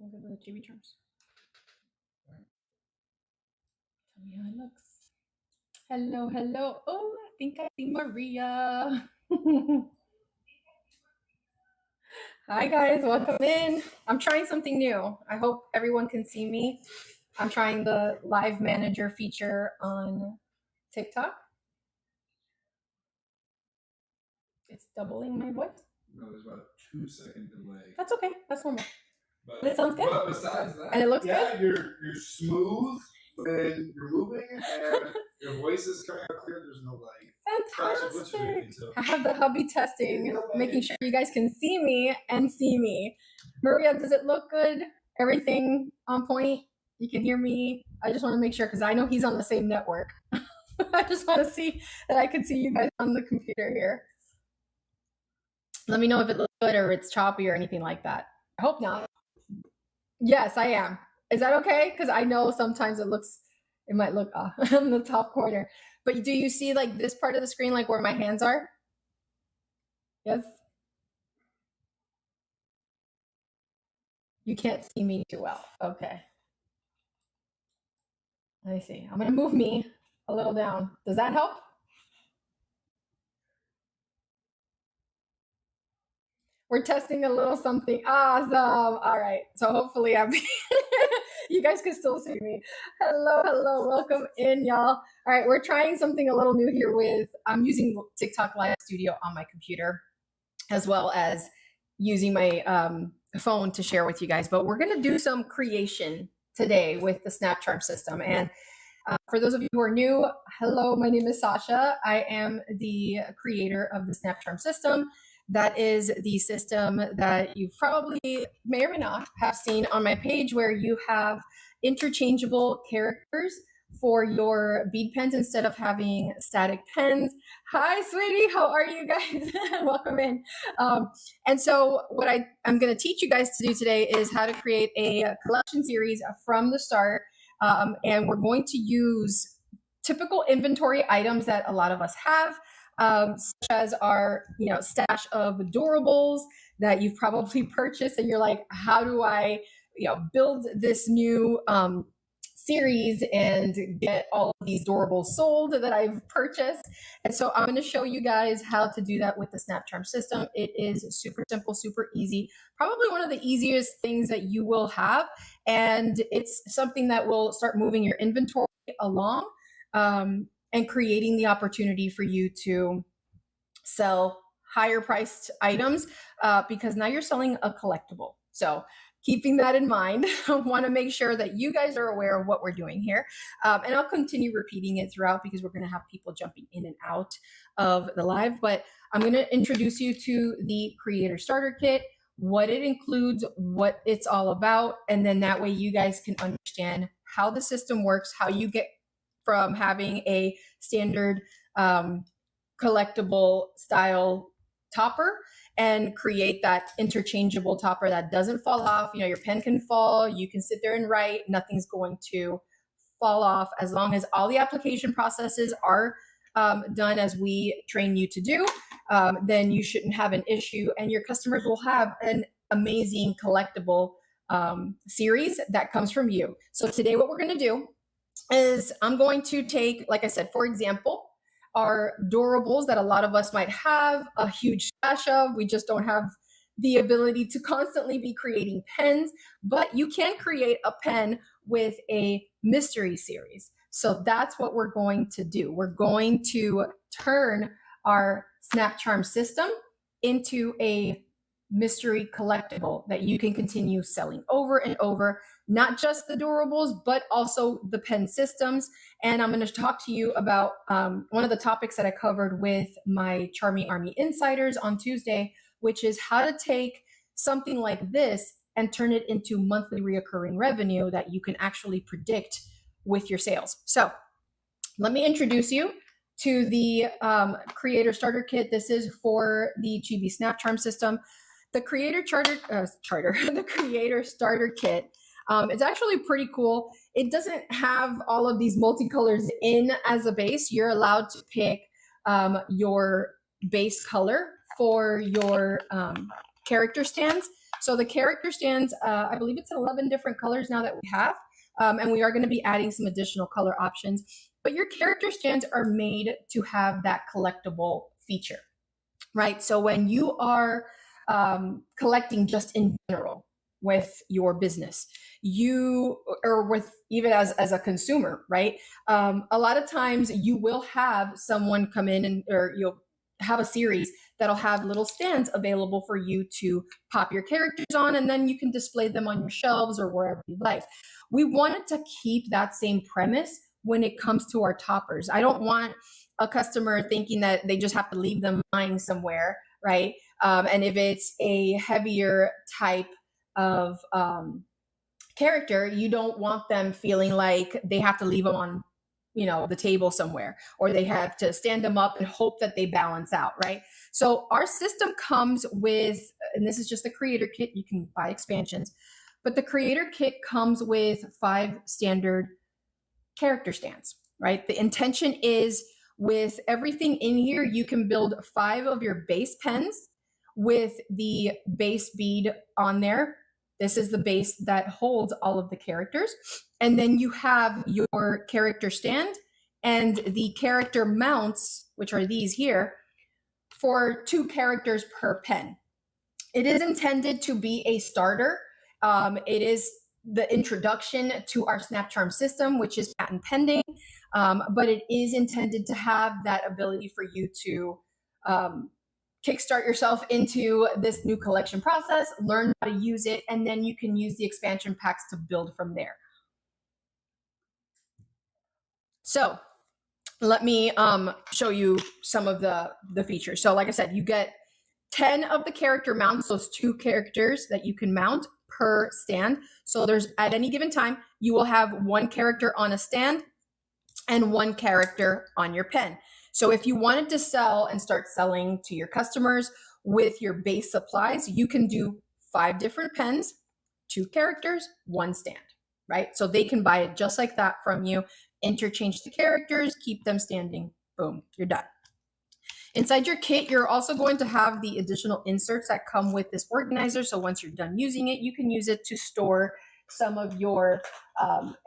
Look at the Chibi charms. Tell me how it looks. Hello, hello. Oh, I think I see Maria. Hi guys, welcome in. I'm trying something new. I hope everyone can see me. I'm trying the live manager feature on TikTok. It's doubling my voice. No, there's about a 2-second delay. That's okay. That's normal. But it sounds good. But besides that, and it looks good. You're smooth when you're moving, and your voice is coming out clear. There's no fantastic. I have the hubby testing, making sure you guys can see me and see me. Maria, does it look good? Everything on point? You can hear me? I just want to make sure because I know he's on the same network. I just want to see that I can see you guys on the computer here. Let me know if it looks good or it's choppy or anything like that. I hope not. Yes, I am. Is that okay? Because I know sometimes it might look off in the top corner. But do you see like this part of the screen, like where my hands are? Yes? You can't see me too well. Okay. Let me see. I'm going to move me a little down. Does that help? We're testing a little something. Awesome. All right. So hopefully you guys can still see me. Hello, hello. Welcome in, y'all. All right. We're trying something a little new here I'm using TikTok Live Studio on my computer, as well as using my phone to share with you guys. But we're going to do some creation today with the SnapCharm system. And for those of you who are new, hello, my name is Sasha. I am the creator of the SnapCharm system. That is the system that you probably may or may not have seen on my page, where you have interchangeable characters for your bead pens instead of having static pens. Hi, sweetie. How are you guys? Welcome in. And so what I'm going to teach you guys to do today is how to create a collection series from the start. And we're going to use typical inventory items that a lot of us have. Such as our, stash of adorables that you've probably purchased, and you're like, how do I, build this new series and get all of these adorables sold that I've purchased? And so I'm going to show you guys how to do that with the SnapCharm system. It is super simple, super easy, probably one of the easiest things that you will have, and it's something that will start moving your inventory along. And creating the opportunity for you to sell higher priced items because now you're selling a collectible. So keeping that in mind, I want to make sure that you guys are aware of what we're doing here. And I'll continue repeating it throughout because we're going to have people jumping in and out of the live. But I'm going to introduce you to the Creator Starter Kit, what it includes, what it's all about. And then that way you guys can understand how the system works, how you get from having a standard collectible style topper and create that interchangeable topper that doesn't fall off. Your pen can fall, you can sit there and write, nothing's going to fall off as long as all the application processes are done as we train you to do. Then you shouldn't have an issue, and your customers will have an amazing collectible series that comes from you. So today what we're going to do is I'm going to take, like I said, for example, our adorables that a lot of us might have a huge stash of. We just don't have the ability to constantly be creating pens, but you can create a pen with a mystery series. So that's what we're going to do. We're going to turn our SnapCharm system into a mystery collectible that you can continue selling over and over, not just the adorables, but also the pen systems. And I'm going to talk to you about one of the topics that I covered with my Charmy Army Insiders on Tuesday, which is how to take something like this and turn it into monthly reoccurring revenue that you can actually predict with your sales. So let me introduce you to the Creator Starter Kit. This is for the Chibi SnapCharm system. The Creator the Creator Starter Kit. It's actually pretty cool. It doesn't have all of these multicolors in as a base. You're allowed to pick your base color for your character stands. So the character stands, I believe it's 11 different colors now that we have. And we are going to be adding some additional color options. But your character stands are made to have that collectible feature, right? So when you are collecting just in general with your business, or with even as a consumer, right? A lot of times you will have someone come in or you'll have a series that'll have little stands available for you to pop your characters on, and then you can display them on your shelves or wherever you like. We wanted to keep that same premise when it comes to our toppers. I don't want a customer thinking that they just have to leave them lying somewhere, right? And if it's a heavier type of character, you don't want them feeling like they have to leave them on, the table somewhere, or they have to stand them up and hope that they balance out, right? So our system comes with, and this is just the creator kit, you can buy expansions, but the creator kit comes with 5 standard character stands, right? The intention is with everything in here, you can build 5 of your base pens with the base bead on there. This is the base that holds all of the characters. And then you have your character stand and the character mounts, which are these here, for 2 characters per pen. It is intended to be a starter. It is the introduction to our SnapCharm system, which is patent pending, but it is intended to have that ability for you to kickstart yourself into this new collection process, learn how to use it, and then you can use the expansion packs to build from there. So let me show you some of the features. So like I said, you get 10 of the character mounts, those 2 characters that you can mount per stand. So there's, at any given time, you will have 1 character on a stand and 1 character on your pen. So if you wanted to sell and start selling to your customers with your base supplies, you can do 5 different pens, 2 characters, 1 stand, right? So they can buy it just like that from you, interchange the characters, keep them standing, boom, you're done. Inside your kit, you're also going to have the additional inserts that come with this organizer. So once you're done using it, you can use it to store some of your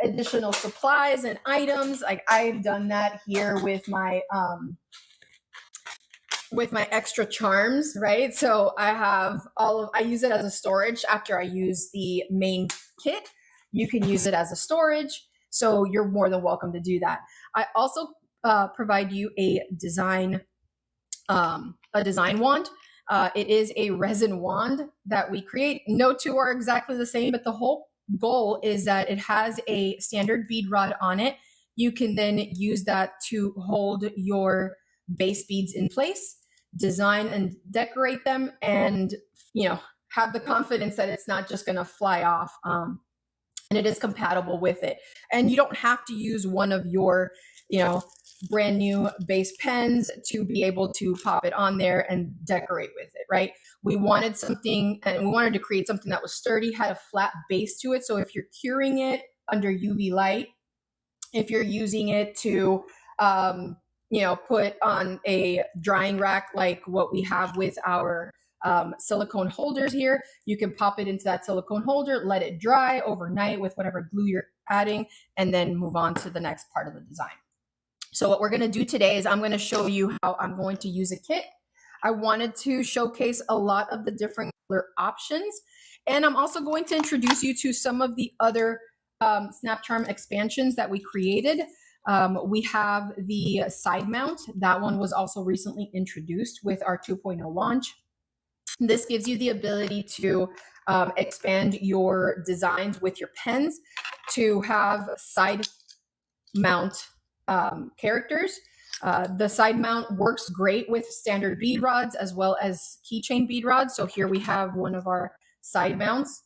additional supplies and items. Like I've done that here with my extra charms, right? So I have I use it as a storage after I use the main kit. You can use it as a storage. So you're more than welcome to do that. I also provide you a design wand. It is a resin wand that we create. No 2 are exactly the same, but the whole goal is that it has a standard bead rod on it. You can then use that to hold your base beads in place, design and decorate them, and have the confidence that it's not just going to fly off. And it is compatible with it. And you don't have to use one of your, brand new base pens to be able to pop it on there and decorate with it, right? We wanted something, and we wanted to create something that was sturdy, had a flat base to it. So if you're curing it under UV light, if you're using it to, put on a drying rack like what we have with our silicone holders here, you can pop it into that silicone holder, let it dry overnight with whatever glue you're adding, and then move on to the next part of the design. So what we're going to do today is I'm going to show you how I'm going to use a kit. I wanted to showcase a lot of the different color options, and I'm also going to introduce you to some of the other SnapCharm expansions that we created. We have the side mount. That one was also recently introduced with our 2.0 launch. This gives you the ability to expand your designs with your pens to have side mount characters. The side mount works great with standard bead rods as well as keychain bead rods. So here we have one of our side mounts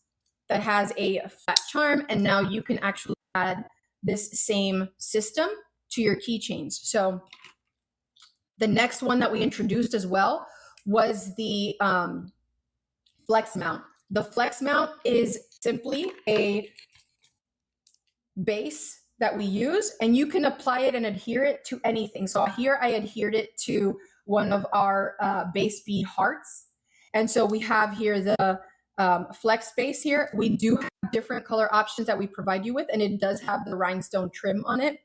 that has a flat charm, and now you can actually add this same system to your keychains. So the next one that we introduced as well was the flex mount. The flex mount is simply a base that we use, and you can apply it and adhere it to anything. So here I adhered it to one of our base bead hearts, And so we have here the flex base here. We do have different color options that we provide you with, and it does have the rhinestone trim on it.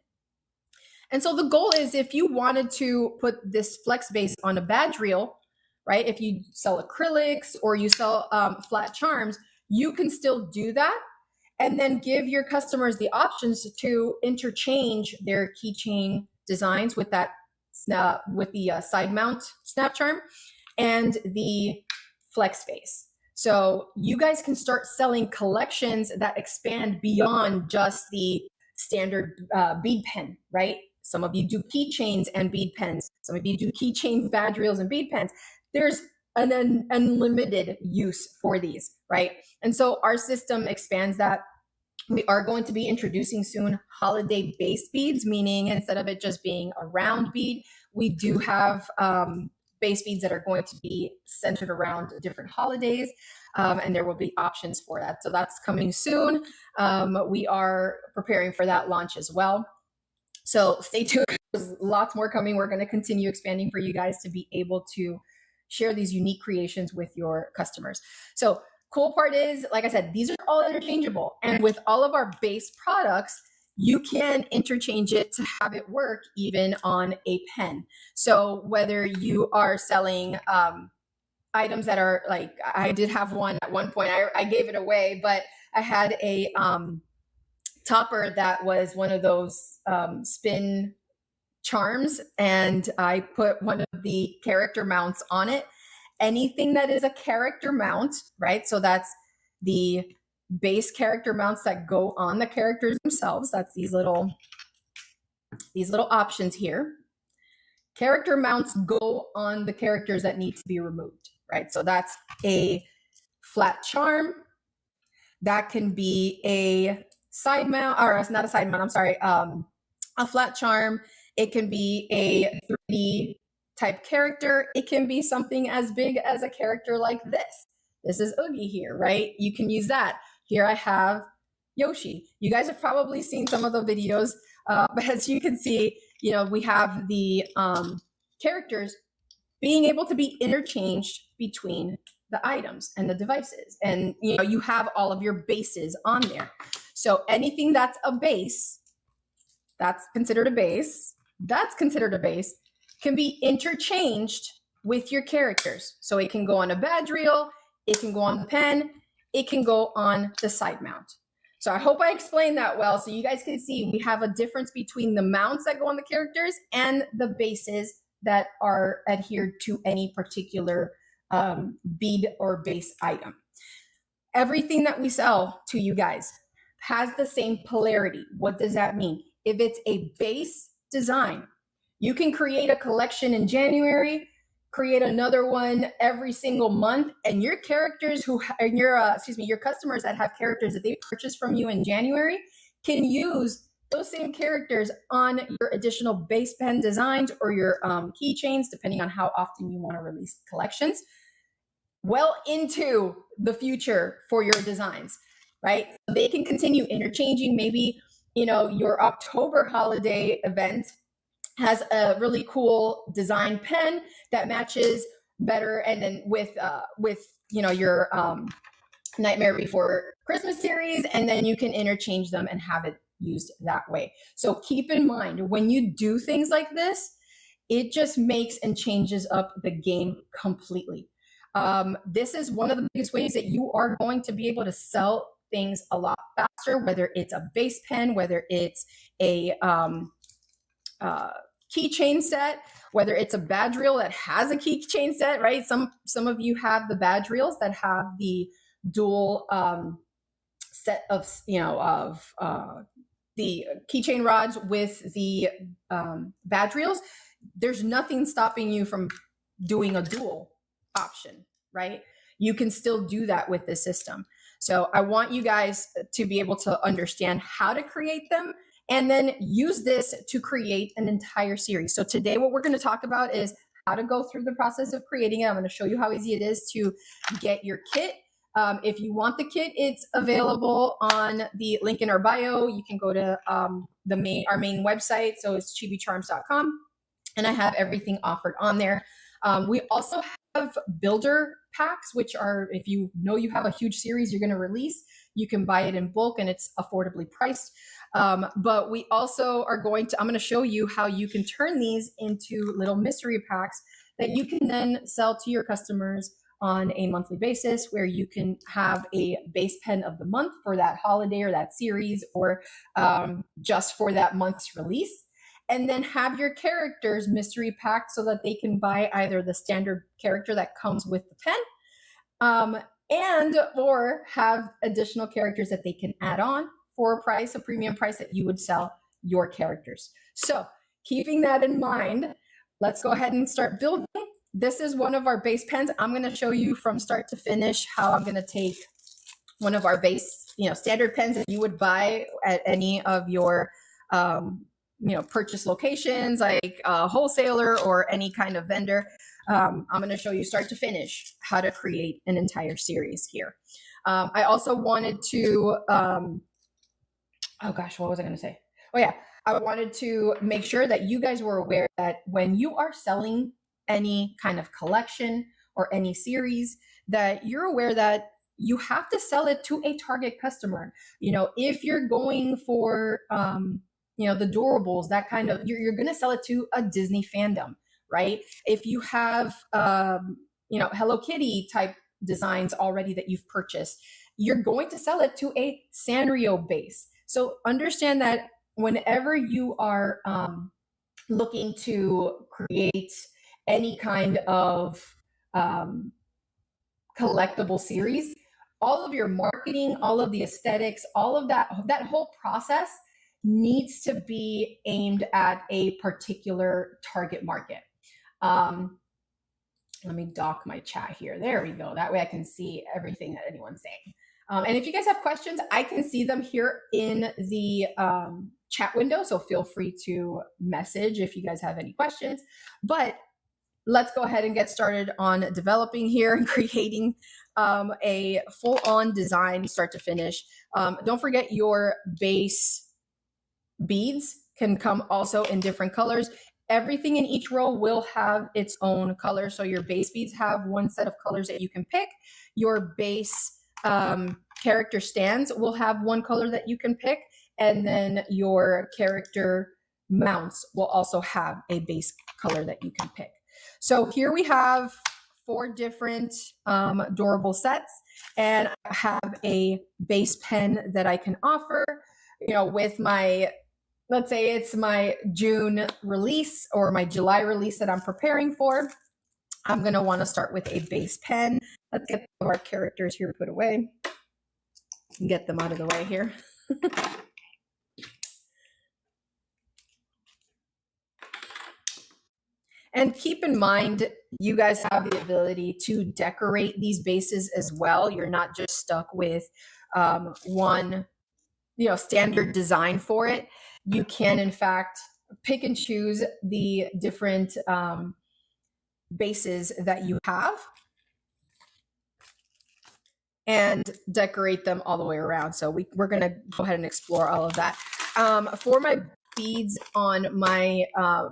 And so the goal is, if you wanted to put this flex base on a badge reel, right? If you sell acrylics or you sell flat charms, you can still do that, and then give your customers the options to interchange their keychain designs with that with the side mount SnapCharm and the flex base. So you guys can start selling collections that expand beyond just the standard bead pen, right? Some of you do keychains and bead pens. Some of you do keychains, badge reels, and bead pens. There's an unlimited use for these, right? And so our system expands that. We are going to be introducing soon holiday base beads, meaning instead of it just being a round bead, we do have base beads that are going to be centered around different holidays, and there will be options for that. So that's coming soon. We are preparing for that launch as well. So stay tuned. There's lots more coming. We're going to continue expanding for you guys to be able to share these unique creations with your customers. So cool part is, like I said, these are all interchangeable. And with all of our base products, you can interchange it to have it work even on a pen. So whether you are selling items that are like, I did have one at one point, I gave it away, but I had a topper that was one of those spin charms, and I put one of the character mounts on it. Anything that is a character mount, right? So that's the base character mounts that go on the characters themselves. That's these little options here. Character mounts go on the characters that need to be removed, right? So that's a flat charm. That can be a side mount, or it's not a side mount, I'm sorry, a flat charm. It can be a 3D type character. It can be something as big as a character like this. This is Oogie here, right? You can use that. Here I have Yoshi. You guys have probably seen some of the videos, but as you can see, you know, we have the characters being able to be interchanged between the items and the devices. And, you know, you have all of your bases on there. So anything that's a base, that's considered a base, can be interchanged with your characters. So it can go on a badge reel, it can go on the pen, it can go on the side mount. So I hope I explained that well, so you guys can see we have a difference between the mounts that go on the characters and the bases that are adhered to any particular bead or base item. Everything that we sell to you guys has the same polarity. What does that mean? If it's a base design, you can create a collection in January, create another one every single month, and your characters your customers that have characters that they purchased from you in January can use those same characters on your additional base pen designs or your keychains, depending on how often you want to release collections, well into the future for your designs, right? They can continue interchanging. Maybe, you know, your October holiday event has a really cool design pen that matches better, and then with you know, your Nightmare Before Christmas series, and then you can interchange them and have it used that way. So keep in mind, when you do things like this, it just makes and changes up the game completely. This is one of the biggest ways that you are going to be able to sell things a lot faster, whether it's a base pen, whether it's a keychain set, whether it's a badge reel that has a keychain set, right? Some of you have the badge reels that have the dual set of, you know, of the keychain rods with the badge reels. There's nothing stopping you from doing a dual option, right? You can still do that with this system. So I want you guys to be able to understand how to create them, and then use this to create an entire series. So today what we're going to talk about is how to go through the process of creating it. I'm going to show you how easy it is to get your kit. If you want the kit, it's available on the link in our bio. You can go to our main website. So it's chibicharms.com, and I have everything offered on there. We also have have builder packs, which are, if you know you have a huge series you're going to release, you can buy it in bulk and it's affordably priced. But we also are I'm going to show you how you can turn these into little mystery packs that you can then sell to your customers on a monthly basis, where you can have a base pen of the month for that holiday or that series, or just for that month's release. And then have your characters mystery packed so that they can buy either the standard character that comes with the pen, and or have additional characters that they can add on for a premium price that you would sell your characters. So keeping that in mind, let's go ahead and start building. This is one of our base pens. I'm going to show you from start to finish how I'm going to take one of our base, standard pens that you would buy at any of your, purchase locations, like a wholesaler or any kind of vendor. I'm going to show you start to finish how to create an entire series here. I also wanted to, oh gosh, what was I going to say? Oh yeah, I wanted to make sure that you guys were aware that when you are selling any kind of collection or any series, that you're aware that you have to sell it to a target customer. If you're going for, the durables, that kind of, you're going to sell it to a Disney fandom, right? If you have, Hello Kitty type designs already that you've purchased, you're going to sell it to a Sanrio base. So understand that whenever you are looking to create any kind of collectible series, all of your marketing, all of the aesthetics, all of that whole process needs to be aimed at a particular target market. Let me dock my chat here. There we go. That way I can see everything that anyone's saying. And if you guys have questions, I can see them here in the chat window. So feel free to message if you guys have any questions. But let's go ahead and get started on developing here and creating a full-on design start to finish. Don't forget your base beads can come also in different colors. Everything in each row will have its own color. So your base beads have one set of colors that you can pick. Your base character stands will have one color that you can pick. And then your character mounts will also have a base color that you can pick. So here we have 4 different durable sets, and I have a base pen that I can offer, with my, let's say it's my June release or my July release that I'm preparing for. I'm going to want to start with a base pen. Let's get our characters here put away and get them out of the way here. And keep in mind, you guys have the ability to decorate these bases as well. You're not just stuck with one, standard design for it. You can, in fact, pick and choose the different bases that you have and decorate them all the way around. So we're going to go ahead and explore all of that. For my beads on my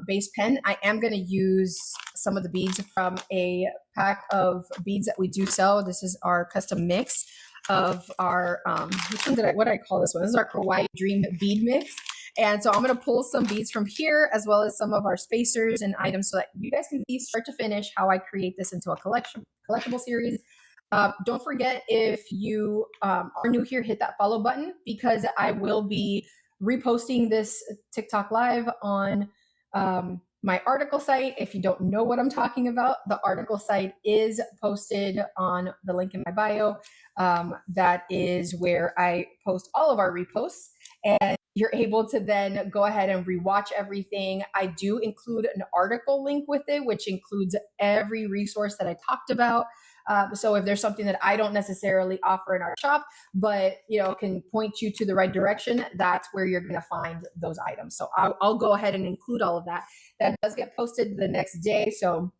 base pen, I am going to use some of the beads from a pack of beads that we do sell. This is our custom mix of our, what did I call this one? This is our Kawaii Dream bead mix. And so I'm going to pull some beads from here, as well as some of our spacers and items, so that you guys can see start to finish how I create this into a collectible series. Don't forget, if you are new here, hit that follow button, because I will be reposting this TikTok live on my article site. If you don't know what I'm talking about, the article site is posted on the link in my bio. That is where I post all of our reposts, and you're able to then go ahead and rewatch everything. I do include an article link with it, which includes every resource that I talked about. So if there's something that I don't necessarily offer in our shop, but can point you to the right direction, that's where you're going to find those items. So I'll go ahead and include all of that. That does get posted the next day. So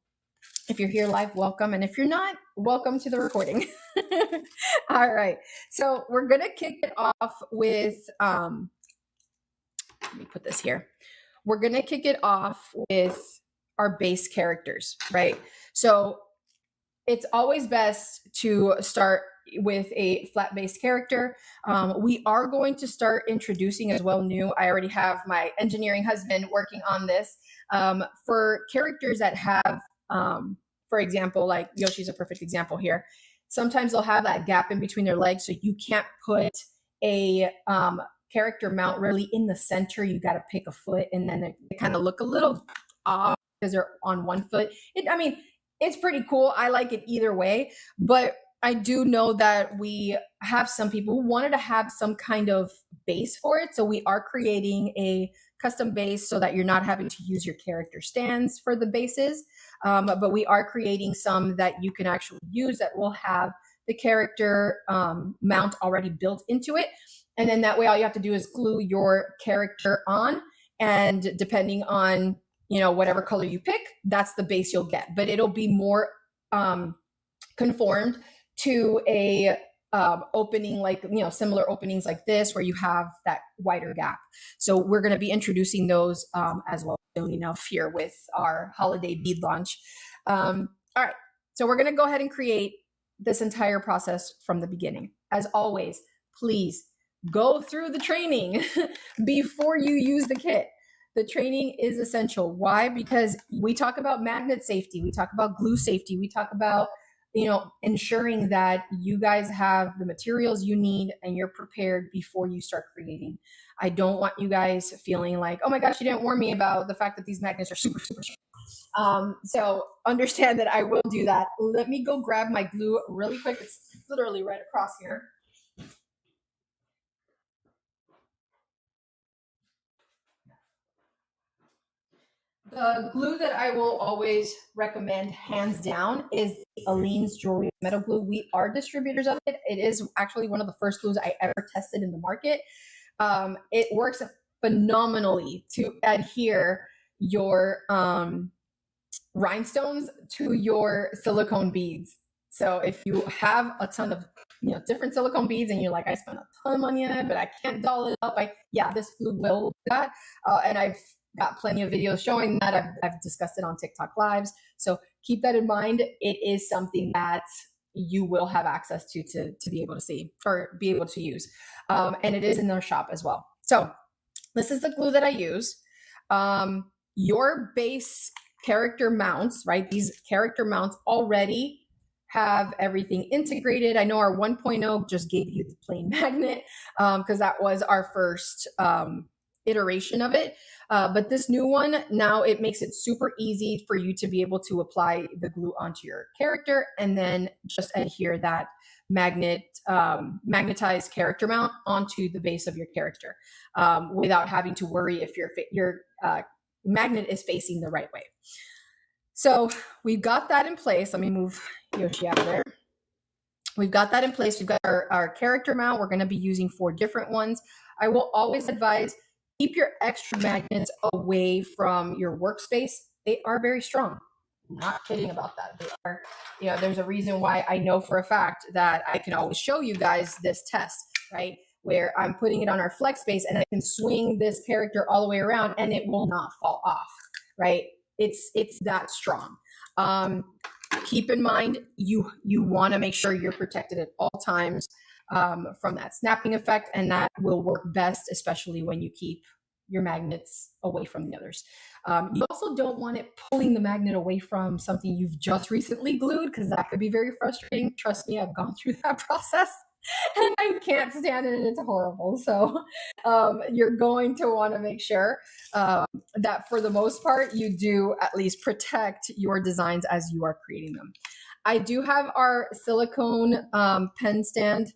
if you're here live, welcome. And if you're not, welcome to the recording. All right. So we're going to kick it off with, let me put this here. We're going to kick it off with our base characters, right? So it's always best to start with a flat based character. We are going to start introducing as well new. I already have my engineering husband working on this for characters that have, for example, like Yoshi's a perfect example here. Sometimes they'll have that gap in between their legs, so you can't put a character mount really in the center. You got to pick a foot, and then they kind of look a little off because they're on one foot. It's pretty cool. I like it either way, but I do know that we have some people who wanted to have some kind of base for it. So we are creating a custom base so that you're not having to use your character stands for the bases. But we are creating some that you can actually use that will have the character mount already built into it. And then that way, all you have to do is glue your character on. And depending on, whatever color you pick, that's the base you'll get. But it'll be more conformed to a opening, like, similar openings like this, where you have that wider gap. So we're going to be introducing those as well soon enough here with our holiday bead launch. All right. So we're going to go ahead and create this entire process from the beginning. As always, please go through the training before you use the kit. The training is essential. Why? Because we talk about magnet safety. We talk about glue safety. We talk about, ensuring that you guys have the materials you need and you're prepared before you start creating. I don't want you guys feeling like, oh my gosh, you didn't warn me about the fact that these magnets are super, super strong. So understand that I will do that. Let me go grab my glue really quick. It's literally right across here. The glue that I will always recommend, hands down, is Aleene's Jewelry Metal Glue. We are distributors of it. It is actually one of the first glues I ever tested in the market. It works phenomenally to adhere your rhinestones to your silicone beads. So if you have a ton of different silicone beads and you're like, I spent a ton of money on it, but I can't doll it up, this glue will do that. And I've got plenty of videos showing that. I've discussed it on TikTok lives. So keep that in mind. It is something that you will have access to be able to see or be able to use. And it is in their shop as well. So this is the glue that I use. Your base character mounts, right? These character mounts already have everything integrated. I know our 1.0 just gave you the plain magnet because that was our first iteration of it. But this new one, now it makes it super easy for you to be able to apply the glue onto your character and then just adhere that magnetized character mount onto the base of your character without having to worry if your magnet is facing the right way. So we've got that in place. Let me move Yoshi out of there. We've got that in place. We've got our character mount. We're going to be using 4 different ones. I will always advise keep your extra magnets away from your workspace. They are very strong. I'm not kidding about that. They are, there's a reason why I know for a fact that I can always show you guys this test, right? Where I'm putting it on our flex space and I can swing this character all the way around and it will not fall off, right? It's that strong. Keep in mind, you want to make sure you're protected at all times from that snapping effect, and that will work best, especially when you keep your magnets away from the others. You also don't want it pulling the magnet away from something you've just recently glued, because that could be very frustrating. Trust me, I've gone through that process and I can't stand it and it's horrible. So you're going to want to make sure that for the most part, you do at least protect your designs as you are creating them. I do have our silicone pen stand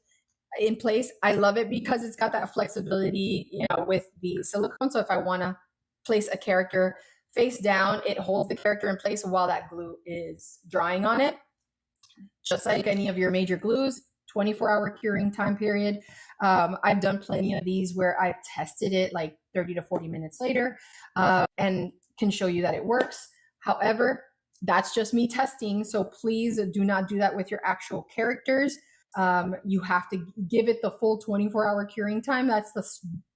in place. I love it because it's got that flexibility, with the silicone. So if I want to place a character face down, it holds the character in place while that glue is drying on it. Just like any of your major glues, 24-hour curing time period. I've done plenty of these where I've tested it like 30 to 40 minutes later and can show you that it works. However, that's just me testing. So please do not do that with your actual characters. You have to give it the full 24-hour curing time. That's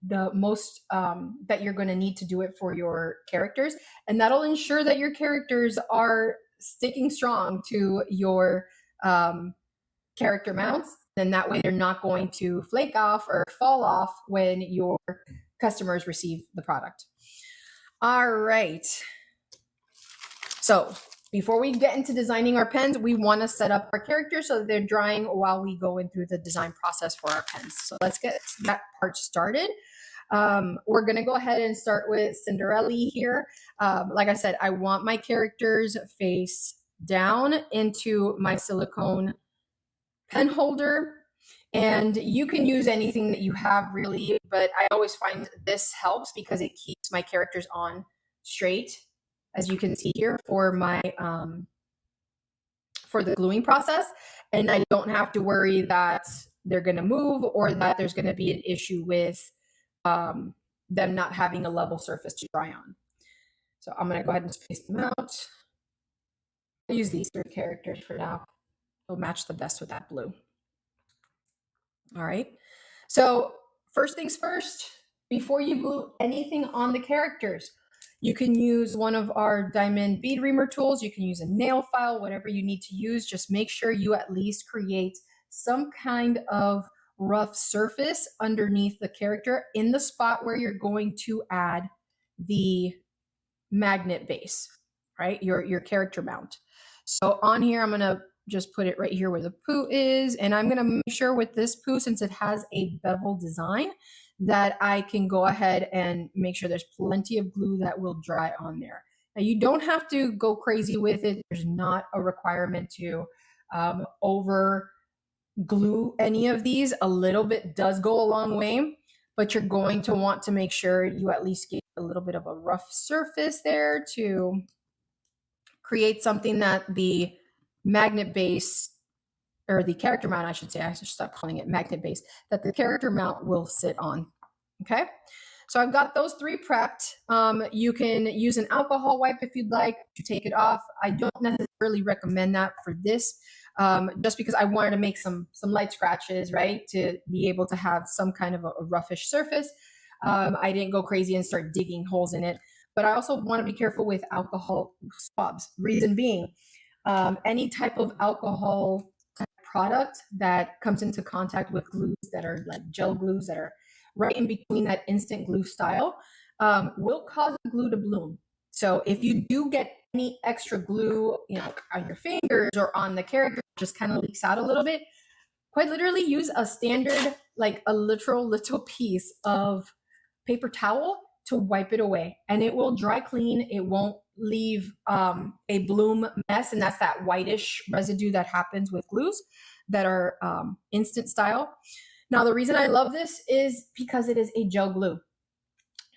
the most that you're going to need to do it for your characters. And that'll ensure that your characters are sticking strong to your character mounts, then that way they're not going to flake off or fall off when your customers receive the product. All right. So before we get into designing our pens, we want to set up our characters so that they're drying while we go in through the design process for our pens. So let's get that part started. We're going to go ahead and start with Cinderella here. Like I said, I want my characters face down into my silicone pen holder. And you can use anything that you have really, but I always find this helps because it keeps my characters on straight, as you can see here, for my for the gluing process. And I don't have to worry that they're going to move or that there's going to be an issue with them not having a level surface to dry on. So I'm going to go ahead and space them out. I'll use these 3 characters for now. They'll match the best with that blue. All right. So first things first, before you glue anything on the characters, you can use one of our diamond bead reamer tools. You can use a nail file, whatever you need to use. Just make sure you at least create some kind of rough surface underneath the character in the spot where you're going to add the magnet base, right? Your character mount. So on here, I'm going to just put it right here where the poo is. And I'm going to make sure with this poo, since it has a bevel design, that I can go ahead and make sure there's plenty of glue that will dry on there. Now, you don't have to go crazy with it. There's not a requirement to over glue any of these. A little bit does go a long way, but you're going to want to make sure you at least get a little bit of a rough surface there to create something that the magnet base, or the character mount, I should say, I should stop calling it magnet base, that the character mount will sit on. Okay, so I've got those 3 prepped. You can use an alcohol wipe if you'd like to take it off. I don't necessarily recommend that for this, just because I wanted to make some light scratches, right, to be able to have some kind of a roughish surface. I didn't go crazy and start digging holes in it, but I also want to be careful with alcohol swabs. Reason being, any type of alcohol product that comes into contact with glues that are like gel glues that are right in between that instant glue style will cause the glue to bloom. So if you do get any extra glue, on your fingers or on the character, just kind of leaks out a little bit, quite literally use a standard, like a literal little piece of paper towel to wipe it away, and it will dry clean. It won't leave a bloom mess, and that's that whitish residue that happens with glues that are instant style. Now, the reason I love this is because it is a gel glue.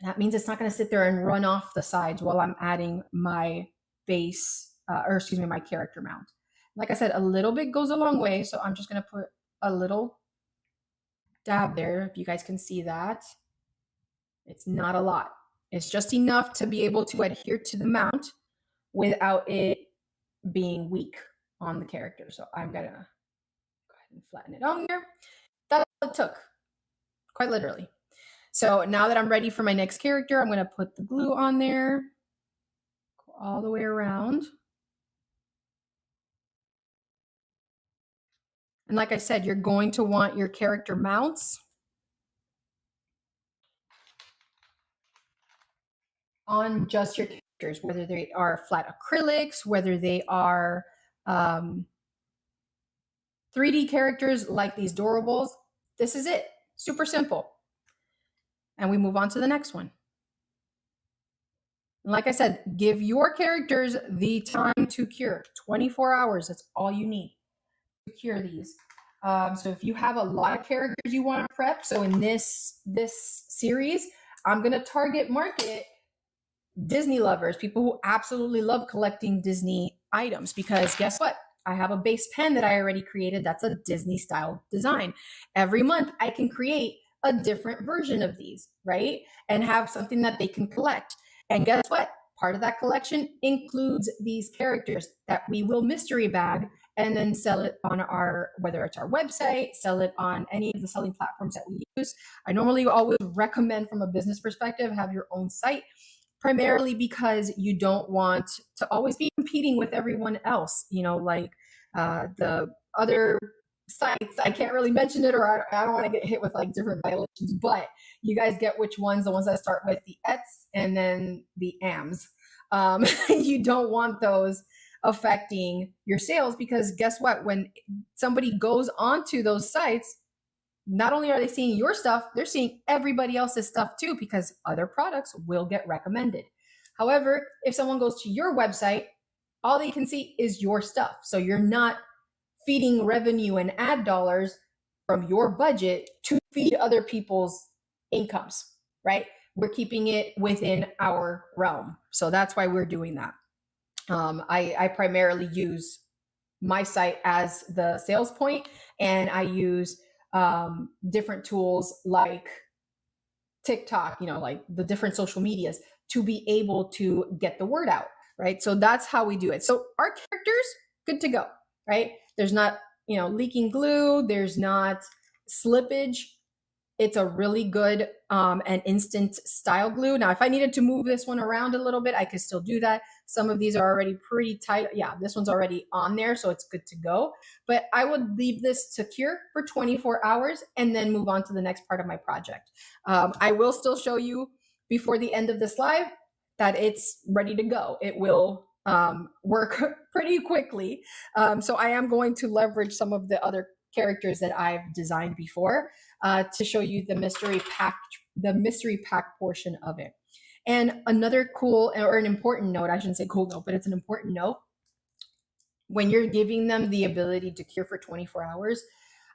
That means it's not going to sit there and run off the sides while I'm adding my base, my character mount. Like I said, a little bit goes a long way, so I'm just going to put a little dab there, if you guys can see that. It's not a lot. It's just enough to be able to adhere to the mount without it being weak on the character. So I'm going to go ahead and flatten it on there. That's all it took, quite literally. So now that I'm ready for my next character, I'm going to put the glue on there, go all the way around. And like I said, you're going to want your character mounts on just your characters, whether they are flat acrylics, whether they are 3D characters like these durables. This is it. Super simple. And we move on to the next one. And like I said, give your characters the time to cure. 24 hours, that's all you need to cure these. So if you have a lot of characters you want to prep, so in this series, I'm going to target market Disney lovers, people who absolutely love collecting Disney items, because guess what? I have a base pen that I already created that's a Disney style design. Every month I can create a different version of these, right? And have something that they can collect. And guess what? Part of that collection includes these characters that we will mystery bag and then sell it on whether it's our website, sell it on any of the selling platforms that we use. I normally always recommend, from a business perspective, have your own site. primarily because you don't want to always be competing with everyone else, like the other sites. I can't really mention it, or I don't want to get hit with like different violations, but you guys get which ones, the ones that start with the ets and then the ams. You don't want those affecting your sales, because guess what? When somebody goes onto those sites, not only are they seeing your stuff, they're seeing everybody else's stuff too, because other products will get recommended. However, if someone goes to your website, all they can see is your stuff. So you're not feeding revenue and ad dollars from your budget to feed other people's incomes, right? We're keeping it within our realm. So that's why we're doing that. I primarily use my site as the sales point, and I use different tools like TikTok, like the different social medias, to be able to get the word out, right? So that's how we do it. So our characters, good to go, right? There's not, leaking glue. There's not slippage. It's a really good and instant style glue. Now, if I needed to move this one around a little bit, I could still do that. Some of these are already pretty tight. Yeah, this one's already on there, so it's good to go. But I would leave this to cure for 24 hours and then move on to the next part of my project. I will still show you before the end of this live that it's ready to go. It will work pretty quickly. So I am going to leverage some of the other characters that I've designed before to show you the mystery pack portion of it. And another cool, or an important note, I shouldn't say cool note, but it's an important note. When you're giving them the ability to cure for 24 hours,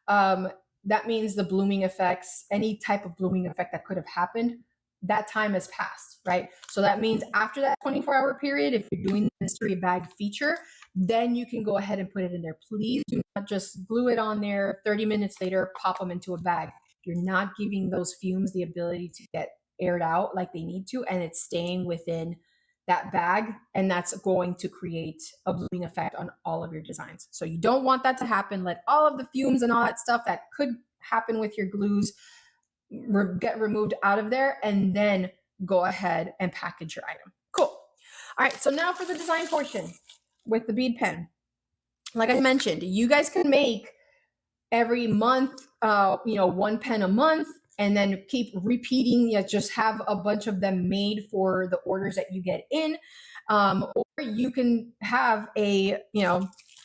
that means the blooming effects, any type of blooming effect that could have happened, that time has passed, right? So that means after that 24-hour period, if you're doing the mystery bag feature, then you can go ahead and put it in there. Please do not just glue it on there, 30 minutes later, pop them into a bag. You're not giving those fumes the ability to get aired out like they need to, and it's staying within that bag, and that's going to create a blooming effect on all of your designs. So you don't want that to happen. Let all of the fumes and all that stuff that could happen with your glues get removed out of there, and then go ahead and package your item. Cool. All right, so now for the design portion with the bead pen. Like I mentioned, you guys can make every month, one pen a month, and then keep repeating. Just have a bunch of them made for the orders that you get in. Or you can have a,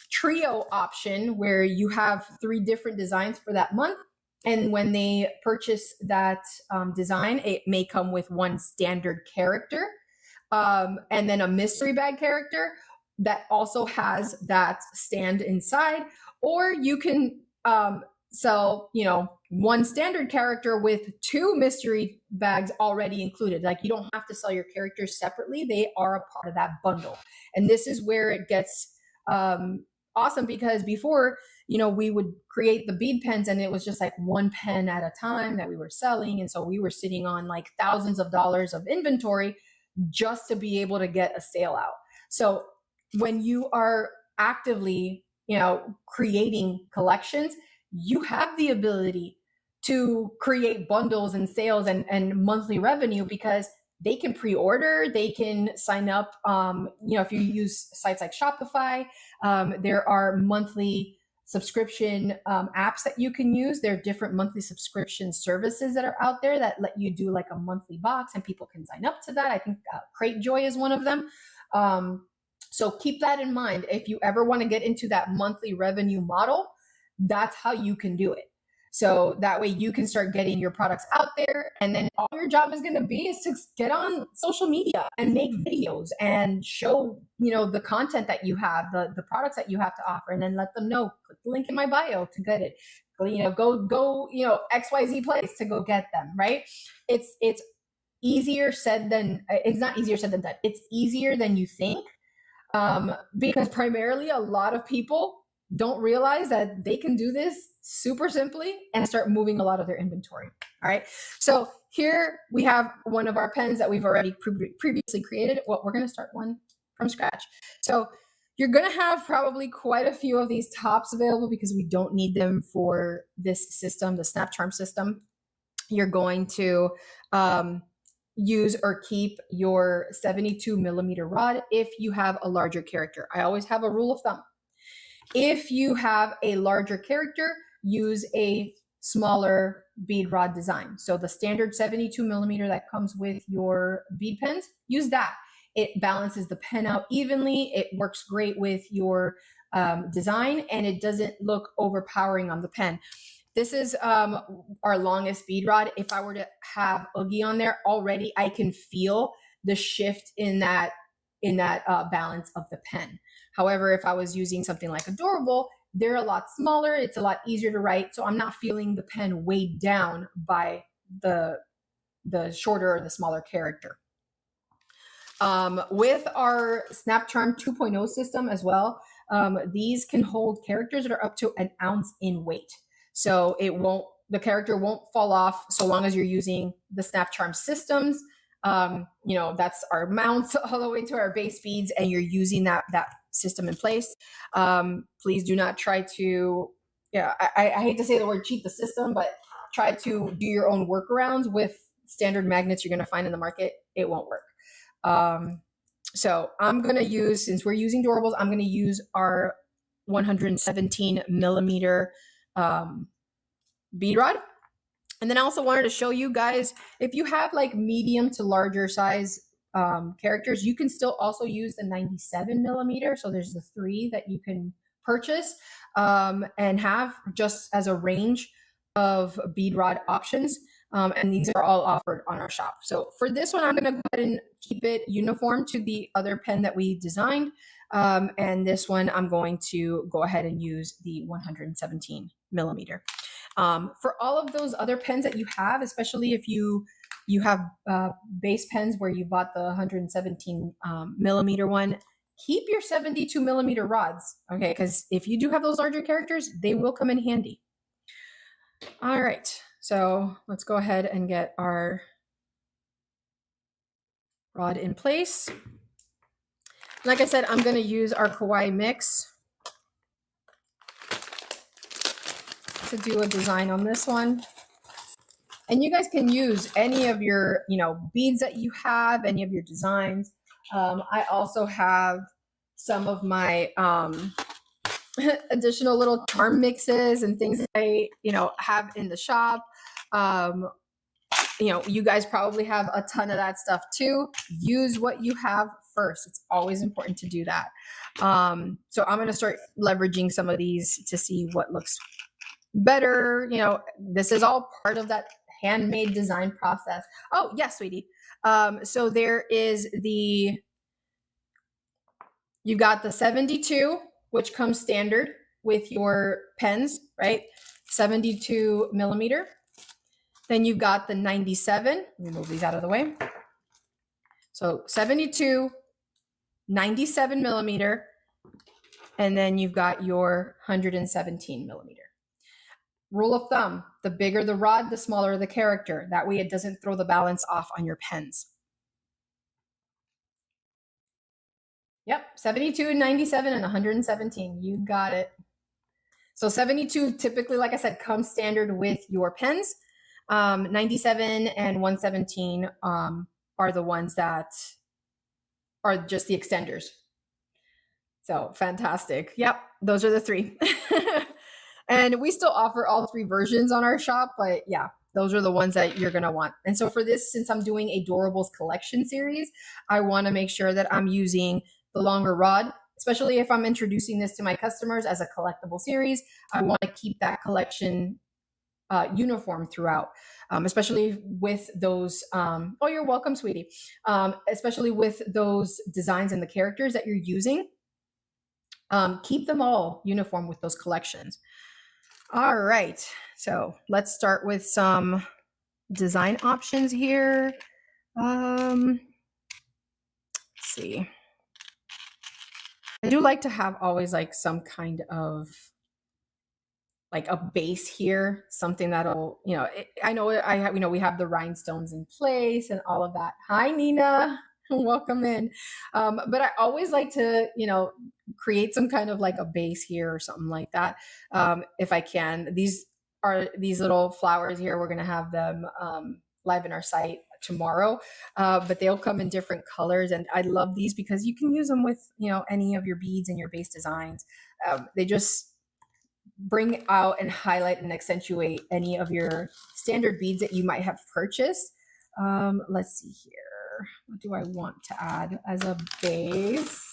trio option where you have 3 different designs for that month. And when they purchase that design, it may come with one standard character and then a mystery bag character that also has that stand inside. Or you can sell, one standard character with 2 mystery bags already included. Like, you don't have to sell your characters separately. They are a part of that bundle. And this is where it gets awesome, because before, we would create the bead pens and it was just like 1 pen at a time that we were selling. And so we were sitting on like thousands of dollars of inventory just to be able to get a sale out. So when you are actively, creating collections, you have the ability to create bundles and sales and monthly revenue, because they can pre-order, they can sign up. If you use sites like Shopify, there are monthly subscription apps that you can use. There are different monthly subscription services that are out there that let you do like a monthly box, and people can sign up to that. I think Cratejoy is one of them. So keep that in mind. If you ever want to get into that monthly revenue model, that's how you can do it. So that way you can start getting your products out there, and then all your job is going to be is to get on social media and make videos and show, the content that you have, the products that you have to offer, and then let them know, click the link in my bio to get it. Go, XYZ place to go get them, right? It's easier said than, it's not easier said than done. It's easier than you think, because primarily a lot of people don't realize that they can do this super simply and start moving a lot of their inventory. All right. So here we have one of our pens that we've already previously created. Well, we're going to start one from scratch. So you're going to have probably quite a few of these tops available because we don't need them for this system, the SnapCharm system. You're going to use or keep your 72 millimeter rod if you have a larger character. I always have a rule of thumb. If you have a larger character, use a smaller bead rod design. So the standard 72 millimeter that comes with your bead pens, use that. It balances the pen out evenly. It works great with your design, and it doesn't look overpowering on the pen. This is our longest bead rod. If I were to have Oogie on there already, I can feel the shift in that balance of the pen. However, if I was using something like Adorable, they're a lot smaller. It's a lot easier to write, so I'm not feeling the pen weighed down by the shorter or the smaller character. With our SnapCharm 2.0 system as well, these can hold characters that are up to 1 ounce in weight. So the character won't fall off so long as you're using the SnapCharm systems. That's our mounts all the way to our base beads, and you're using that system in place. Please do not try to, I hate to say the word cheat the system, but try to do your own workarounds with standard magnets you're going to find in the market. It won't work. So I'm going to use, since we're using durables, I'm going to use our 117 millimeter bead rod. And then I also wanted to show you guys, if you have like medium to larger size characters, you can still also use the 97 millimeter. So there's the 3 that you can purchase and have just as a range of bead rod options. And these are all offered on our shop. So for this one, I'm going to go ahead and keep it uniform to the other pen that we designed. And this one, I'm going to go ahead and use the 117 millimeter. For all of those other pens that you have, especially if you have base pens where you bought the 117 millimeter one, keep your 72 millimeter rods, okay? Because if you do have those larger characters, they will come in handy. All right, so let's go ahead and get our rod in place. Like I said, I'm going to use our Kawaii mix to do a design on this one. And you guys can use any of your, beads that you have, any of your designs. I also have some of my additional little charm mixes and things that I, have in the shop. You guys probably have a ton of that stuff too. Use what you have first. It's always important to do that. So I'm going to start leveraging some of these to see what looks better. This is all part of that handmade design process. Oh, yes, sweetie. So there is you've got the 72, which comes standard with your pens, right? 72 millimeter. Then you've got the 97. Let me move these out of the way. So 72, 97 millimeter, and then you've got your 117 millimeter. Rule of thumb, the bigger the rod, the smaller the character. That way it doesn't throw the balance off on your pens. Yep, 72, 97, and 117. You got it. So 72 typically, like I said, comes standard with your pens. 97 and 117 are the ones that are just the extenders. So fantastic. Yep, those are the 3. And we still offer all 3 versions on our shop, but yeah, those are the ones that you're going to want. And so for this, since I'm doing a Durables collection series, I want to make sure that I'm using the longer rod, especially if I'm introducing this to my customers as a collectible series. I want to keep that collection uniform throughout, especially with those, oh, you're welcome, sweetie. Especially with those designs and the characters that you're using. Keep them all uniform with those collections. All right, so let's start with some design options here. Let's see. I do like to have always like some kind of like a base here, something that'll, I know we have the rhinestones in place and all of that. Hi, Nina. Welcome in. But I always like to, create some kind of like a base here or something like that. If I can. These little flowers here, we're going to have them live in our site tomorrow, but they'll come in different colors. And I love these because you can use them with, any of your beads and your base designs. They just bring out and highlight and accentuate any of your standard beads that you might have purchased. Let's see here. What do I want to add as a base?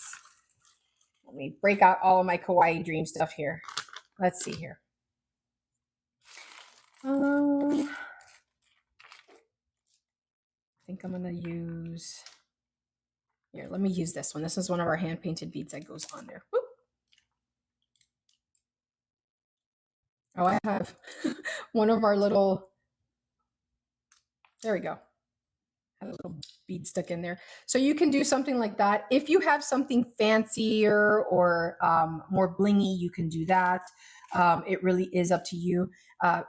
Let me break out all of my Kawaii Dream stuff here. Let's see here. I think I'm gonna use here. Let me use this one. This is one of our hand painted beads that goes on there. Whoop. Oh, I have one of our little. There we go. Have a little bead stuck in there. So you can do something like that. If you have something fancier or more blingy, you can do that. It really is up to you.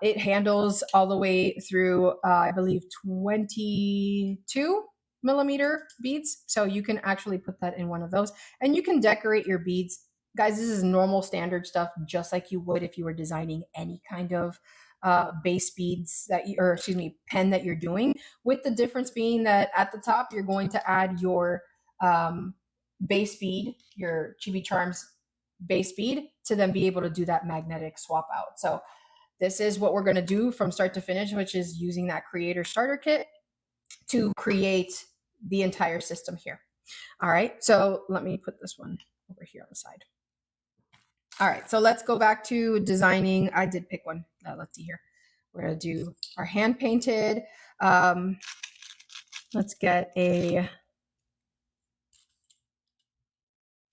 It handles all the way through, I believe, 22 millimeter beads. So you can actually put that in one of those, and you can decorate your beads. Guys, this is normal standard stuff, just like you would if you were designing any kind of base beads pen that you're doing, with the difference being that at the top you're going to add your base bead, your Chibi Charms base bead, to then be able to do that magnetic swap out. So this is what we're going to do from start to finish, which is using that creator starter kit to create the entire system here. All right, so let me put this one over here on the side. All right, so let's go back to designing. I did pick one. Let's see here. We're going to do our hand painted. Let's get a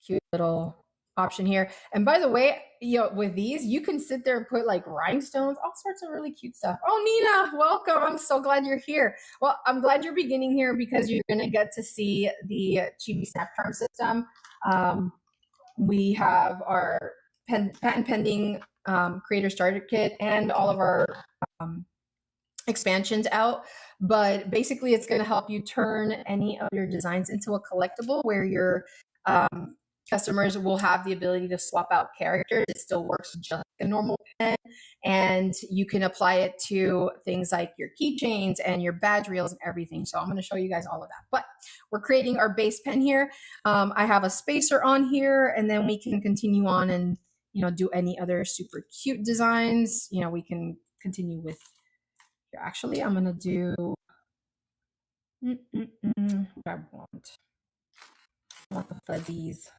cute little option here. And by the way, with these, you can sit there and put like rhinestones, all sorts of really cute stuff. Oh, Nina, welcome. I'm so glad you're here. Well, I'm glad you're beginning here because you're going to get to see the Chibi SnapCharm system. We have our patent pending creator starter kit and all of our expansions out, but basically it's going to help you turn any of your designs into a collectible where your customers will have the ability to swap out characters. It still works just like a normal pen, and you can apply it to things like your keychains and your badge reels and everything. So I'm going to show you guys all of that, but we're creating our base pen here. I have a spacer on here, and then we can continue on and do any other super cute designs. We can continue with here. Actually, I'm gonna do what I want. I want the fuzzies.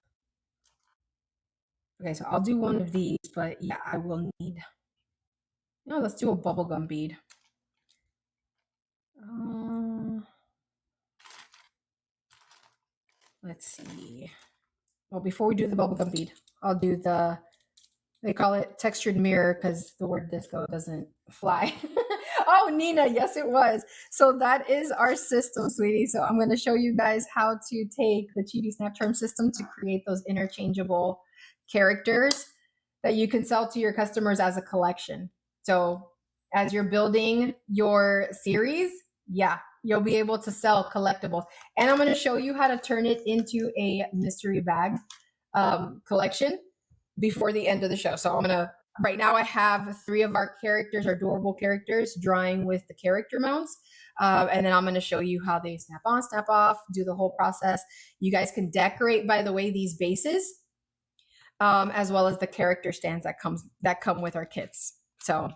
Okay, so I'll do one of these, but yeah, I will need. Let's do a bubblegum bead. Let's see. Well, before we do the bubblegum bead, I'll do they call it textured mirror because the word disco doesn't fly. Oh, Nina, yes, it was. So that is our system, sweetie. So I'm going to show you guys how to take the Chibi SnapCharm system to create those interchangeable characters that you can sell to your customers as a collection. So as you're building your series, yeah, you'll be able to sell collectibles. And I'm going to show you how to turn it into a mystery bag collection before the end of the show. So right now I have 3 of our characters, our adorable characters, drawing with the character mounts. And then I'm going to show you how they snap on, snap off, do the whole process. You guys can decorate, by the way, these bases, as well as the character stands that come with our kits. So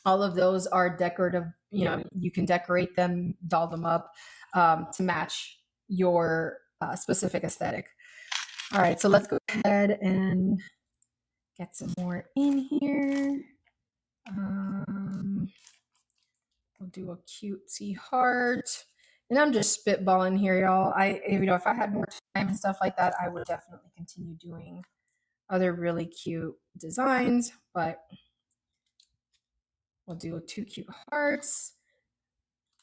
all of those are decorative. You can decorate them, doll them up to match your specific aesthetic. All right, so let's go ahead and get some more in here. We'll do a cutesy heart. And I'm just spitballing here, y'all. If I had more time and stuff like that, I would definitely continue doing other really cute designs, but we'll do 2 cute hearts.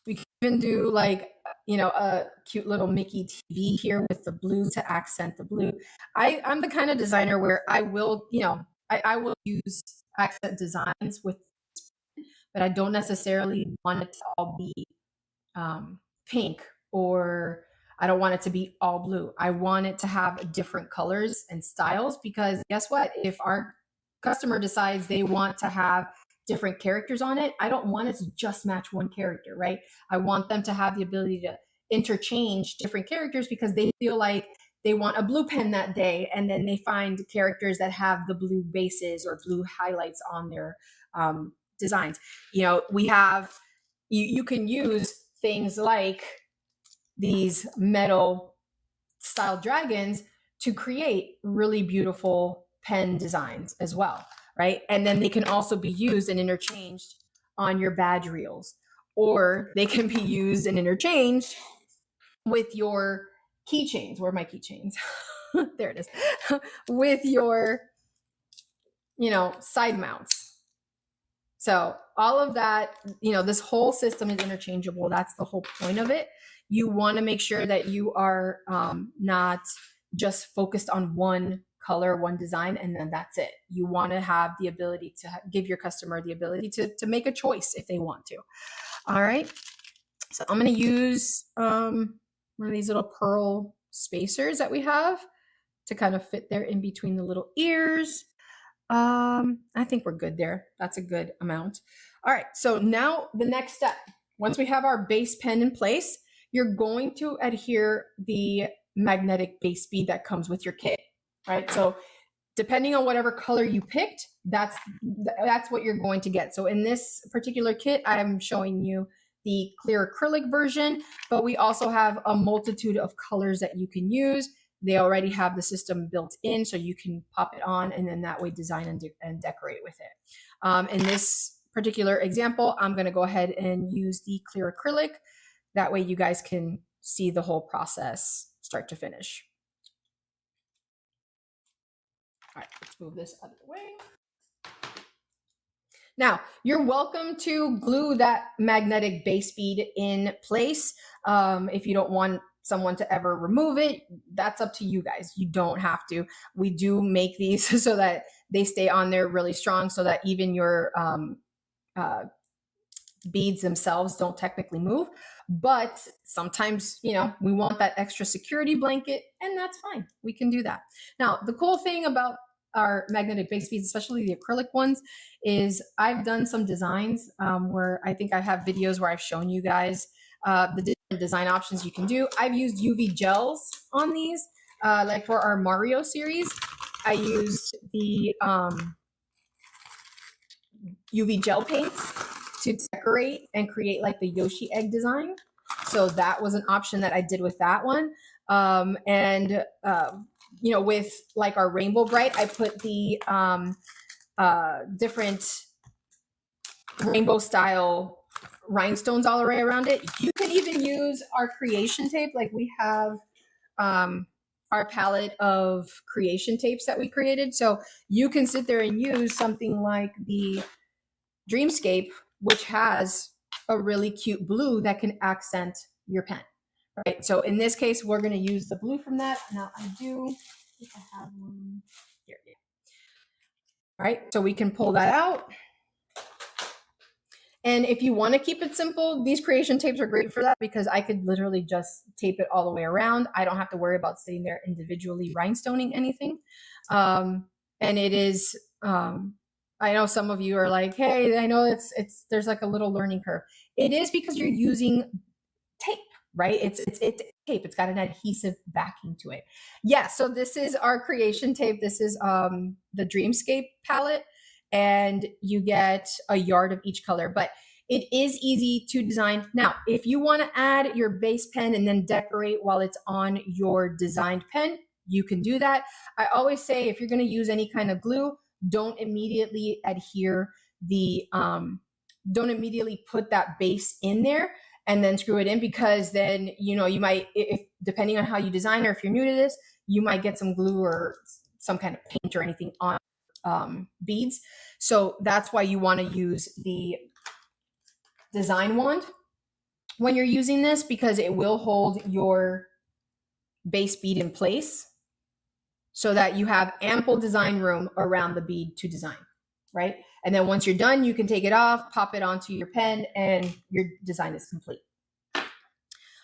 We can even do a cute little Mickey TV here with the blue to accent the blue. I'm the kind of designer where I will, I will use accent designs with, but I don't necessarily want it to all be pink, or I don't want it to be all blue. I want it to have different colors and styles, because guess what? If our customer decides they want to have different characters on it, I don't want it to just match one character, right? I want them to have the ability to interchange different characters because they feel like they want a blue pen that day, and then they find characters that have the blue bases or blue highlights on their designs. You know, we have, you can use things like these metal style dragons to create really beautiful pen designs as well, right? And then they can also be used and interchanged on your badge reels, or they can be used and interchanged with your keychains. Where are my keychains? There it is. With your, you know, side mounts. So all of that, you know, this whole system is interchangeable. That's the whole point of it. You want to make sure that you are not just focused on one color, one design, and then that's it. You want to have the ability to give your customer the ability to make a choice if they want to. All right. So I'm going to use one of these little pearl spacers that we have to kind of fit there in between the little ears. I think we're good there. That's a good amount. All right. So now the next step, once we have our base pen in place, you're going to adhere the magnetic base bead that comes with your kit, right? So depending on whatever color you picked, that's what you're going to get. So in this particular kit, I'm showing you the clear acrylic version, but we also have a multitude of colors that you can use. They already have the system built in, so you can pop it on and then that way design and decorate with it. In this particular example, I'm going to go ahead and use the clear acrylic. That way you guys can see the whole process start to finish. All right, let's move this out of the way. Now, you're welcome to glue that magnetic base bead in place. If you don't want someone to ever remove it, that's up to you guys. You don't have to. We do make these so that they stay on there really strong so that even your beads themselves don't technically move. But sometimes, you know, we want that extra security blanket, and that's fine. We can do that. Now, the cool thing about our magnetic base beads, especially the acrylic ones, is I've done some designs where I think I have videos where I've shown you guys the different design options you can do. I've used UV gels on these, like for our Mario series. I used the UV gel paints to decorate and create like the Yoshi egg design. So that was an option that I did with that one. You know, with like our Rainbow Bright, I put the different rainbow style rhinestones all the way around it. You can even use our creation tape. Like we have our palette of creation tapes that we created. So you can sit there and use something like the Dreamscape, which has a really cute blue that can accent your pen, right? So in this case, we're going to use the blue from that. Now I think I have one here. Yeah. All right, so we can pull that out. And if you want to keep it simple, these creation tapes are great for that because I could literally just tape it all the way around. I don't have to worry about sitting there individually rhinestoning anything. And it is, I know some of you are like, hey, I know there's like a little learning curve. It is because you're using tape, right? It's tape. It's got an adhesive backing to it. Yeah, so this is our creation tape. This is the Dreamscape palette. And you get a yard of each color, but it is easy to design. Now, if you want to add your base pen and then decorate while it's on your designed pen, you can do that. I always say if you're going to use any kind of glue, don't immediately don't immediately put that base in there and then screw it in, because then, you know, you might, if depending on how you design or if you're new to this, you might get some glue or some kind of paint or anything on beads. So that's why you want to use the design wand when you're using this, because it will hold your base bead in place so that you have ample design room around the bead to design, right? And then once you're done, you can take it off, pop it onto your pen, and your design is complete.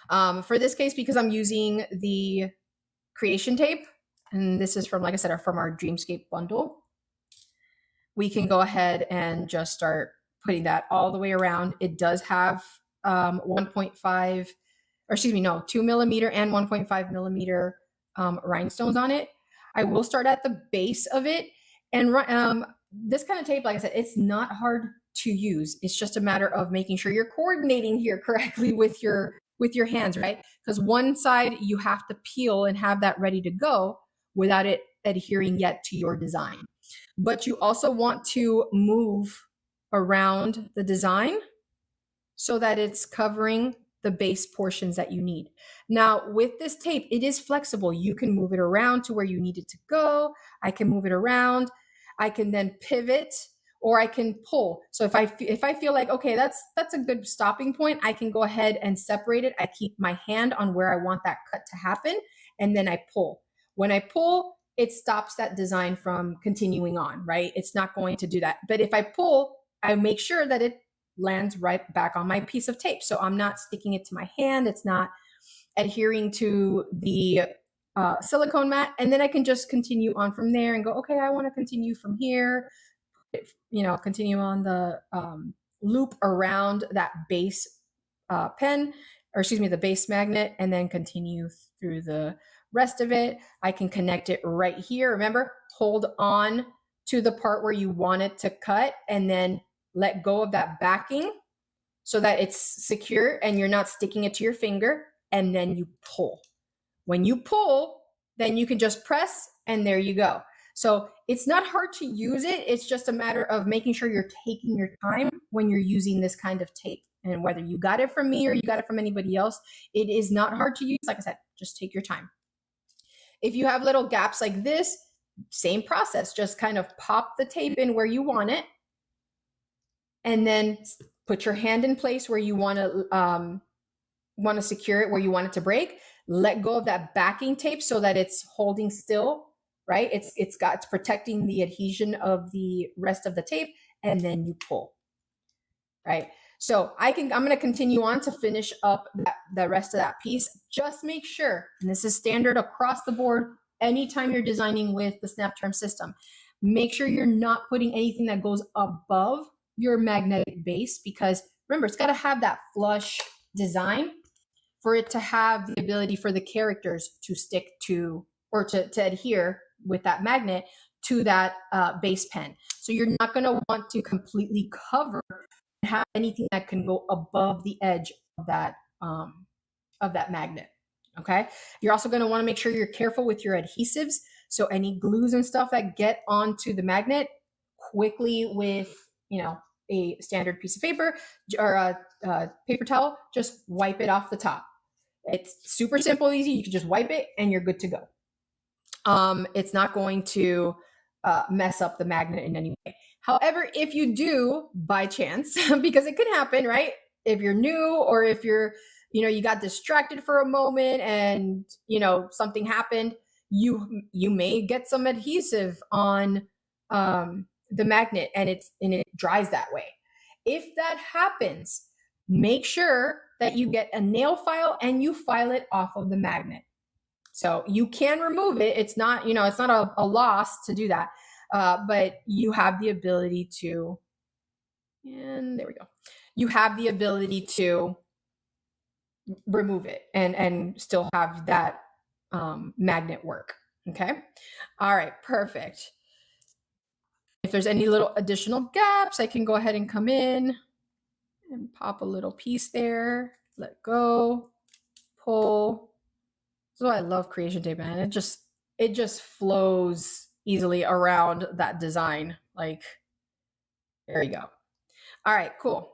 For this case, because I'm using the creation tape, and this is from, like I said, from our Dreamscape bundle, we can go ahead and just start putting that all the way around. It does have 1.5, or excuse me, no, 2 millimeter and 1.5 millimeter rhinestones on it. I will start at the base of it. And this kind of tape, like I said, it's not hard to use. It's just a matter of making sure you're coordinating here correctly with your hands, right? Because one side you have to peel and have that ready to go without it adhering yet to your design. But you also want to move around the design so that it's covering the base portions that you need. Now, with this tape, it is flexible. You can move it around to where you need it to go. I can move it around. I can then pivot, or I can pull. So if I feel like, okay, that's a good stopping point, I can go ahead and separate it. I keep my hand on where I want that cut to happen, and then I pull. When I pull, it stops that design from continuing on, right? It's not going to do that. But if I pull, I make sure that it lands right back on my piece of tape. So I'm not sticking it to my hand. It's not adhering to the silicone mat. And then I can just continue on from there and go, okay, I want to continue from here, continue on the loop around that base pen, or excuse me, the base magnet, and then continue through the rest of it. I can connect it right here. Remember, hold on to the part where you want it to cut and then let go of that backing so that it's secure and you're not sticking it to your finger, and then you pull. When you pull, then you can just press and there you go. So it's not hard to use it. It's just a matter of making sure you're taking your time when you're using this kind of tape. And whether you got it from me or you got it from anybody else, it is not hard to use. Like I said, just take your time. If you have little gaps like this, same process, just kind of pop the tape in where you want it, and then put your hand in place where you want to secure it, where you want it to break. Let go of that backing tape so that it's holding still, right? It's protecting the adhesion of the rest of the tape, and then you pull, right? So I'm going to continue on to finish up the rest of that piece. Just make sure, and this is standard across the board, anytime you're designing with the SnapCharm system, make sure you're not putting anything that goes above your magnetic base, because remember, it's got to have that flush design for it to have the ability for the characters to stick to, or to adhere with that magnet to that base pen. So you're not going to want to completely cover and have anything that can go above the edge of that magnet. Okay. You're also going to want to make sure you're careful with your adhesives. So any glues and stuff that get onto the magnet, quickly with, a standard piece of paper or a paper towel, just wipe it off the top. It's super simple, easy. You can just wipe it and you're good to go. It's not going to mess up the magnet in any way. However, if you do by chance, because it could happen, right? If you're new, or if you're, you got distracted for a moment and, something happened, you may get some adhesive on the magnet and it dries that way. If that happens, make sure that you get a nail file and you file it off of the magnet. So you can remove it. It's not, it's not a loss to do that. But you have the ability to, and there we go. You have the ability to remove it and still have that magnet work. Okay. All right. Perfect. If there's any little additional gaps, I can go ahead and come in and pop a little piece there, let go, pull. So I love creation tape, man. It just flows easily around that design. Like, there you go. All right, cool.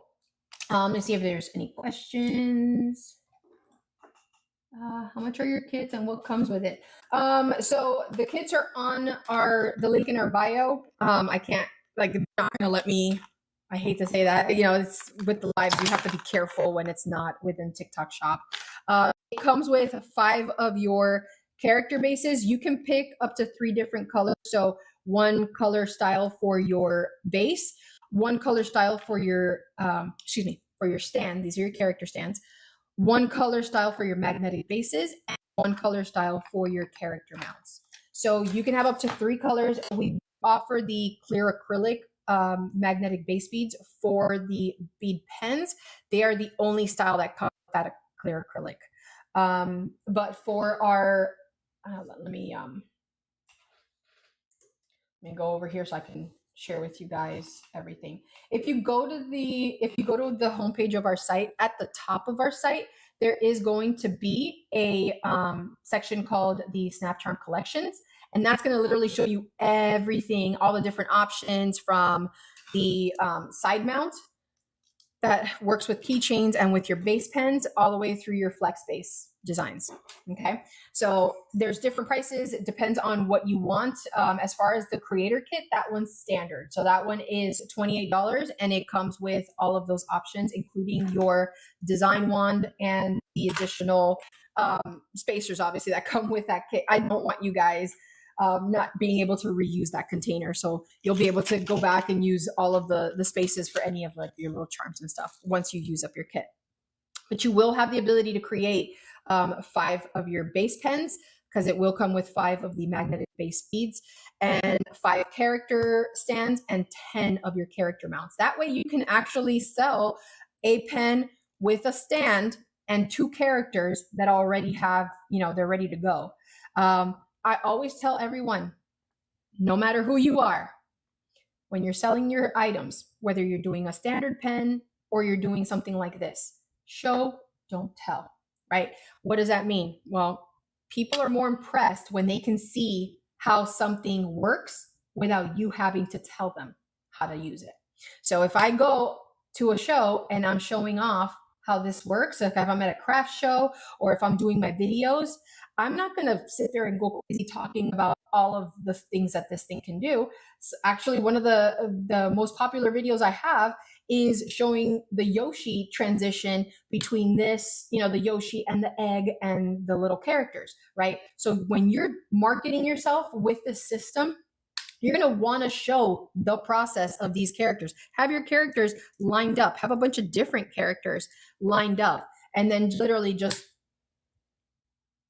Let me see if there's any questions. How much are your kits and what comes with it? So the kits are on the link in our bio. I can't, they're not gonna let me, I hate to say that, it's with the lives, you have to be careful when it's not within TikTok shop. It comes with 5 of your character bases. You can pick up to 3 different colors. So 1 color style for your base, 1 color style for your, for your stand. These are your character stands. 1 color style for your magnetic bases, and 1 color style for your character mounts. So you can have up to 3 colors. We offer the clear acrylic magnetic base beads for the bead pens. They are the only style that comes with that clear acrylic. But for our, let me go over here so I can share with you guys everything. If you go to the homepage of our site, at the top of our site, there is going to be a section called the SnapCharm collections. And that's going to literally show you everything, all the different options, from the side mount that works with keychains and with your base pens, all the way through your flex base designs. Okay, so there's different prices. It depends on what you want. As far as the creator kit, that one's standard. So that one is $28, and it comes with all of those options, including your design wand and the additional spacers, obviously, that come with that kit. I don't want you guys not being able to reuse that container. So you'll be able to go back and use all of the spaces for any of like your little charms and stuff once you use up your kit. But you will have the ability to create 5 of your base pens, because it will come with 5 of the magnetic base beads, and 5 character stands, and 10 of your character mounts. That way you can actually sell a pen with a stand and 2 characters that already have, they're ready to go. I always tell everyone, no matter who you are, when you're selling your items, whether you're doing a standard pen or you're doing something like this, show, don't tell, right? What does that mean? Well, people are more impressed when they can see how something works without you having to tell them how to use it. So if I go to a show and I'm showing off how this works, like if I'm at a craft show or if I'm doing my videos, I'm not going to sit there and go crazy talking about all of the things that this thing can do. So actually, one of the most popular videos I have is showing the Yoshi transition between this, the Yoshi and the egg and the little characters, right? So when you're marketing yourself with this system, you're going to want to show the process of these characters. Have your characters lined up. Have a bunch of different characters lined up. And then literally just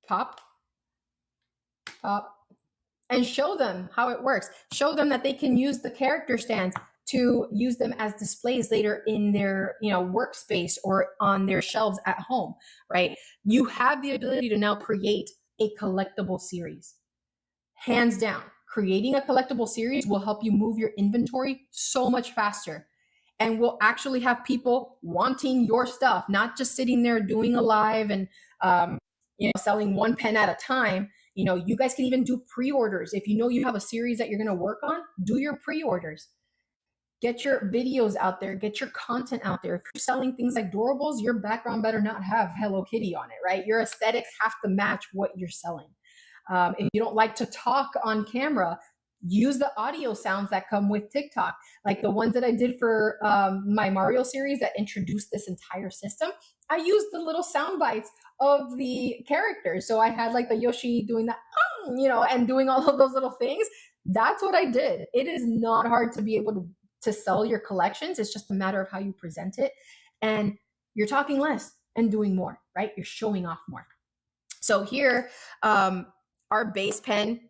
pop, and show them how it works. Show them that they can use the character stands to use them as displays later in their workspace or on their shelves at home, right? You have the ability to now create a collectible series. Hands down, creating a collectible series will help you move your inventory so much faster, and will actually have people wanting your stuff, not just sitting there doing a live and selling one pen at a time. You guys can even do pre-orders. If you have a series that you're going to work on, do your pre-orders. Get your videos out there, get your content out there. If you're selling things like durables, your background better not have Hello Kitty on it, right? Your aesthetics have to match what you're selling. If you don't like to talk on camera, use the audio sounds that come with TikTok, like the ones that I did for my Mario series that introduced this entire system. I used the little sound bites of the characters. So I had like the Yoshi doing that, and doing all of those little things. That's what I did. It is not hard to be able to sell your collections. It's just a matter of how you present it. And you're talking less and doing more, right? You're showing off more. So here, our base pen,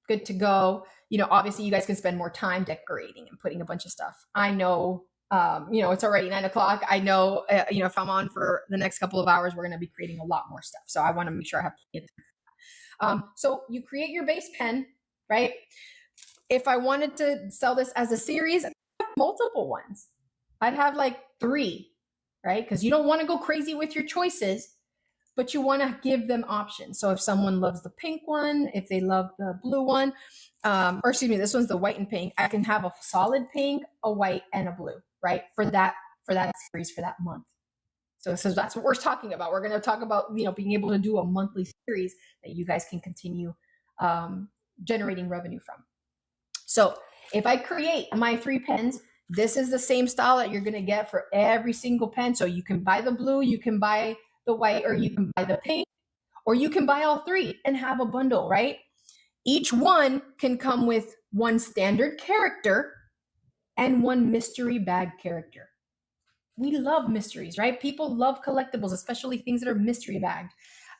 good to go. Obviously you guys can spend more time decorating and putting a bunch of stuff. I know, it's already 9:00. I know, if I'm on for the next couple of hours, we're going to be creating a lot more stuff. So I want to make sure I have plenty of time. So you create your base pen, right? If I wanted to sell this as a series, I'd have multiple ones. I'd have like 3, right? Because you don't want to go crazy with your choices, but you want to give them options. So if someone loves the pink one, if they love the blue one, this one's the white and pink, I can have a solid pink, a white, and a blue, right? For that series, for that month. So that's what we're talking about. We're going to talk about, being able to do a monthly series that you guys can continue generating revenue from. So if I create my 3 pens, this is the same style that you're going to get for every single pen. So you can buy the blue, you can buy the white, or you can buy the pink, or you can buy all 3 and have a bundle, right? Each one can come with 1 standard character and 1 mystery bag character. We love mysteries, right? People love collectibles, especially things that are mystery bagged.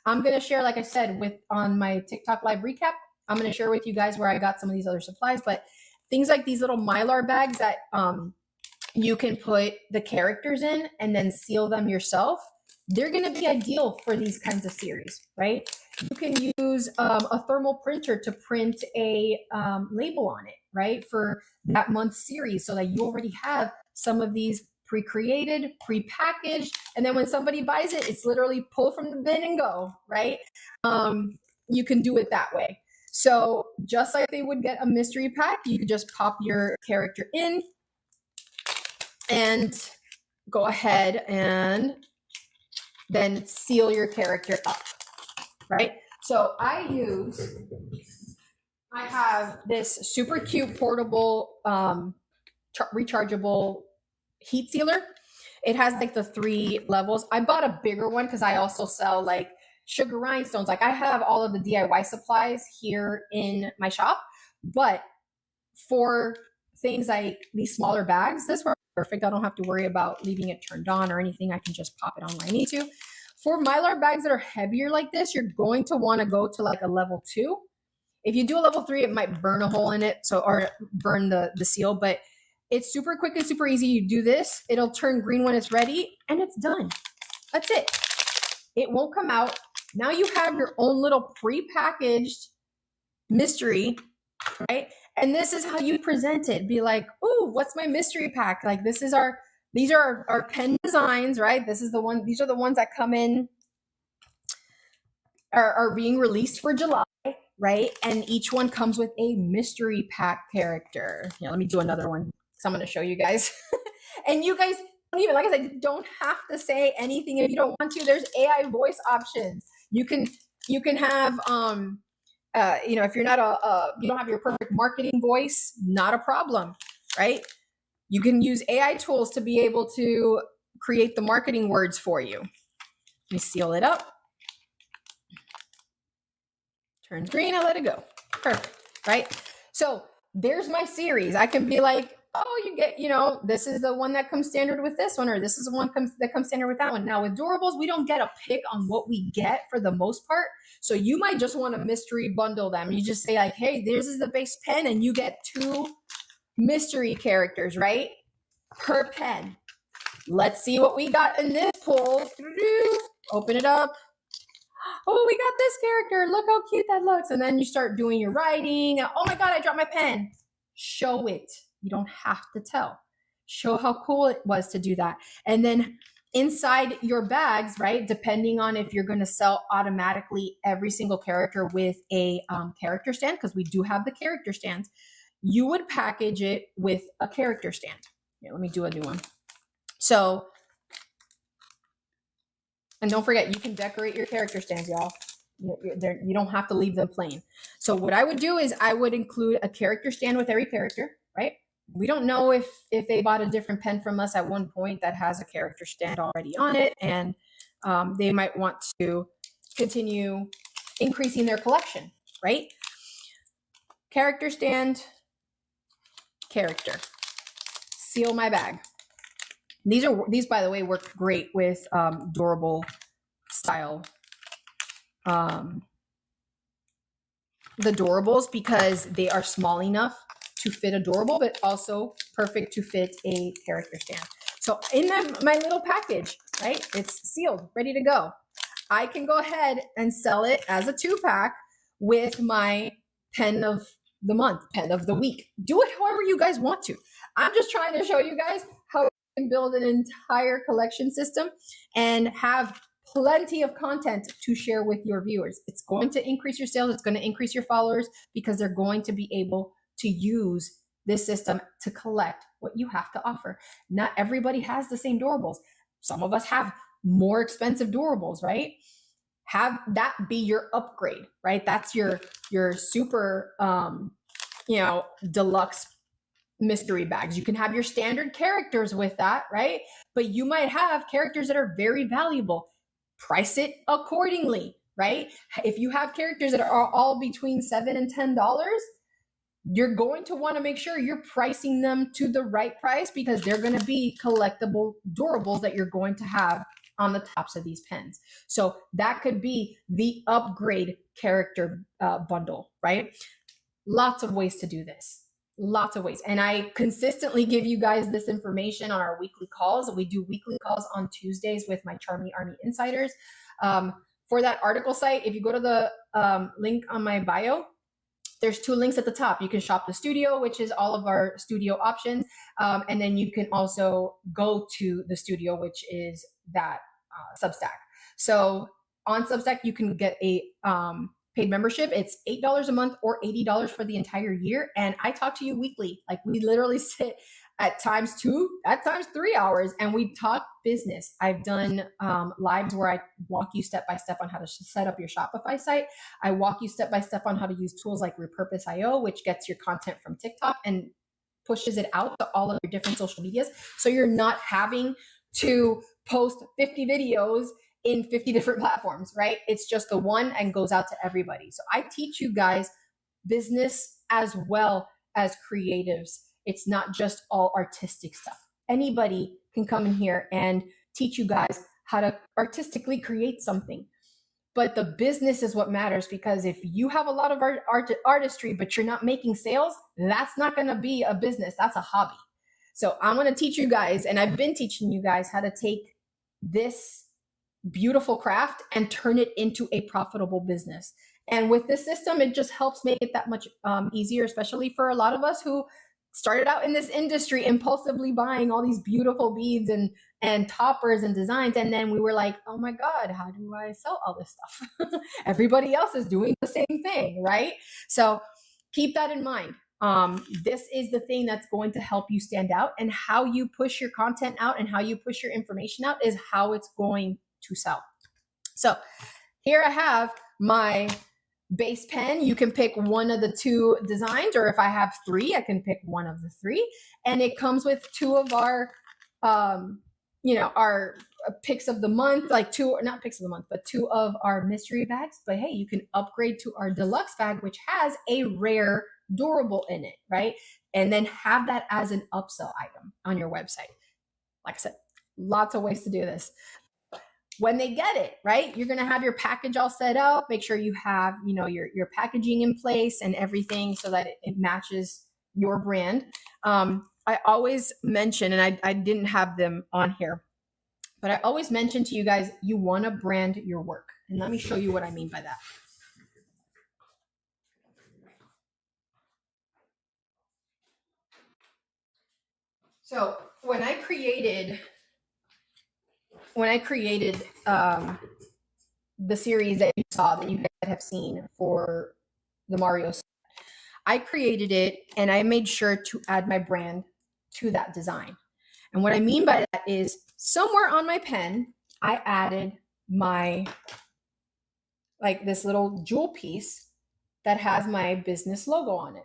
I'm going to share, like I said, on my TikTok live recap, I'm going to share with you guys where I got some of these other supplies, but things like these little Mylar bags that you can put the characters in and then seal them yourself. They're going to be ideal for these kinds of series, right? You can use a thermal printer to print a label on it, right? For that month's series, so that you already have some of these pre-created, pre-packaged, and then when somebody buys it, it's literally pull from the bin and go, right? You can do it that way. So just like they would get a mystery pack, you could just pop your character in and go ahead and then seal your character up, right? So I have this super cute portable rechargeable heat sealer. It has like the 3 levels. I bought a bigger one because I also sell like sugar rhinestones. Like I have all of the DIY supplies here in my shop, but for things like these smaller bags, this works perfect. I don't have to worry about leaving it turned on or anything. I can just pop it on when I need to. For Mylar bags that are heavier like this, you're going to want to go to like a level 2. If you do a level 3, it might burn a hole in it, or burn the seal, but it's super quick and super easy. You do this, it'll turn green when it's ready, and it's done. That's it. It won't come out. Now you have your own little pre-packaged mystery, right? And this is how you present it. Be like, "Ooh, what's my mystery pack?" Like these are our pen designs, right? These are the ones that come in, are being released for July, right? And each one comes with a mystery pack character. Yeah, let me do another one because I'm going to show you guys. And you guys don't even, like I said, don't have to say anything if you don't want to. There's AI voice options. You can have if you're not you don't have your perfect marketing voice, not a problem, right? You can use AI tools to be able to create the marketing words for you. Let me seal it up. Turns green, I let it go. Perfect, right? So there's my series. I can be like, oh, you get, this is the one that comes standard with this one, or this is the one that comes standard with that one. Now with durables, we don't get a pick on what we get for the most part. So you might just want to mystery bundle them. You just say like, hey, this is the base pen, and you get 2 mystery characters, right? Per pen. Let's see what we got in this pool. Open it up. Oh, we got this character. Look how cute that looks. And then you start doing your writing. Oh my God, I dropped my pen. Show it. You don't have to tell. Show how cool it was to do that. And then inside your bags, right, depending on if you're going to sell automatically every single character with a character stand, because we do have the character stands, you would package it with a character stand. Here, let me do a new one. So, and don't forget, you can decorate your character stands, y'all. You don't have to leave them plain. So what I would do is I would include a character stand with every character, right? We don't know if they bought a different pen from us at one point that has a character stand already on it, and they might want to continue increasing their collection, right? Character stand, character. Seal my bag. These by the way work great with durable style the durables, because they are small enough to fit a durable, but also perfect to fit a character stand. So in my little package, right, it's sealed, ready to go. I can go ahead and sell it as a 2-pack with my pen of the month, pen of the week. Do it however you guys want to. I'm just trying to show you guys how you can build an entire collection system and have plenty of content to share with your viewers. It's going to increase your sales. It's going to increase your followers, because they're going to be able to use this system to collect what you have to offer. Not everybody has the same durables. Some of us have more expensive durables, right? Have that be your upgrade, right? That's your super, deluxe mystery bags. You can have your standard characters with that, right? But you might have characters that are very valuable. Price it accordingly, right? If you have characters that are all between $7 and $10, you're going to want to make sure you're pricing them to the right price, because they're going to be collectible durables that you're going to have on the tops of these pens. So that could be the upgrade character bundle, right? Lots of ways to do this. Lots of ways. And I consistently give you guys this information on our weekly calls. We do weekly calls on Tuesdays with my Charmy Army insiders. For that article site, if you go to the link on my bio, there's 2 links at the top. You can shop the studio, which is all of our studio options. And then you can also go to the studio, which is that Substack. So on Substack, you can get a paid membership. It's $8 a month or $80 for the entire year. And I talk to you weekly. Like we literally sit at times 2, at times 3 hours, and we talk business. I've done lives where I walk you step by step on how to set up your Shopify site. I walk you step by step on how to use tools like Repurpose.io, which gets your content from TikTok and pushes it out to all of your different social medias. So you're not having to post 50 videos in 50 different platforms, right? It's just the one and goes out to everybody. So I teach you guys business as well as creatives. It's not just all artistic stuff. Anybody can come in here and teach you guys how to artistically create something. But the business is what matters, because if you have a lot of artistry, but you're not making sales, that's not going to be a business. That's a hobby. So I'm going to teach you guys, and I've been teaching you guys how to take this beautiful craft and turn it into a profitable business. And with this system, it just helps make it that much easier, especially for a lot of us who started out in this industry impulsively buying all these beautiful beads and toppers and designs. And then we were like, oh my God, how do I sell all this stuff? Everybody else is doing the same thing, right? So keep that in mind. This is the thing that's going to help you stand out, and how you push your content out and how you push your information out is how it's going to sell. So here I have my base pen. You can pick one of the 2 designs, or if I have 3, I can pick one of the 3. And it comes with 2 of our, our picks of the month, like 2, not picks of the month, but 2 of our mystery bags. But hey, you can upgrade to our deluxe bag, which has a rare durable in it, right? And then have that as an upsell item on your website. Like I said, lots of ways to do this. When they get it, right, you're going to have your package all set up. Make sure you have, your packaging in place and everything so that it matches your brand. I always mention, and I didn't have them on here, but I always mention to you guys, you want to brand your work. And let me show you what I mean by that. So when I created the series that you saw, that you guys have seen for the Mario set, I created it and I made sure to add my brand to that design. And what I mean by that is, somewhere on my pen, I added this little jewel piece that has my business logo on it.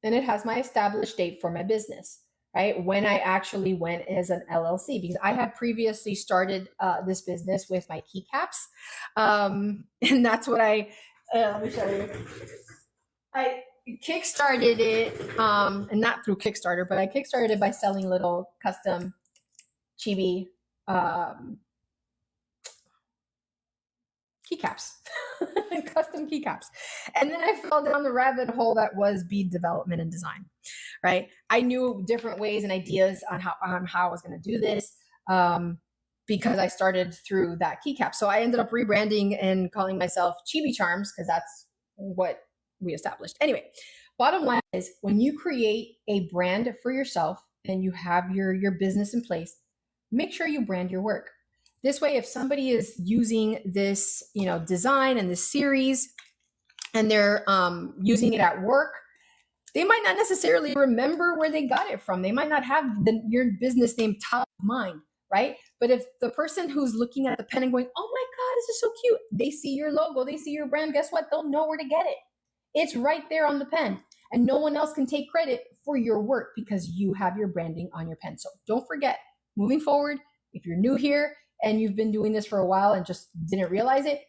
And it has my established date for my business, right? When I actually went as an LLC, because I had previously started this business with my keycaps. And that's what let me show you. I kickstarted it, and not through Kickstarter, but I kickstarted it by selling little custom Chibi keycaps, custom keycaps. And then I fell down the rabbit hole that was bead development and design, right? I knew different ways and ideas on how I was going to do this, because I started through that keycap. So I ended up rebranding and calling myself Chibi Charms, because that's what we established. Anyway, bottom line is, when you create a brand for yourself and you have your business in place, make sure you brand your work. This way, if somebody is using this, design and this series, and they're using it at work, they might not necessarily remember where they got it from. They might not have your business name top of mind, right? But if the person who's looking at the pen and going, oh my God, this is so cute, they see your logo, they see your brand, guess what? They'll know where to get it. It's right there on the pen, and no one else can take credit for your work because you have your branding on your pen. So don't forget, moving forward, if you're new here and you've been doing this for a while and just didn't realize it,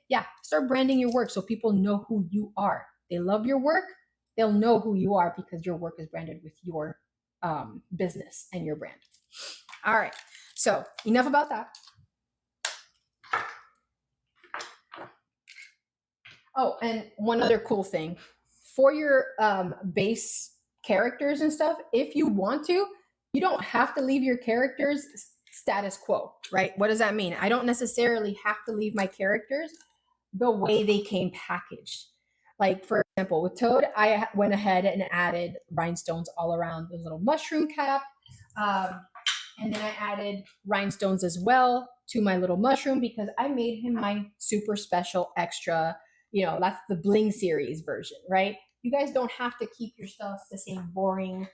start branding your work so people know who you are. They love your work. They'll know who you are because your work is branded with your business and your brand. All right. So enough about that. Oh, and one other cool thing. For your base characters and stuff, if you want to, you don't have to leave your characters status quo, right? What does that mean? I don't necessarily have to leave my characters the way they came packaged. Like, for example, with Toad, I went ahead and added rhinestones all around the little mushroom cap. And then I added rhinestones as well to my little mushroom because I made him my super special extra, that's the bling series version, right? You guys don't have to keep your stuff the same boring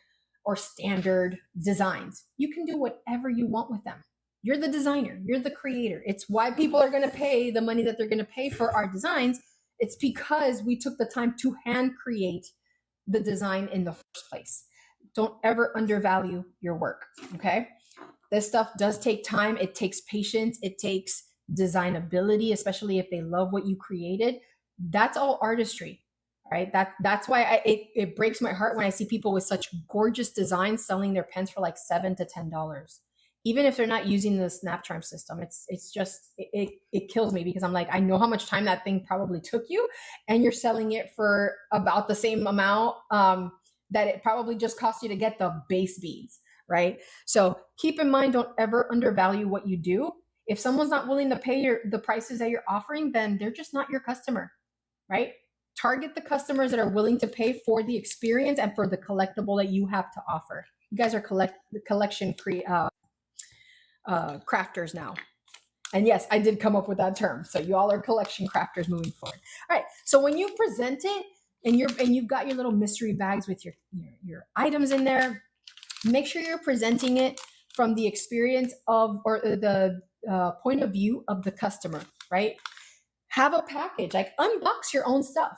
or standard designs. You can do whatever you want with them. You're the designer, you're the creator. It's why people are going to pay the money that they're going to pay for our designs. It's because we took the time to hand create the design in the first place. Don't ever undervalue your work, okay? This stuff does take time. It takes patience. It takes designability, especially if they love what you created. That's all artistry, right? That's why it breaks my heart when I see people with such gorgeous designs selling their pens for like $7 to $10. Even if they're not using the SnapCharm system, it's just, it kills me because I'm like, I know how much time that thing probably took you, and you're selling it for about the same amount that it probably just cost you to get the base beads, right? So keep in mind, don't ever undervalue what you do. If someone's not willing to pay the prices that you're offering, then they're just not your customer, right? Target the customers that are willing to pay for the experience and for the collectible that you have to offer. You guys are collection crafters now. And yes, I did come up with that term. So you all are collection crafters moving forward. All right. So when you present it and you've got your little mystery bags with your items in there, make sure you're presenting it from the experience of, or the point of view of the customer, right? Have a package, like unbox your own stuff.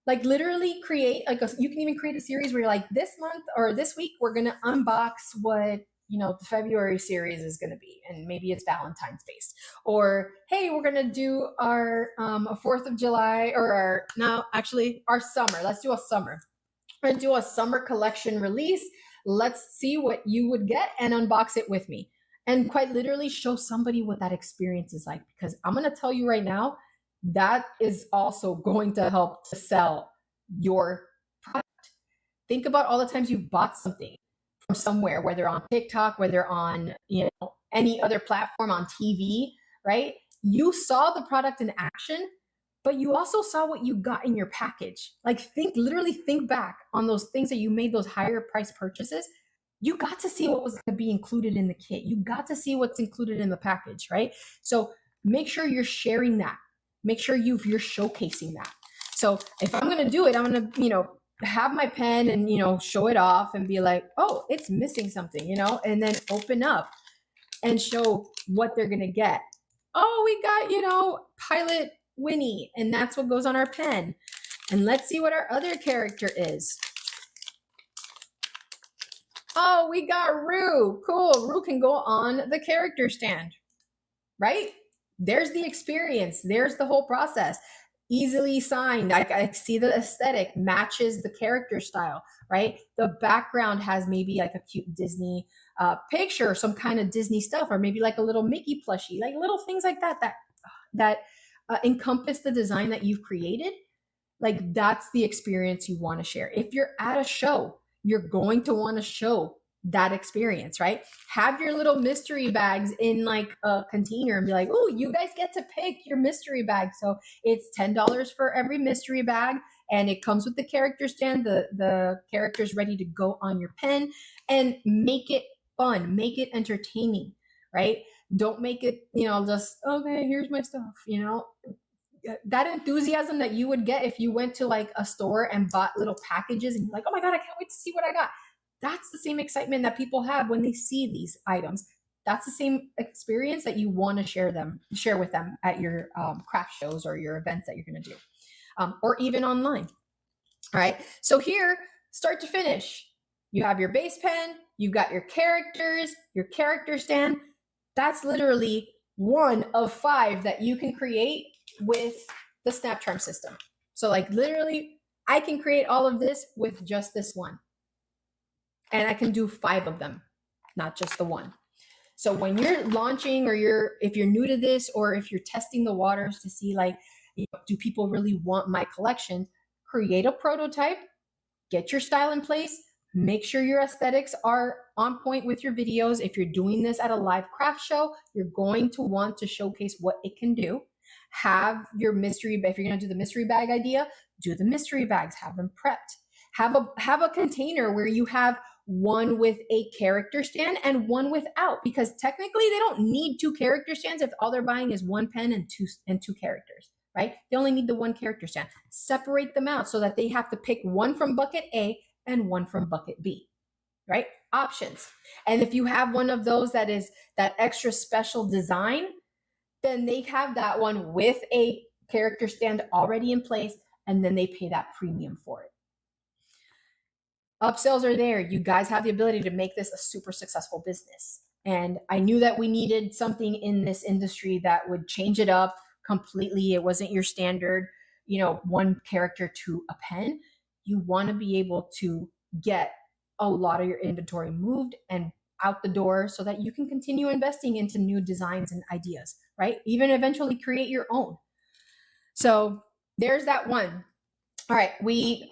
Like literally create, you can even create a series where you're like, this month or this week, we're going to unbox what, the February series is going to be. And maybe it's Valentine's based. Or, hey, we're going to do our 4th of July or our summer. Let's do a summer. We're going to do a summer collection release. Let's see what you would get and unbox it with me. And quite literally show somebody what that experience is like. Because I'm going to tell you right now, that is also going to help to sell your product. Think about all the times you've bought something from somewhere, whether on TikTok, whether on any other platform, on TV, right? You saw the product in action, but you also saw what you got in your package. Like literally think back on those things that you made, those higher price purchases. You got to see what was going to be included in the kit. You got to see what's included in the package, right? So make sure you're sharing that. Make sure you're showcasing that. So if I'm going to do it, I'm going to, have my pen and, show it off and be like, oh, it's missing something, and then open up and show what they're going to get. Oh, we got, Pilot Winnie, and that's what goes on our pen. And let's see what our other character is. Oh, we got Rue. Cool. Rue can go on the character stand, right? There's the experience. There's the whole process. Easily signed. I see the aesthetic matches the character style, right? The background has maybe like a cute Disney picture or some kind of Disney stuff, or maybe like a little Mickey plushie, like little things like that encompass the design that you've created. Like that's the experience you want to share. If you're at a show, you're going to want to show that experience, right? Have your little mystery bags in like a container and be like, oh, you guys get to pick your mystery bag. So it's $10 for every mystery bag. And it comes with the character stand. The character's ready to go on your pen, and make it fun, make it entertaining, right? Don't make it, just, okay, here's my stuff, that enthusiasm that you would get if you went to like a store and bought little packages and you're like, oh my God, I can't wait to see what I got. That's the same excitement that people have when they see these items. That's the same experience that you want to share with them at your craft shows or your events that you're going to do, or even online. All right. So here, start to finish, you have your base pen, you've got your characters, your character stand. That's literally one of 5 that you can create with the SnapCharm system. So like literally, I can create all of this with just this one. And I can do 5 of them, not just the one. So when you're launching, or if you're new to this, or if you're testing the waters to see like, do people really want my collection? Create a prototype, get your style in place. Make sure your aesthetics are on point with your videos. If you're doing this at a live craft show, you're going to want to showcase what it can do. Have your mystery, if you're going to do the mystery bag idea, do the mystery bags, have them prepped. Have a container where you have one with a character stand and one without, because technically they don't need 2 character stands if all they're buying is 1 pen and two characters, right? They only need the 1 character stand. Separate them out so that they have to pick one from bucket A and one from bucket B, right? Options. And if you have one of those that is that extra special design, then they have that one with a character stand already in place, and then they pay that premium for it. Upsells are there. You guys have the ability to make this a super successful business. And I knew that we needed something in this industry that would change it up completely. It wasn't your standard, 1 character to a pen. You want to be able to get a lot of your inventory moved and out the door so that you can continue investing into new designs and ideas, right? Even eventually create your own. So there's that one. All right, we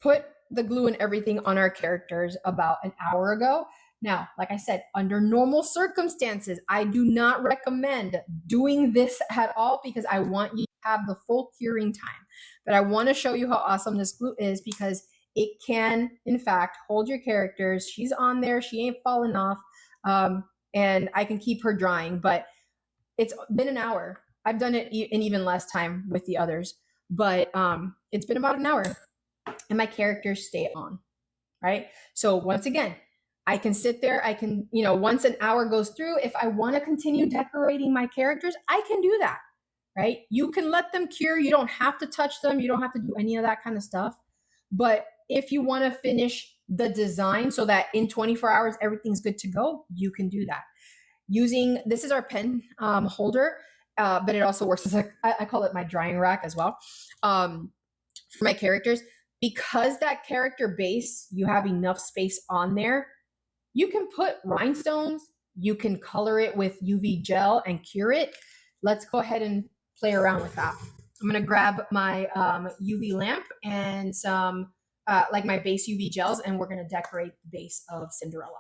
put the glue and everything on our characters about an hour ago. Now, like I said, under normal circumstances, I do not recommend doing this at all because I want you to have the full curing time. But I want to show you how awesome this glue is because it can, in fact, hold your characters. She's on there. She ain't falling off. And I can keep her drying, but it's been an hour. I've done it in even less time with the others, but it's been about an hour. And my characters stay on, right? So once again, I can sit there. I can, once an hour goes through, if I want to continue decorating my characters, I can do that, right? You can let them cure. You don't have to touch them. You don't have to do any of that kind of stuff. But if you want to finish the design so that in 24 hours, everything's good to go, you can do that. This is our pen holder, but it also works as I call it my drying rack as well for my characters. Because that character base, you have enough space on there, you can put rhinestones, you can color it with UV gel and cure it. Let's go ahead and play around with that. I'm going to grab my UV lamp and some, like my base UV gels, and we're going to decorate the base of Cinderella.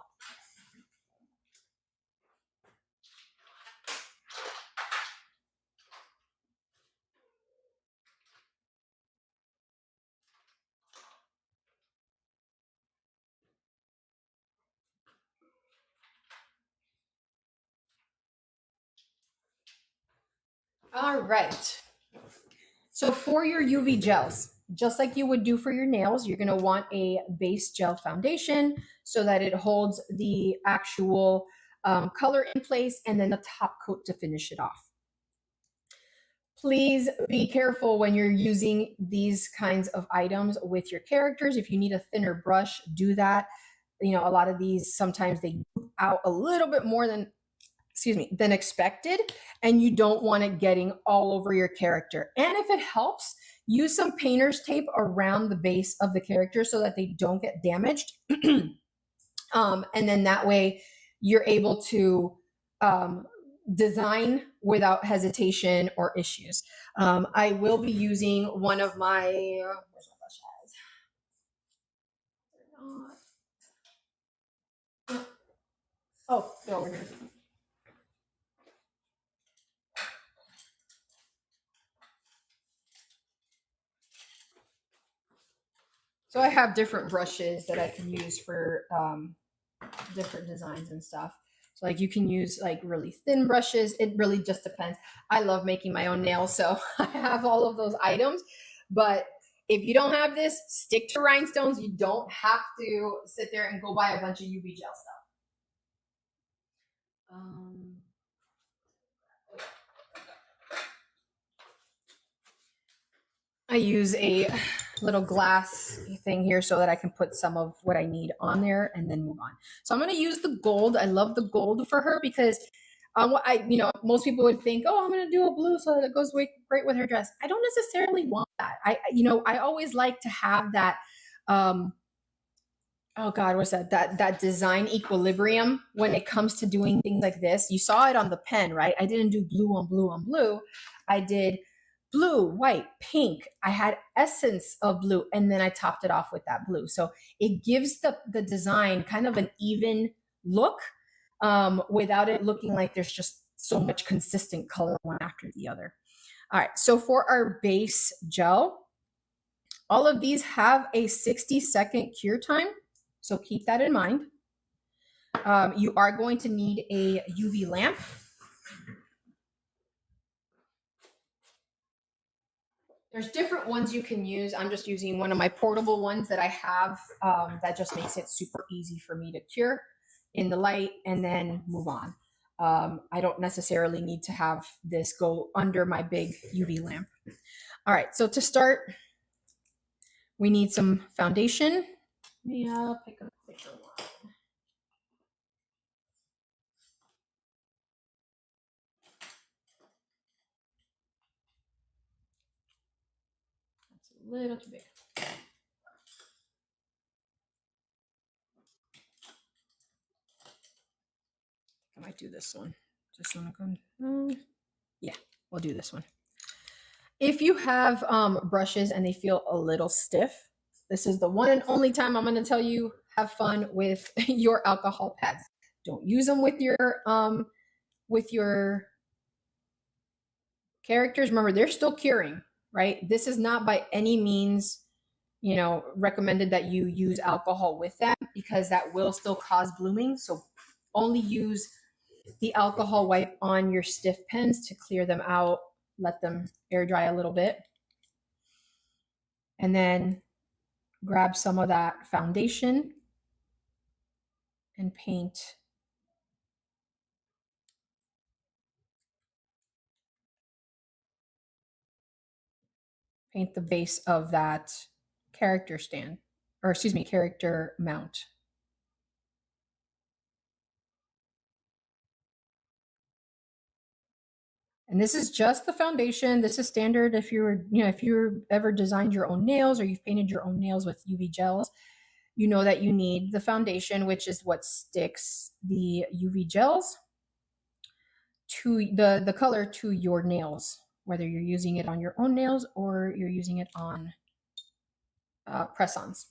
All right. So for your UV gels, just like you would do for your nails, you're going to want a base gel foundation so that it holds the actual color in place, and then the top coat to finish it off. Please be careful when you're using these kinds of items with your characters. If you need a thinner brush, do that. A lot of these, sometimes they go out a little bit more than expected, and you don't want it getting all over your character. And if it helps, use some painter's tape around the base of the character so that they don't get damaged. And then that way you're able to design without hesitation or issues. I will be using one of my, where's my brush? Oh, they're over here. So I have different brushes that I can use for different designs and stuff. So like you can use like really thin brushes. It really just depends. I love making my own nails, so I have all of those items. But if you don't have this, stick to rhinestones. You don't have to sit there and go buy a bunch of UV gel stuff. I use a little glass thing here so that I can put some of what I need on there and then move on. So I'm going to use the gold. I love the gold for her because most people would think, oh, I'm going to do a blue so that it goes great with her dress. I don't necessarily want that. I always like to have that, oh God, what's that? That design equilibrium when it comes to doing things like this. You saw it on the pen, right? I didn't do blue on blue on blue. I did blue, white, pink. I had essence of blue, and then I topped it off with that blue. So it gives the design kind of an even look without it looking like there's just so much consistent color one after the other. All right, so for our base gel, all of these have a 60-second cure time, so keep that in mind. You are going to need a UV lamp. There's different ones you can use. I'm just using one of my portable ones that I have that just makes it super easy for me to cure in the light and then move on. I don't necessarily need to have this go under my big UV lamp. All right, so to start, we need some foundation. Let me pick a thicker one. That's a little too big. I might do this one. Just want to go. Yeah, we'll do this one. If you have brushes and they feel a little stiff, this is the one and only time I'm going to tell you have fun with your alcohol pads. Don't use them with your characters. Remember, they're still curing, right? This is not by any means, recommended that you use alcohol with them because that will still cause blooming. So only use the alcohol wipe on your stiff pens to clear them out, let them air dry a little bit. And then grab some of that foundation and paint the base of that character stand, or excuse me, character mount. And this is just the foundation. This is standard if you're ever designed your own nails or you've painted your own nails with UV gels, you know that you need the foundation, which is what sticks the UV gels to the color to your nails, whether you're using it on your own nails or you're using it on press-ons.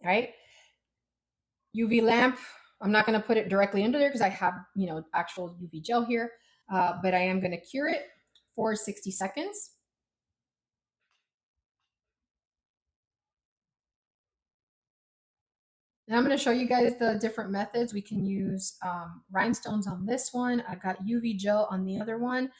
All right. UV lamp. I'm not going to put it directly under there because I have actual UV gel here, but I am going to cure it for 60 seconds. And I'm going to show you guys the different methods. We can use rhinestones on this one. I've got UV gel on the other one.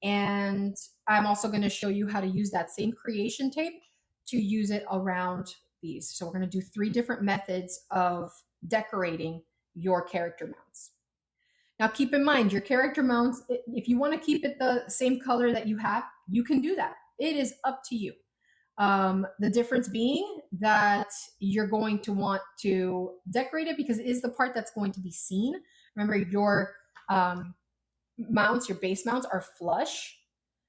And I'm also going to show you how to use that same creation tape to use it around these. So we're going to do 3 different methods of decorating your character mounts. Now keep in mind, your character mounts, if you want to keep it the same color that you have, you can do that. It is up to you. The difference being that you're going to want to decorate it because it is the part that's going to be seen. Remember, your mounts, your base mounts are flush,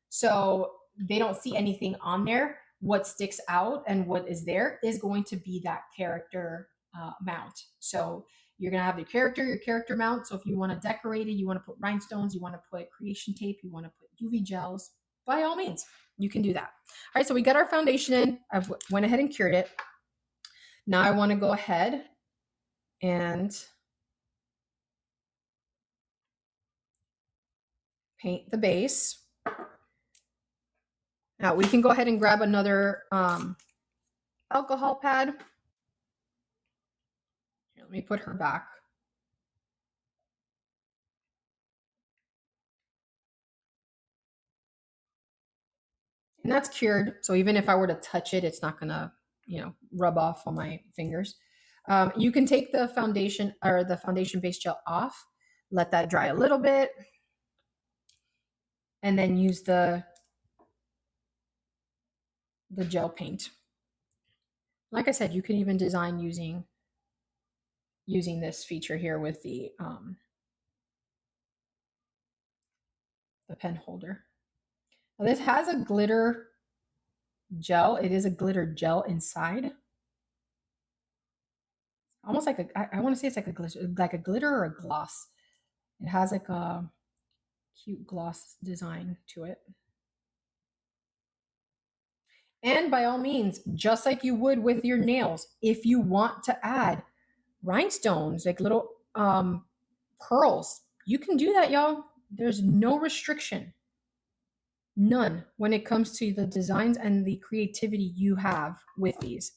so they don't see anything on there. What sticks out and what is there is going to be that character mount. So you're going to have your character mount. So if you want to decorate it, you want to put rhinestones, you want to put creation tape, you want to put UV gels, by all means, you can do that. All right, so we got our foundation in. I went ahead and cured it. Now I want to go ahead and paint the base. Now we can go ahead and grab another alcohol pad. Here, let me put her back. And that's cured. So even if I were to touch it, it's not gonna, rub off on my fingers. You can take the foundation or the foundation base gel off, let that dry a little bit, and then use the gel paint. Like I said, you can even design using this feature here with the pen holder. Now this has a glitter gel. It is a glitter gel inside. Almost like I want to say it's like a glitter or a gloss. It has like a cute gloss design to it. And by all means, just like you would with your nails, if you want to add rhinestones, like little pearls, you can do that, y'all. There's no restriction, none, when it comes to the designs and the creativity you have with these.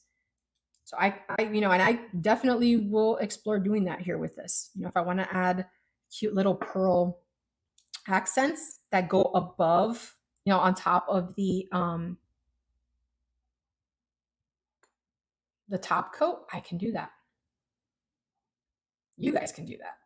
So and I definitely will explore doing that here with this. If I want to add cute little pearl accents that go above, on top of the top coat, I can do that. You guys can do that,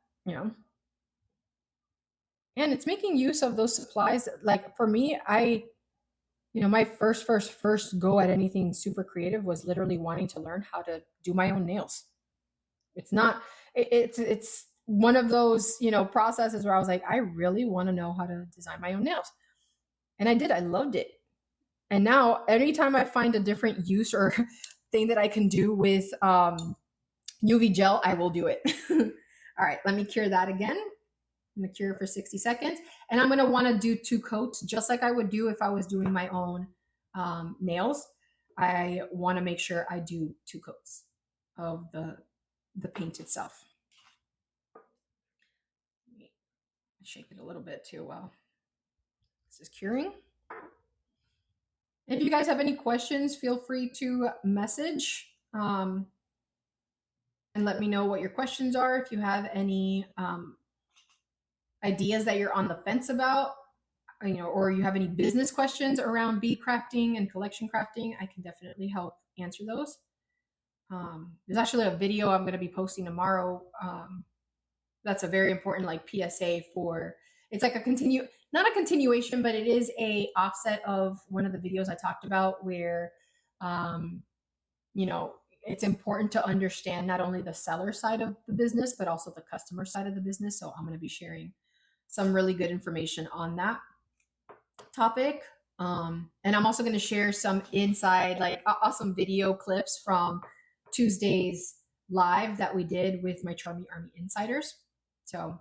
And it's making use of those supplies. Like for me, my first go at anything super creative was literally wanting to learn how to do my own nails. It's not, it's one of those, processes where I was like, I really want to know how to design my own nails. And I did, I loved it. And now anytime I find a different use or thing that I can do with UV gel, I will do it. All right, let me cure that again. I'm gonna cure for 60 seconds. And I'm gonna wanna do 2 coats, just like I would do if I was doing my own nails. I wanna make sure I do 2 coats of the paint itself. Shake it a little bit too while this is curing. If you guys have any questions, feel free to message and let me know what your questions are. If you have any ideas that you're on the fence about, or you have any business questions around bead crafting and collection crafting, I can definitely help answer those. There's actually a video I'm going to be posting tomorrow. That's a very important PSA for, it's like not a continuation, but it is a offset of one of the videos I talked about where, it's important to understand not only the seller side of the business, but also the customer side of the business. So I'm going to be sharing some really good information on that topic. And I'm also going to share some inside, awesome video clips from Tuesday's live that we did with my Charmy Army insiders. So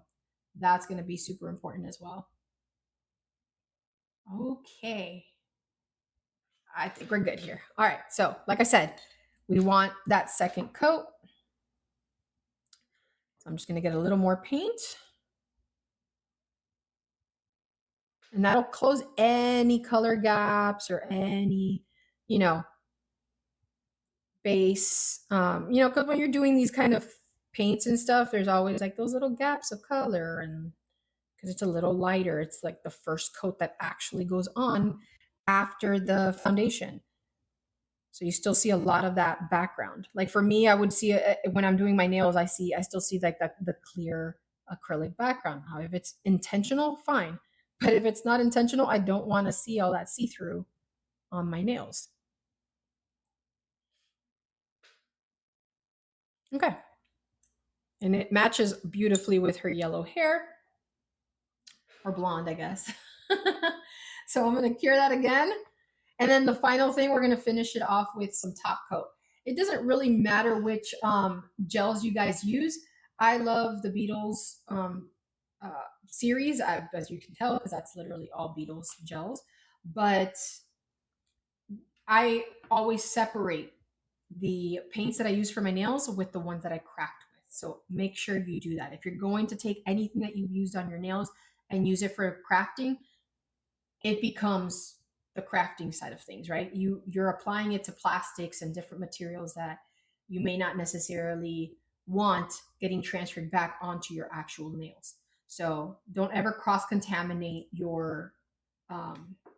that's going to be super important as well. Okay. I think we're good here. All right. So like I said, we want that second coat. So I'm just going to get a little more paint. And that'll close any color gaps or any, base, because when you're doing these kind of paints and stuff, there's always those little gaps of color, and because it's a little lighter, it's like the first coat that actually goes on after the foundation. So you still see a lot of that background. Like for me, I would see it when I'm doing my nails, I still see the clear acrylic background. Now, if it's intentional, fine. But if it's not intentional, I don't want to see all that see-through on my nails. Okay. And it matches beautifully with her yellow hair, or blonde, I guess. So I'm going to cure that again. And then the final thing, we're going to finish it off with some top coat. It doesn't really matter which gels you guys use. I love the Beatles series, as you can tell, because that's literally all Beatles gels. But I always separate the paints that I use for my nails with the ones that I craft with. So make sure you do that. If you're going to take anything that you've used on your nails and use it for crafting, it becomes the crafting side of things, right? You're applying it to plastics and different materials that you may not necessarily want getting transferred back onto your actual nails. So don't ever cross-contaminate your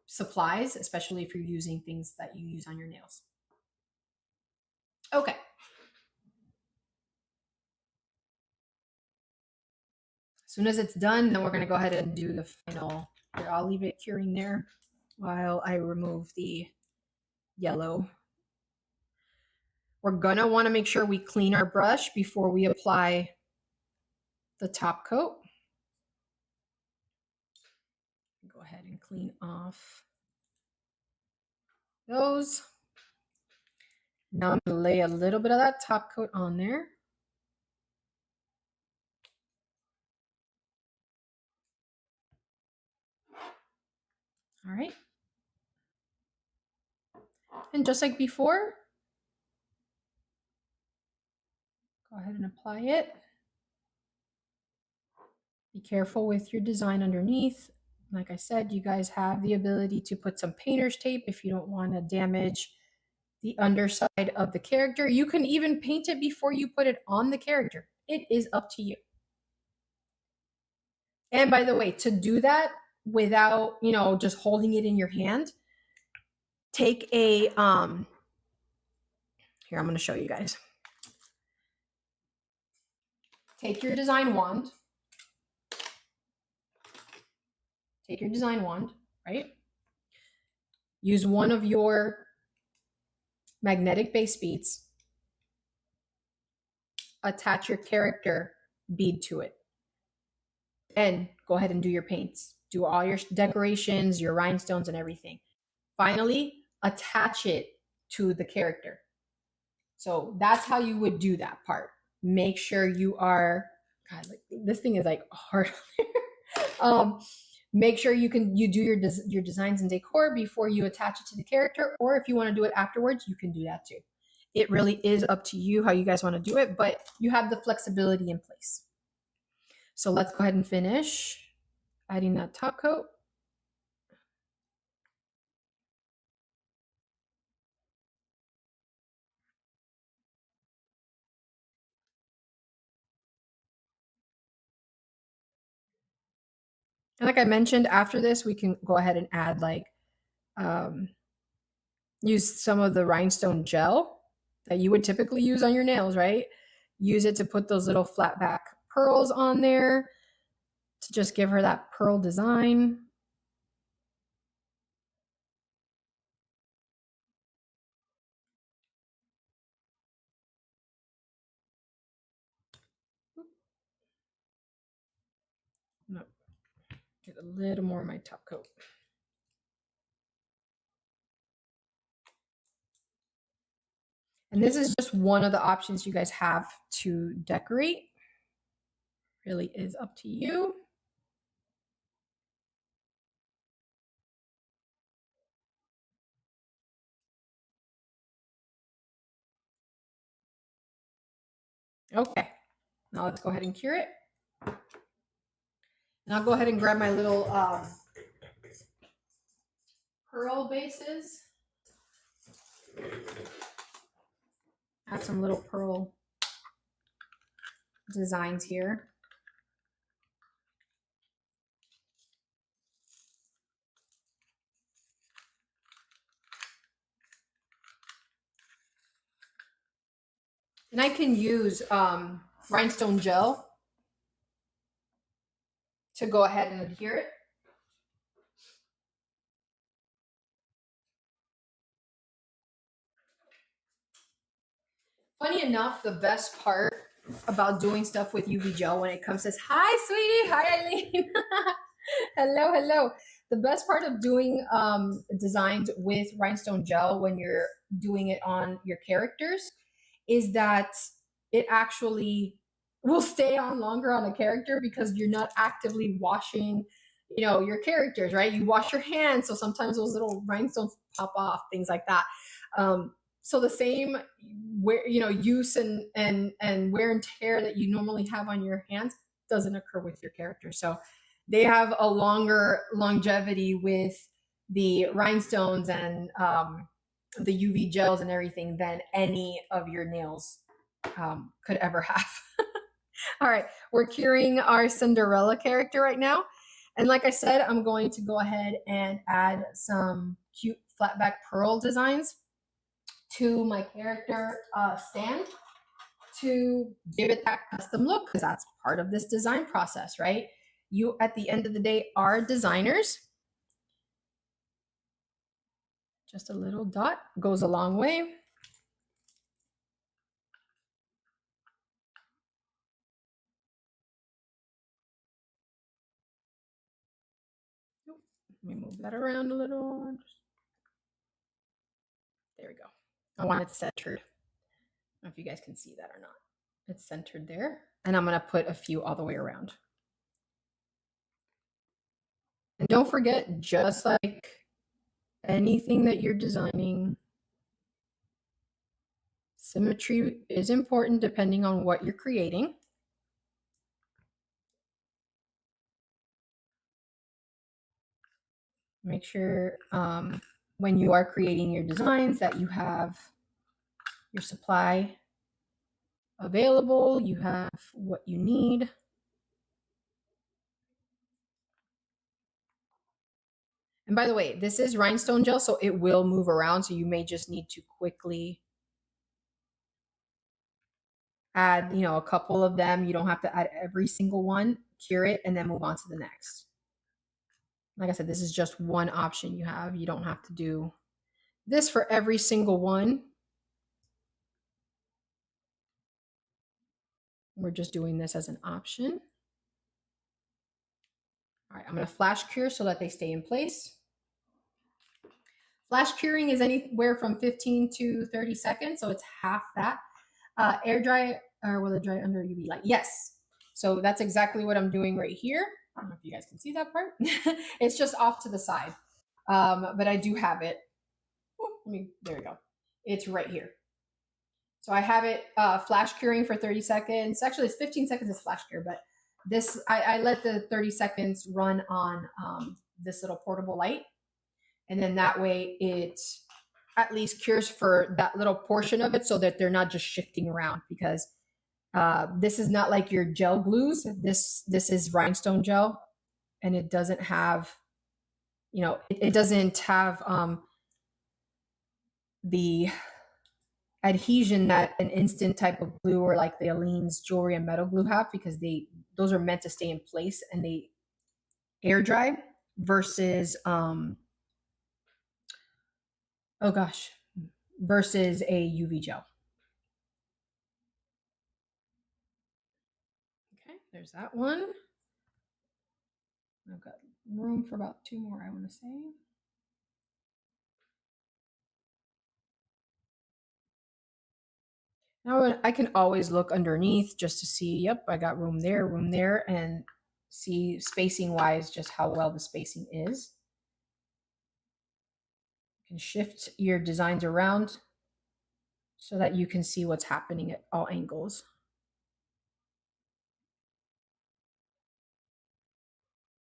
supplies, especially if you're using things that you use on your nails. Okay. As soon as it's done, then we're going to go ahead and do the final. Here, I'll leave it curing there while I remove the yellow. We're going to want to make sure we clean our brush before we apply the top coat. Go ahead and clean off those. Now I'm going to lay a little bit of that top coat on there. All right. And just like before, go ahead and apply it. Be careful with your design underneath. Like I said, you guys have the ability to put some painter's tape if you don't want to damage the underside of the character. You can even paint it before you put it on the character. It is up to you. And by the way, to do that without, just holding it in your hand, take a, here, I'm going to show you guys. Take your design wand. Take your design wand, right? Use one of your magnetic base beads. Attach your character bead to it. And go ahead and do your paints. Do all your decorations, your rhinestones, and everything. Finally, attach it to the character. So that's how you would do that part. Make sure you are, God, like, this thing is like hard. Make sure you do your designs and decor before you attach it to the character, or if you want to do it afterwards, you can do that too. It really is up to you how you guys want to do it, but you have the flexibility in place. So let's go ahead and finish adding that top coat. And like I mentioned, after this, we can go ahead and add use some of the rhinestone gel that you would typically use on your nails, right? Use it to put those little flat back pearls on there to just give her that pearl design. No, get a little more of my top coat. And this is just one of the options you guys have to decorate. Really is up to you. Okay, now let's go ahead and cure it. And I'll go ahead and grab my little pearl bases. Have some little pearl designs here. And I can use rhinestone gel to go ahead and adhere it. Funny enough, the best part about doing stuff with UV gel when it comes to, hi, sweetie. Hi, Eileen. Hello, hello. The best part of doing designs with rhinestone gel when you're doing it on your characters is that it actually will stay on longer on a character because you're not actively washing, your characters, right? You wash your hands, so sometimes those little rhinestones pop off, things like that. So the same use and wear and tear that you normally have on your hands doesn't occur with your character. So they have a longer longevity with the rhinestones and the UV gels and everything than any of your nails could ever have. All right, we're curing our Cinderella character right now. And like I said, I'm going to go ahead and add some cute flat back pearl designs to my character stand to give it that custom look, because that's part of this design process, right? You, at the end of the day, are designers. Just a little dot goes a long way. Let me move that around a little. There we go. I want it centered. I don't know if you guys can see that or not. It's centered there. And I'm going to put a few all the way around. And don't forget, just like anything that you're designing, Symmetry is important depending on what you're creating. Make sure when you are creating your designs that you have your supply available, you have what you need. And by the way, this is rhinestone gel, so it will move around. So you may just need to quickly add, a couple of them. You don't have to add every single one, cure it, and then move on to the next. Like I said, this is just one option you have. You don't have to do this for every single one. We're just doing this as an option. All right, I'm going to flash cure so that they stay in place. Flash curing is anywhere from 15 to 30 seconds, so it's half that. Air dry, or will it dry under UV light? Yes. So that's exactly what I'm doing right here. I don't know if you guys can see that part. It's just off to the side, but I do have it. There we go. It's right here. So I have it flash curing for 30 seconds. Actually, it's 15 seconds is flash cure, but this I let the 30 seconds run on this little portable light. And then that way it at least cures for that little portion of it so that they're not just shifting around, because this is not like your gel glues. This is rhinestone gel, and it doesn't have, it doesn't have the adhesion that an instant type of glue or like the Aleene's jewelry and metal glue have, because those are meant to stay in place and they air dry versus versus a UV gel. Okay, there's that one. I've got room for about 2 more, I want to say. Now I can always look underneath just to see, yep, I got room there, and see spacing wise just how well the spacing is. You can shift your designs around so that you can see what's happening at all angles.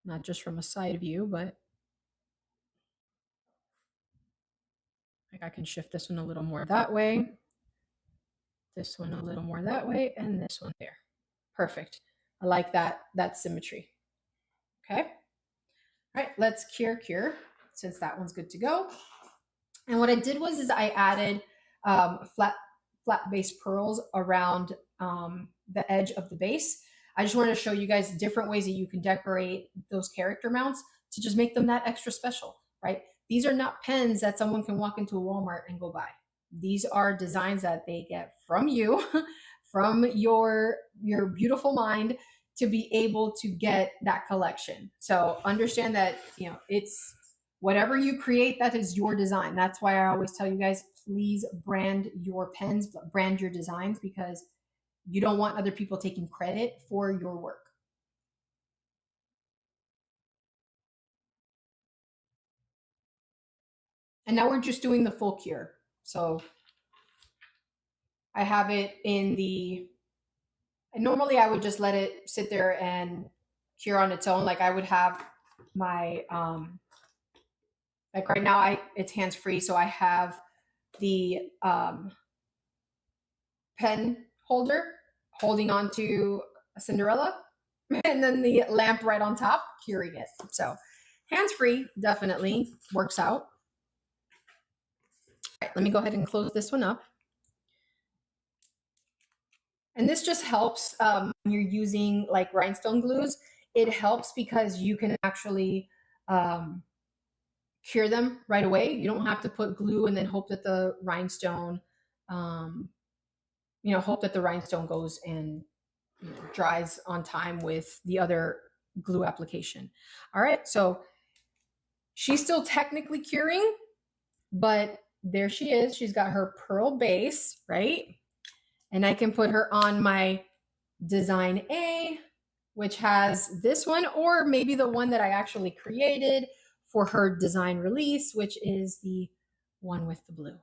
Not just from a side view, but like I can shift this one a little more that way, this one a little more that way, and this one there. Perfect. I like that symmetry. Okay. All right, let's cure since that one's good to go. And what I did was I added flat base pearls around the edge of the base. I just wanted to show you guys different ways that you can decorate those character mounts to just make them that extra special, right? These are not pens that someone can walk into a Walmart and go buy. These are designs that they get from you, from your beautiful mind, to be able to get that collection. So understand that, it's whatever you create, that is your design. That's why I always tell you guys, please brand your pens, brand your designs, because you don't want other people taking credit for your work. And now we're just doing the full cure. So I have it in normally I would just let it sit there and cure on its own. Like I would have my, like right now it's hands-free. So I have the pen holder holding on to a Cinderella, and then the lamp right on top curing it. So hands-free definitely works out. All right, let me go ahead and close this one up. And this just helps when you're using like rhinestone glues. It helps because you can actually cure them right away. You don't have to put glue and then hope that the rhinestone, hope that the rhinestone goes and dries on time with the other glue application. All right, so she's still technically curing, but there she is. She's got her pearl base, right? And I can put her on my design A, which has this one, or maybe the one that I actually created for her design release, which is the one with the blue.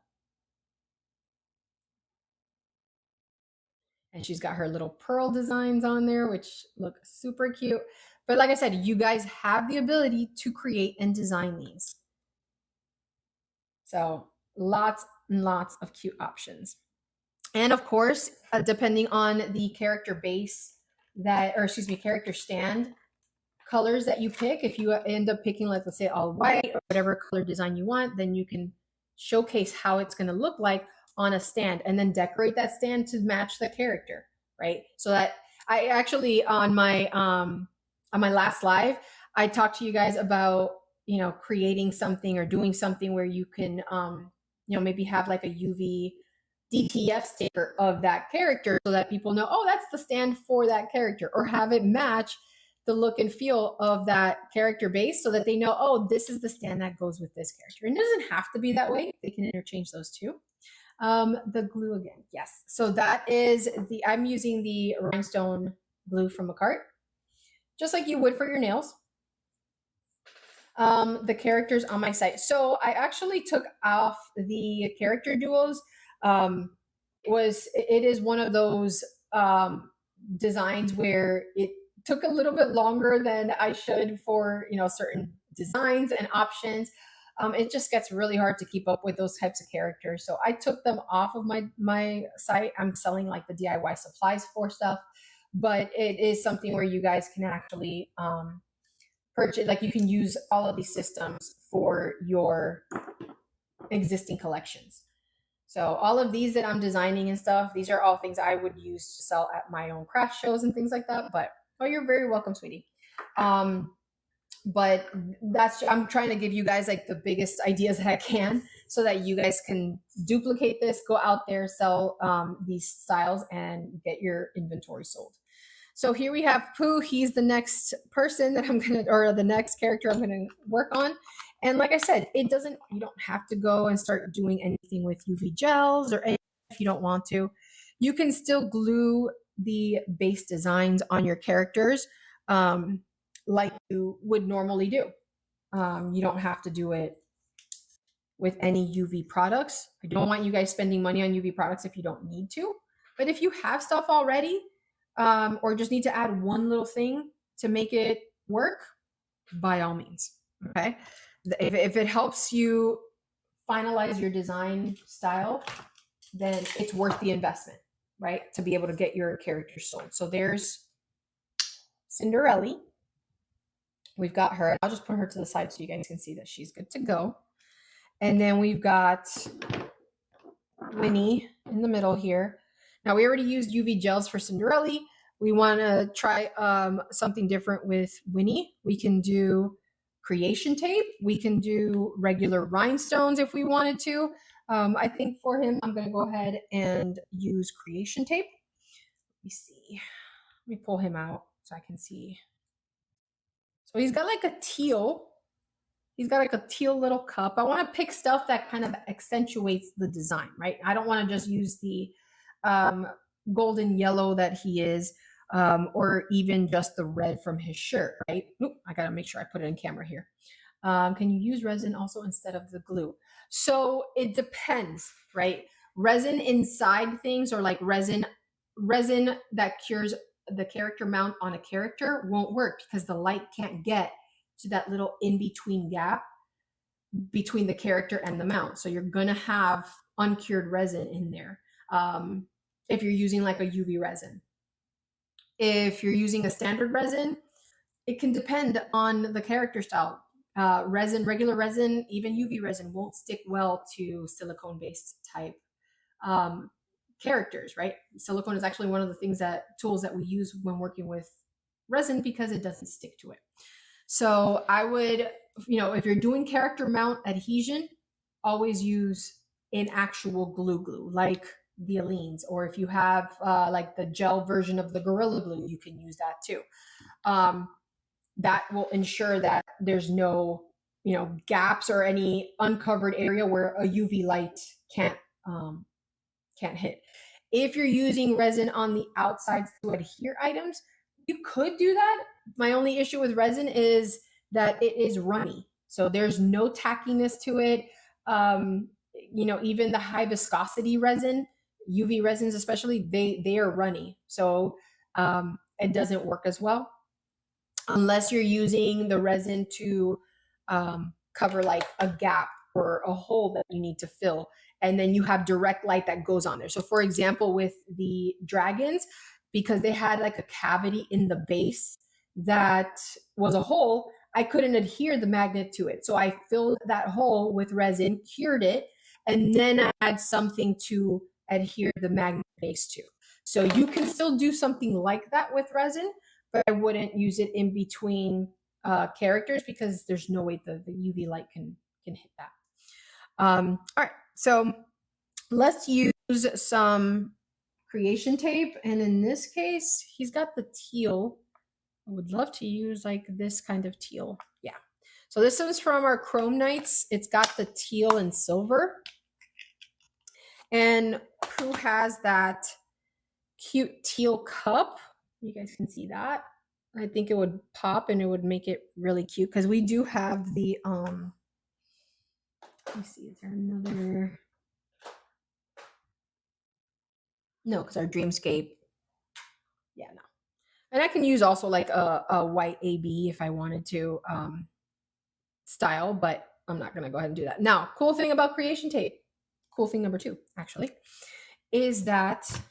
And she's got her little pearl designs on there, which look super cute. But like I said, you guys have the ability to create and design these. So lots and lots of cute options. And of course, depending on the character base character stand colors that you pick, if you end up picking, like, let's say all white or whatever color design you want, then you can showcase how it's going to look like on a stand and then decorate that stand to match the character, right? So that I actually on my last live, I talked to you guys about, creating something or doing something where you can, maybe have like a UV DTF sticker of that character so that people know, oh, that's the stand for that character, or have it match the look and feel of that character base so that they know, oh, this is the stand that goes with this character. And it doesn't have to be that way. They can interchange those two. The glue again. Yes. So that is I'm using the rhinestone glue from a cart, just like you would for your nails. The characters on my site. So I actually took off the character duos. It is one of those designs where it took a little bit longer than I should for certain designs and options. It just gets really hard to keep up with those types of characters. So I took them off of my site. I'm selling like the DIY supplies for stuff, but it is something where you guys can actually purchase, like you can use all of these systems for your existing collections. So all of these that I'm designing and stuff, these are all things I would use to sell at my own craft shows and things like that. But you're very welcome, sweetie. But I'm trying to give you guys like the biggest ideas that I can so that you guys can duplicate this, go out there, sell these styles and get your inventory sold. So here we have Pooh. He's the next person that the next character I'm gonna work on. And like I said, you don't have to go and start doing anything with UV gels or anything if you don't want to. You can still glue the base designs on your characters like you would normally do. You don't have to do it with any UV products. I don't want you guys spending money on UV products if you don't need to. But if you have stuff already, or just need to add one little thing to make it work, by all means. Okay. If it helps you finalize your design style, then it's worth the investment, right? To be able to get your characters sold. So there's Cinderella. We've got her. I'll just put her to the side so you guys can see that she's good to go. And then we've got Winnie in the middle here. Now we already used UV gels for Cinderella. We want to try something different with Winnie. We can do creation tape. We can do regular rhinestones if we wanted to. I think for him, I'm going to go ahead and use creation tape. Let me see. Let me pull him out so I can see. So he's got like a teal. He's got like a teal little cup. I want to pick stuff that kind of accentuates the design, right? I don't want to just use the golden yellow that he is, or even just the red from his shirt, right? Oop, I got to make sure I put it in camera here. Can you use resin also instead of the glue? So it depends, right? Resin inside things, or like resin that cures the character mount on a character, won't work because the light can't get to that little in-between gap between the character and the mount. So you're going to have uncured resin in there if you're using like a UV resin. If you're using a standard resin, it can depend on the character style. Regular resin, even UV resin won't stick well to silicone-based type characters, right? Silicone is actually one of the tools that we use when working with resin because it doesn't stick to it. So I would, if you're doing character mount adhesion, always use an actual glue, like the Aleene's, or if you have like the gel version of the Gorilla Glue, you can use that too. That will ensure that there's no, gaps or any uncovered area where a UV light can't hit. If you're using resin on the outsides to adhere items, you could do that. My only issue with resin is that it is runny. So there's no tackiness to it. Even the high viscosity resin UV resins especially, they are runny. So it doesn't work as well unless you're using the resin to cover like a gap or a hole that you need to fill. And then you have direct light that goes on there. So for example, with the dragons, because they had like a cavity in the base that was a hole, I couldn't adhere the magnet to it. So I filled that hole with resin, cured it, and then I had something to adhere the magnet base to. So you can still do something like that with resin, but I wouldn't use it in between characters because there's no way the UV light can hit that. All right, so let's use some creation tape. And in this case, he's got the teal. I would love to use like this kind of teal. Yeah. So this one's from our Chrome Knights. It's got the teal and silver. And who has that cute teal cup? You guys can see that. I think it would pop and it would make it really cute because we do have the let me see, is there another? No, because our Dreamscape. Yeah, no. And I can use also like a white AB if I wanted to style, but I'm not gonna go ahead and do that. Now, cool thing about creation tape, cool thing number 2 actually, is that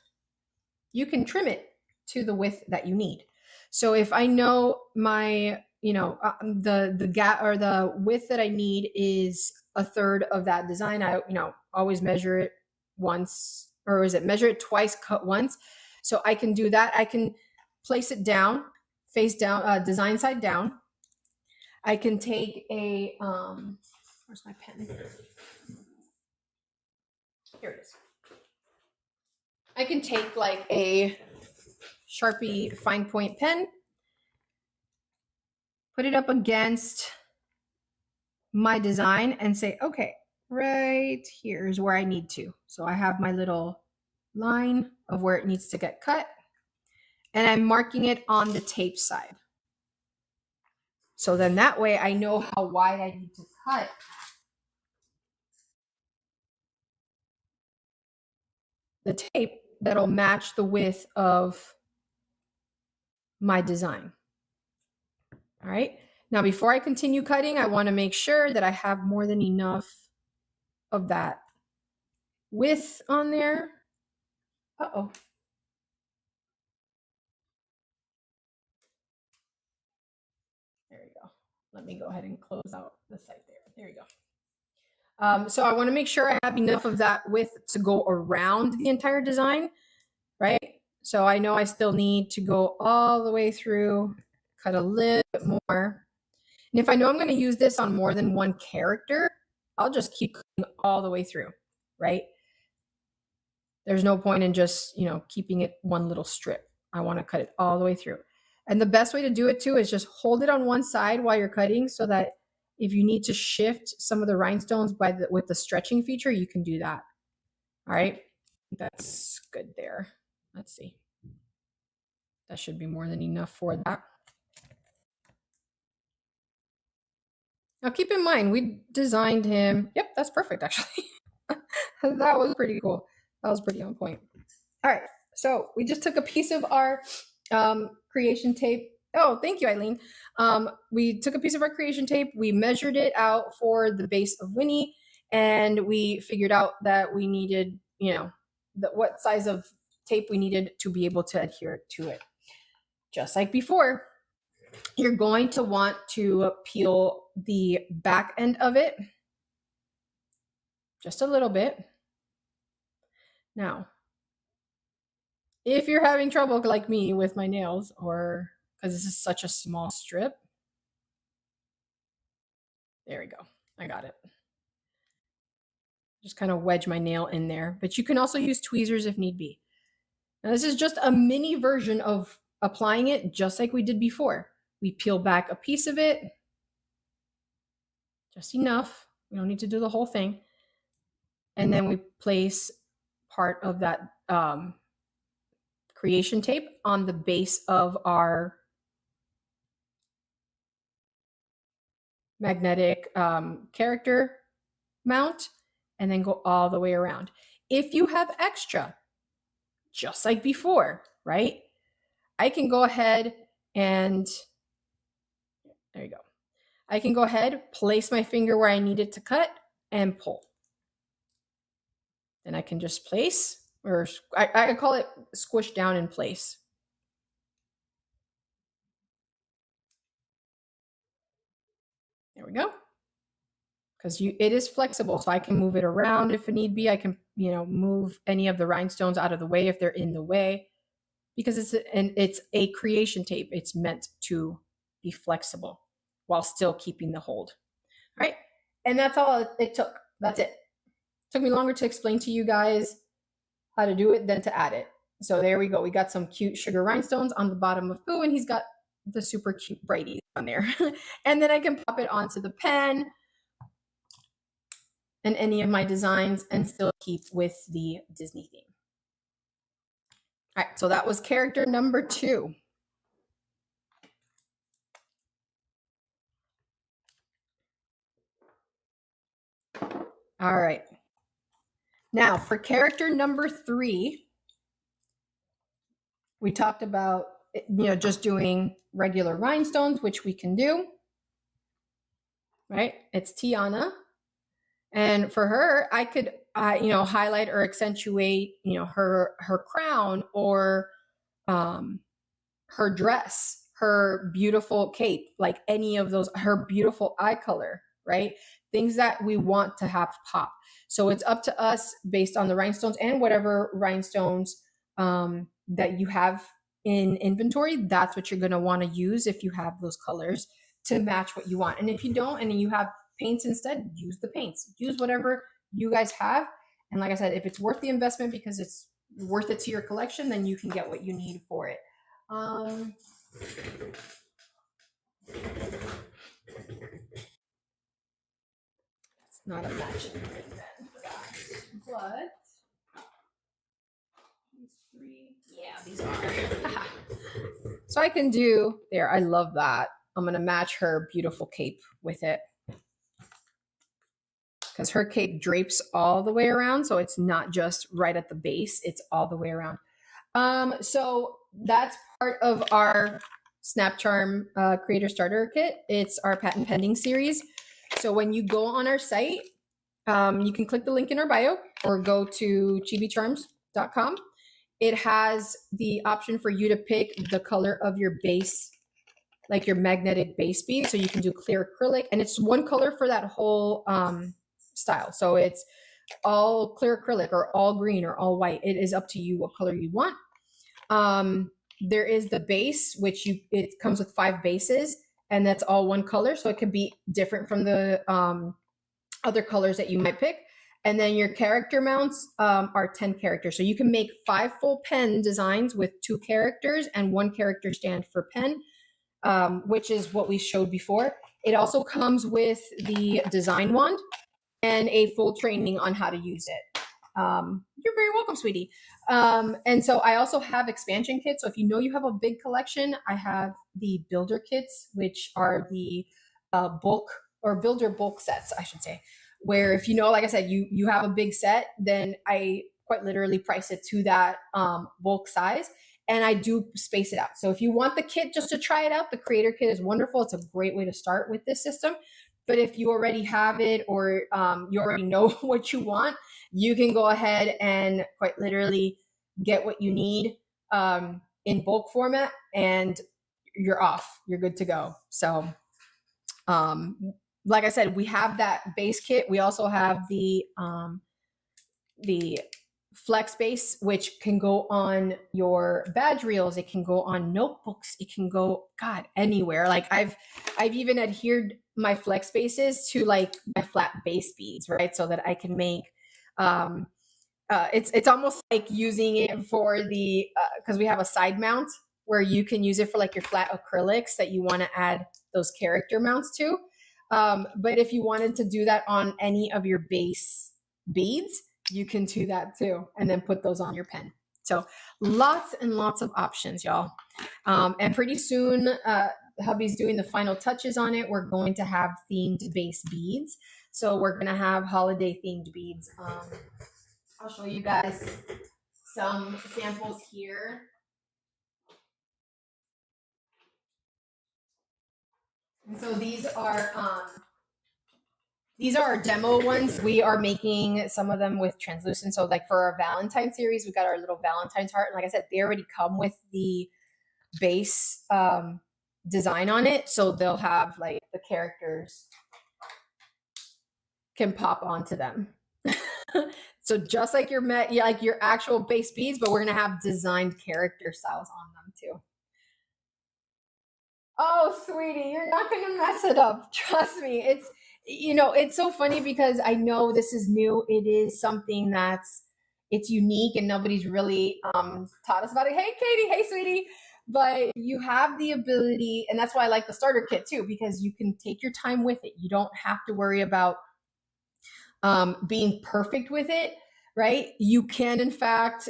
you can trim it to the width that you need. So if I know my, the gap or the width that I need is a third of that design, I, always measure it once, or is it measure it twice, cut once. So I can do that. I can place it down, face down, design side down. I can take a, where's my pen? Here it is. I can take like a Sharpie fine point pen, put it up against my design and say, okay, right here is where I need to. So I have my little line of where it needs to get cut, and I'm marking it on the tape side. So then that way I know how wide I need to cut the tape that'll match the width of my design. All right. Now, before I continue cutting, I want to make sure that I have more than enough of that width on there. Uh-oh. There you go. Let me go ahead and close out the site there. There you go. So I want to make sure I have enough of that width to go around the entire design, right? So I know I still need to go all the way through, cut a little bit more. And if I know I'm going to use this on more than one character, I'll just keep cutting all the way through, right? There's no point in just, keeping it one little strip. I want to cut it all the way through. And the best way to do it too is just hold it on one side while you're cutting so that if you need to shift some of the rhinestones with the stretching feature, you can do that. All right, that's good there. Let's see. That should be more than enough for that. Now keep in mind, we designed him. Yep, that's perfect actually. That was pretty cool. That was pretty on point. All right, so we just took a piece of our creation tape. Oh, thank you, Eileen. We took a piece of our creation tape. We measured it out for the base of Winnie, and we figured out that we needed, what size of tape we needed to be able to adhere to it. Just like before, you're going to want to peel the back end of it just a little bit. Now, if you're having trouble like me with my nails, or because this is such a small strip, there we go. I got it. Just kind of wedge my nail in there, but you can also use tweezers if need be. Now, this is just a mini version of applying it just like we did before. We peel back a piece of it, just enough. We don't need to do the whole thing. And then we place part of that creation tape on the base of our magnetic character mount, and then go all the way around. If you have extra, just like before, right? I can go ahead and, there you go. I can go ahead, place my finger where I need it to cut and pull. Then I can just place, or I call it squish down in place. There we go. Because it is flexible, so I can move it around if it need be. I can, move any of the rhinestones out of the way if they're in the way, because it's a creation tape. It's meant to be flexible while still keeping the hold. All right, and that's all it took. That's it. Took me longer to explain to you guys how to do it than to add it. So there we go. We got some cute sugar rhinestones on the bottom of Boo, and he's got the super cute brighties on there. And then I can pop it onto the pen and any of my designs and still keep with the Disney theme. All right, so that was character number 2. All right. Now for character number 3, we talked about, just doing regular rhinestones, which we can do, right? It's Tiana. And for her, I could, highlight or accentuate, her crown or her dress, her beautiful cape, like any of those, her beautiful eye color, right? Things that we want to have pop. So it's up to us based on the rhinestones and whatever rhinestones that you have in inventory. That's what you're going to want to use if you have those colors to match what you want. And if you don't, and you have paints instead, use the paints. Use whatever you guys have. And like I said, if it's worth the investment because it's worth it to your collection, then you can get what you need for it. It's not a matching print then for that. But these 3, yeah, these are. So I can do there. I love that. I'm going to match her beautiful cape with it, because her cape drapes all the way around. So it's not just right at the base, it's all the way around. So that's part of our SnapCharm Creator Starter Kit. It's our patent pending series. So when you go on our site, you can click the link in our bio or go to chibicharms.com. It has the option for you to pick the color of your base, like your magnetic base bead. So you can do clear acrylic, and it's one color for that whole style. So it's all clear acrylic or all green or all white. It is up to you what color you want. There is the base, which it comes with 5 bases, and that's all one color. So it could be different from the other colors that you might pick. And then your character mounts are 10 characters. So you can make 5 full pen designs with 2 characters and 1 character stand for pen, which is what we showed before. It also comes with the design wand and a full training on how to use it. You're very welcome, sweetie. And so I also have expansion kits. So if you have a big collection, I have the builder kits, which are the bulk or builder bulk sets, I should say, where if like I said, you have a big set, then I quite literally price it to that bulk size. And I do space it out. So if you want the kit just to try it out, the creator kit is wonderful. It's a great way to start with this system. But if you already have it or you already know what you want, you can go ahead and quite literally get what you need in bulk format, and you're off. You're good to go. So like I said, we have that base kit. We also have the flex base, which can go on your badge reels. It can go on notebooks. It can go, anywhere. Like I've even adhered my flex bases to like my flat base beads, right? So that I can make, it's almost like using it for the, cause we have a side mount where you can use it for like your flat acrylics that you want to add those character mounts to. But if you wanted to do that on any of your base beads, you can do that too, and then put those on your pen. So lots and lots of options, y'all. And pretty soon, hubby's doing the final touches on it. We're going to have themed base beads. So we're going to have holiday themed beads. I'll show you guys some samples here. And so these are our demo ones. We are making some of them with translucent. So like for our Valentine series, we got our little Valentine's heart. And like I said, they already come with the base design on it. So they'll have like the characters can pop onto them. So just like your actual base beads, but we're gonna have designed character styles on them too. Oh, sweetie, you're not gonna mess it up. Trust me. It's so funny because I know this is new. It is something it's unique and nobody's really taught us about it. Hey, Katie. Hey, sweetie. But you have the ability, and that's why I like the starter kit too, because you can take your time with it. You don't have to worry about being perfect with it, right? You can, in fact,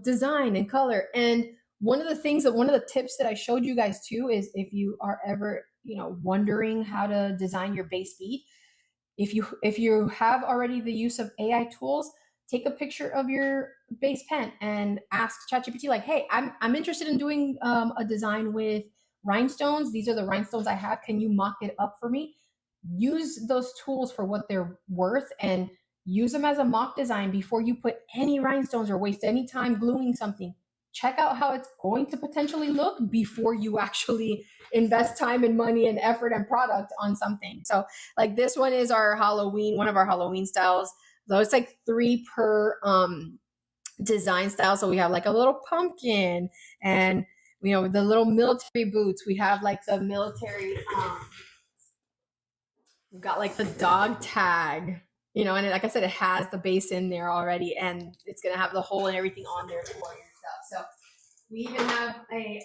design and color. And one of the tips that I showed you guys too is if you are ever, wondering how to design your base bead, if you have already the use of AI tools, take a picture of your base pen and ask ChatGPT like, hey, I'm interested in doing a design with rhinestones. These are the rhinestones I have. Can you mock it up for me? Use those tools for what they're worth and use them as a mock design before you put any rhinestones or waste any time gluing something. Check out how it's going to potentially look before you actually invest time and money and effort and product on something. So like this one is one of our Halloween styles. So it's like 3 per design style. So we have like a little pumpkin and the little military boots. We have like the military we've got like the dog tag, and like I said, it has the base in there already, and it's gonna have the hole and everything on there for your stuff. So we even have a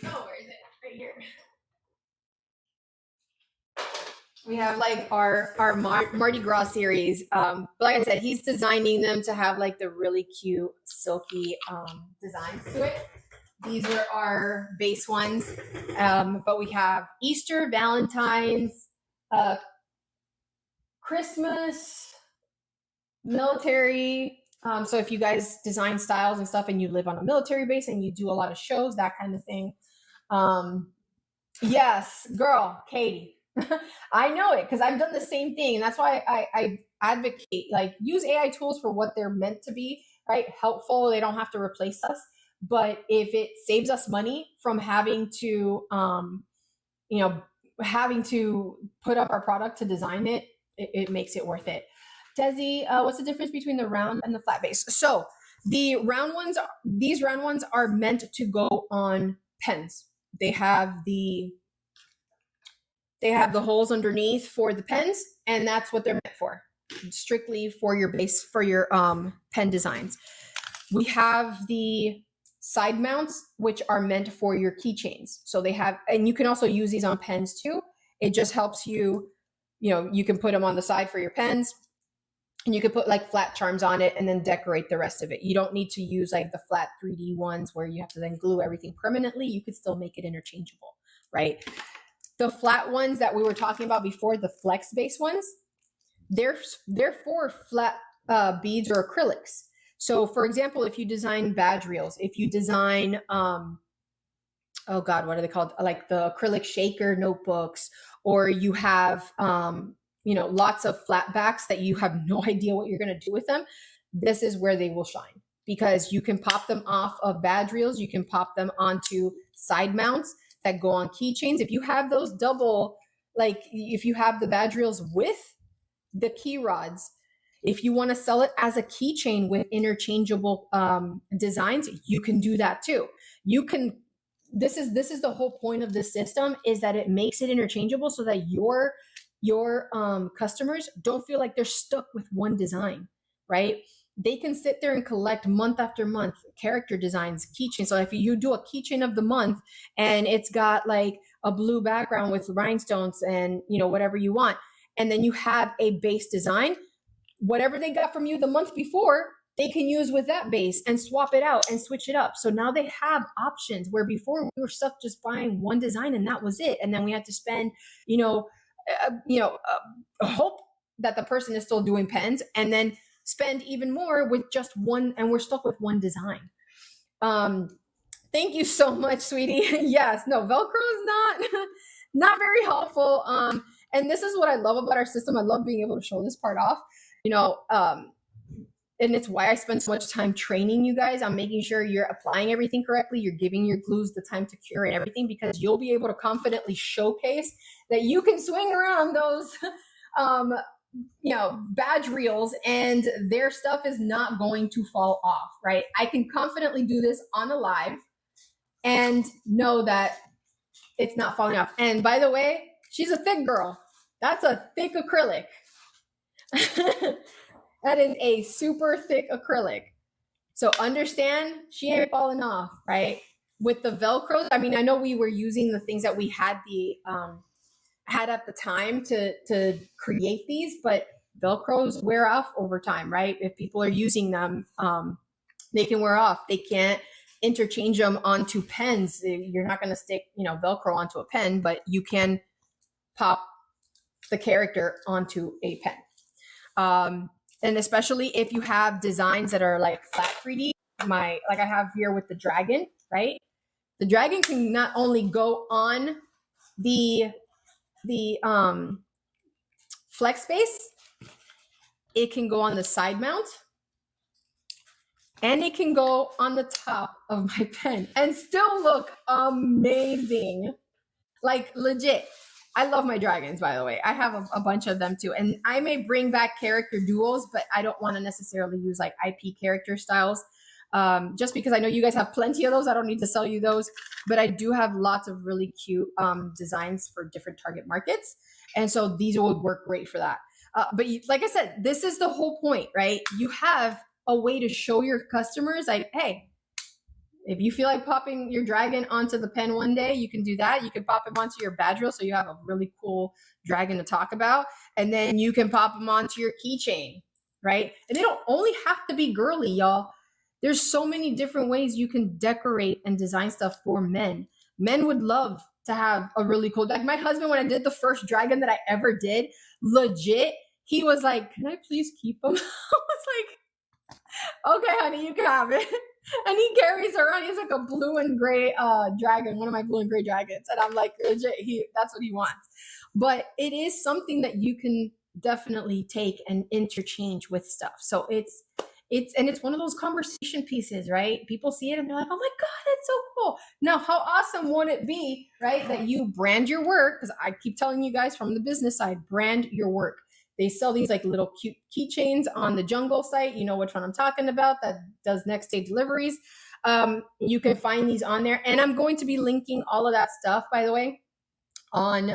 where is it? Right here. We have like our Mardi Gras series. But like I said, he's designing them to have like the really cute silky designs to it. These are our base ones. But we have Easter, Valentine's, Christmas, military. So if you guys design styles and stuff and you live on a military base and you do a lot of shows, that kind of thing. Yes, girl, Katie. I know it because I've done the same thing. And that's why I advocate, like, use AI tools for what they're meant to be, right? Helpful. They don't have to replace us. But if it saves us money from having to, having to put up our product to design it, it makes it worth it. Desi, what's the difference between the round and the flat base? So these round ones are meant to go on pens. They have the holes underneath for the pens, and that's what they're meant for, strictly for your base, for your pen designs. We have the side mounts, which are meant for your keychains. So they have, and you can also use these on pens too. It just helps you, you can put them on the side for your pens, and you can put like flat charms on it and then decorate the rest of it. You don't need to use like the flat 3D ones where you have to then glue everything permanently. You could still make it interchangeable, right? The flat ones that we were talking about before, the flex base ones, they're for flat beads or acrylics. So for example, if you design badge reels, if you design, oh God, what are they called? Like the acrylic shaker notebooks, or you have, lots of flat backs that you have no idea what you're going to do with them. This is where they will shine because you can pop them off of badge reels. You can pop them onto side mounts that go on keychains. If you have those double, like if you have the badge reels with the key rods, if you want to sell it as a keychain with interchangeable designs, you can do that too. You can. This is the whole point of this system, is that it makes it interchangeable so that your customers don't feel like they're stuck with one design, right? They can sit there and collect month after month character designs, keychains. So if you do a keychain of the month and it's got like a blue background with rhinestones and whatever you want, and then you have a base design, whatever they got from you the month before, they can use with that base and swap it out and switch it up. So now they have options where before we were stuck just buying one design and that was it. And then we had to spend, hope that the person is still doing pens and then spend even more with just one, and we're stuck with one design. Thank you so much, sweetie. Yes, no, Velcro is not very helpful. And this is what I love about our system. I love being able to show this part off, and it's why I spend so much time training you guys on making sure you're applying everything correctly. You're giving your glues the time to cure and everything, because you'll be able to confidently showcase that you can swing around those, badge reels and their stuff is not going to fall off, right? I can confidently do this on a live and know that it's not falling off. And by the way, she's a thick girl. That's a thick acrylic. That is a super thick acrylic. So understand, she ain't falling off, right? With the Velcros, I mean, I know we were using the things that we had had at the time to create these, but Velcros wear off over time, right? If people are using them, they can wear off. They can't interchange them onto pens. You're not going to stick, Velcro onto a pen, but you can pop the character onto a pen. And especially if you have designs that are like flat 3D, like I have here with the dragon, right? The dragon can not only go on the flex space, it can go on the side mount, and it can go on the top of my pen and still look amazing. Like legit. I love my dragons, by the way. I have a bunch of them too. And I may bring back character duos, but I don't want to necessarily use like IP character styles. Just because I know you guys have plenty of those. I don't need to sell you those, but I do have lots of really cute designs for different target markets. And so these would work great for that. But like I said, this is the whole point, right? You have a way to show your customers like, hey, if you feel like popping your dragon onto the pen one day, you can do that. You can pop him onto your badge reel, so you have a really cool dragon to talk about. And then you can pop them onto your keychain, right? And they don't only have to be girly, y'all. There's so many different ways you can decorate and design stuff for men. Men would love to have a really cool, like my husband, when I did the first dragon that I ever did, legit, he was like, can I please keep him? I was like, okay, honey, you can have it. And he carries around, he's like a blue and gray dragon, one of my blue and gray dragons. And I'm like, legit, that's what he wants. But it is something that you can definitely take and interchange with stuff. So it's one of those conversation pieces, right? People see it and they're like, oh my God, it's so cool. Now, how awesome would it be, right? That you brand your work, because I keep telling you guys from the business side, brand your work. They sell these like little cute keychains on the Jungle site. You know which one I'm talking about, that does next day deliveries. You can find these on there. And I'm going to be linking all of that stuff, by the way, on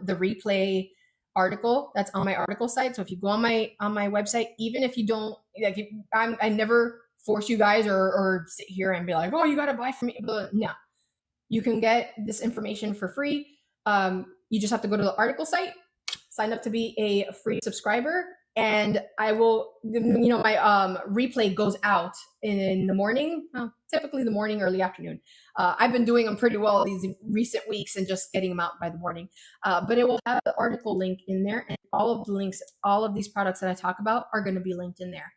the replay article that's on my article site. So if you go on my website, even if you don't, like, I never force you guys or sit here and be like, oh, you got to buy from me. But no, you can get this information for free. You just have to go to the article site, sign up to be a free subscriber, and I will, my replay goes out in the morning, typically the morning, early afternoon. I've been doing them pretty well these recent weeks and just getting them out by the morning. But it will have the article link in there, and all of the links, all of these products that I talk about are going to be linked in there.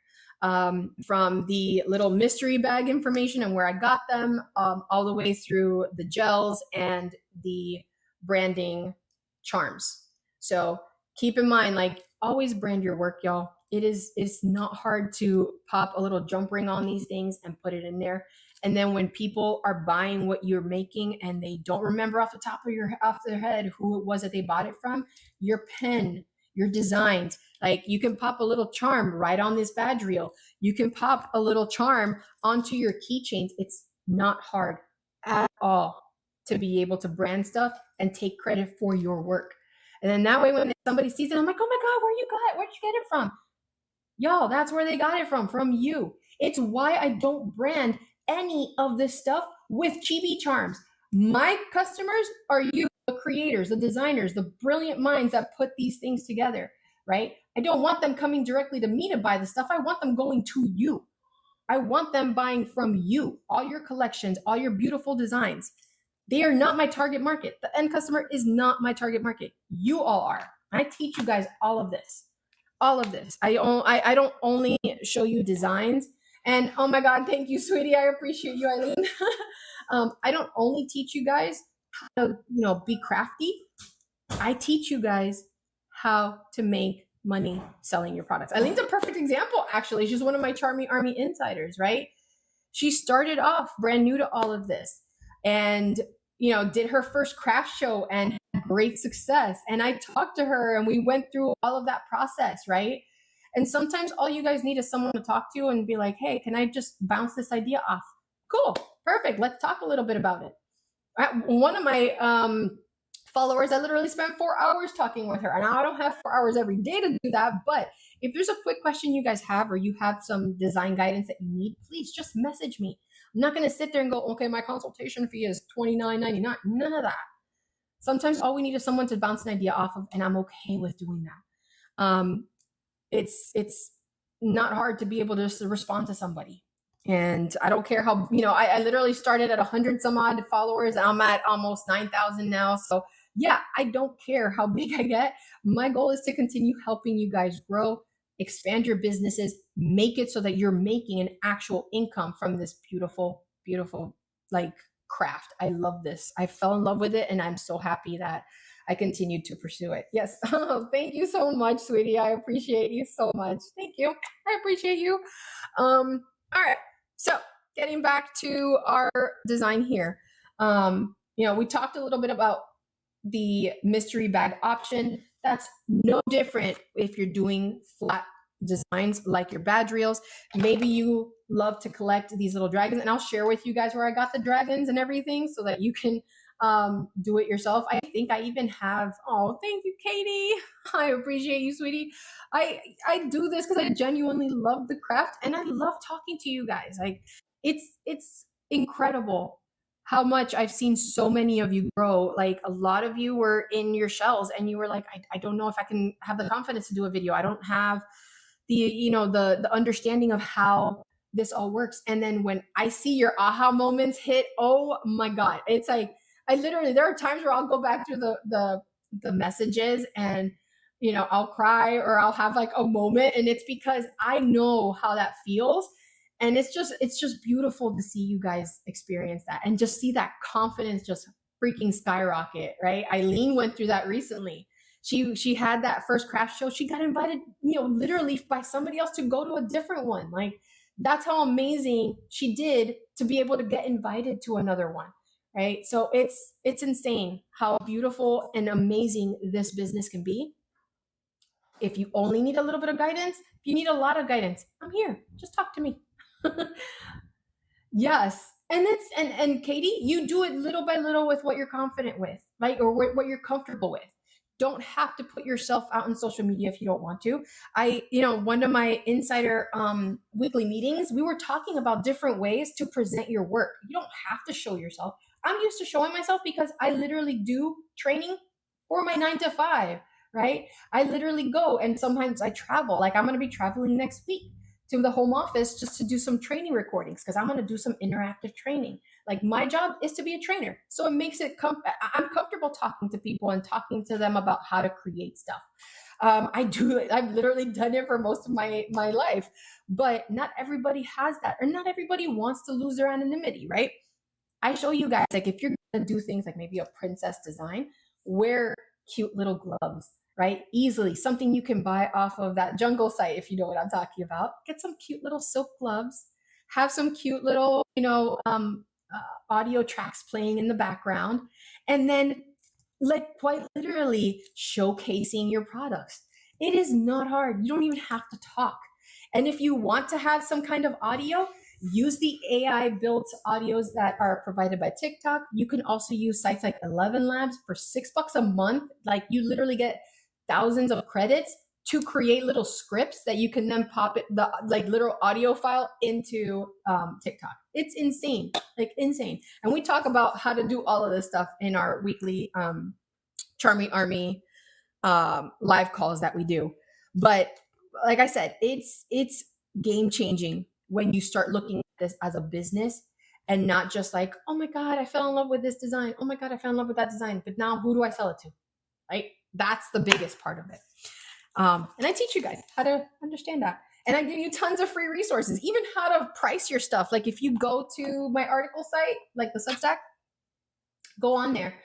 From the little mystery bag information and where I got them, all the way through the gels and the branding charms. So keep in mind, like, always brand your work, y'all. It's not hard to pop a little jump ring on these things and put it in there. And then when people are buying what you're making and they don't remember off their head who it was that they bought it from, your pen, your designs, like, you can pop a little charm right on this badge reel. You can pop a little charm onto your keychains. It's not hard at all to be able to brand stuff and take credit for your work. And then that way, when somebody sees it, I'm like, oh my God, where'd you get it from? Y'all, that's where they got it from you. It's why I don't brand any of this stuff with Chibi charms. My customers are you, the creators, the designers, the brilliant minds that put these things together, right? I don't want them coming directly to me to buy the stuff. I want them going to you. I want them buying from you, all your collections, all your beautiful designs. They are not my target market. The end customer is not my target market. You all are. I teach you guys all of this. all of this. I don't only show you designs. And oh my God, thank you, sweetie. I appreciate you, Eileen. I don't only teach you guys how to, be crafty. I teach you guys how to make money selling your products. Eileen's a perfect example, actually. She's one of my Charmy Army insiders, right? She started off brand new to all of this and, did her first craft show and had great success. And I talked to her and we went through all of that process, right? And sometimes all you guys need is someone to talk to and be like, hey, can I just bounce this idea off? Cool, perfect. Let's talk a little bit about it. One of my followers, I literally spent 4 hours talking with her. And I don't have 4 hours every day to do that. But if there's a quick question you guys have, or you have some design guidance that you need, please just message me. I'm not going to sit there and go, okay, my consultation fee is $29.99. None of that. Sometimes all we need is someone to bounce an idea off of, and I'm okay with doing that. It's not hard to be able to just respond to somebody. And I don't care how, I literally started at 100 some odd followers. I'm at almost 9,000 now. So yeah, I don't care how big I get. My goal is to continue helping you guys grow, expand your businesses, make it so that you're making an actual income from this beautiful, beautiful, craft. I love this. I fell in love with it, and I'm so happy that I continued to pursue it. Yes. Oh, thank you so much, sweetie. I appreciate you so much. Thank you. I appreciate you. All right. So getting back to our design here, we talked a little bit about the mystery bag option. That's no different if you're doing flat designs like your badge reels. Maybe you love to collect these little dragons, and I'll share with you guys where I got the dragons and everything so that you can do it yourself. I think I even have, oh, thank you, Katie. I appreciate you, sweetie. I do this because I genuinely love the craft, and I love talking to you guys. It's incredible how much I've seen so many of you grow. Like, a lot of you were in your shells and you were like, I don't know if I can have the confidence to do a video. I don't have the understanding of how this all works. And then when I see your aha moments hit, oh my God, it's like, there are times where I'll go back through the messages and, I'll cry or I'll have a moment, and it's because I know how that feels. And it's just beautiful to see you guys experience that and just see that confidence just freaking skyrocket, right? Eileen went through that recently. She had that first craft show. She got invited, literally by somebody else to go to a different one. That's how amazing she did to be able to get invited to another one, right? So it's insane how beautiful and amazing this business can be. If you only need a little bit of guidance, if you need a lot of guidance, I'm here. Just talk to me. Yes. And Katie, you do it little by little with what you're confident with, right? Or what you're comfortable with. Don't have to put yourself out on social media if you don't want to. One of my insider weekly meetings, we were talking about different ways to present your work. You don't have to show yourself. I'm used to showing myself because I literally do training for my 9 to 5, right? I literally go, and sometimes I travel. I'm going to be traveling next week to the home office just to do some training recordings because I'm going to do some interactive training. My job is to be a trainer. So it makes it, I'm comfortable talking to people and talking to them about how to create stuff. I've literally done it for most of my life, but not everybody has that, or not everybody wants to lose their anonymity, right? I show you guys, if you're going to do things like maybe a princess design, wear cute little gloves, right? Easily, something you can buy off of that jungle site, if you know what I'm talking about. Get some cute little silk gloves, have some cute little, audio tracks playing in the background, and then quite literally showcasing your products. It is not hard. You don't even have to talk. And if you want to have some kind of audio, use the AI built audios that are provided by TikTok. You can also use sites like 11 Labs for $6 a month. You literally get thousands of credits to create little scripts that you can then pop the literal audio file into TikTok. It's insane, insane. And we talk about how to do all of this stuff in our weekly Charmy Army live calls that we do. But like I said, it's game changing when you start looking at this as a business and not just oh my God, I fell in love with this design. Oh my God, I fell in love with that design. But now who do I sell it to? Right? That's the biggest part of it. And I teach you guys how to understand that. And I give you tons of free resources, even how to price your stuff. Like if you go to my article site, like the Substack, go on there.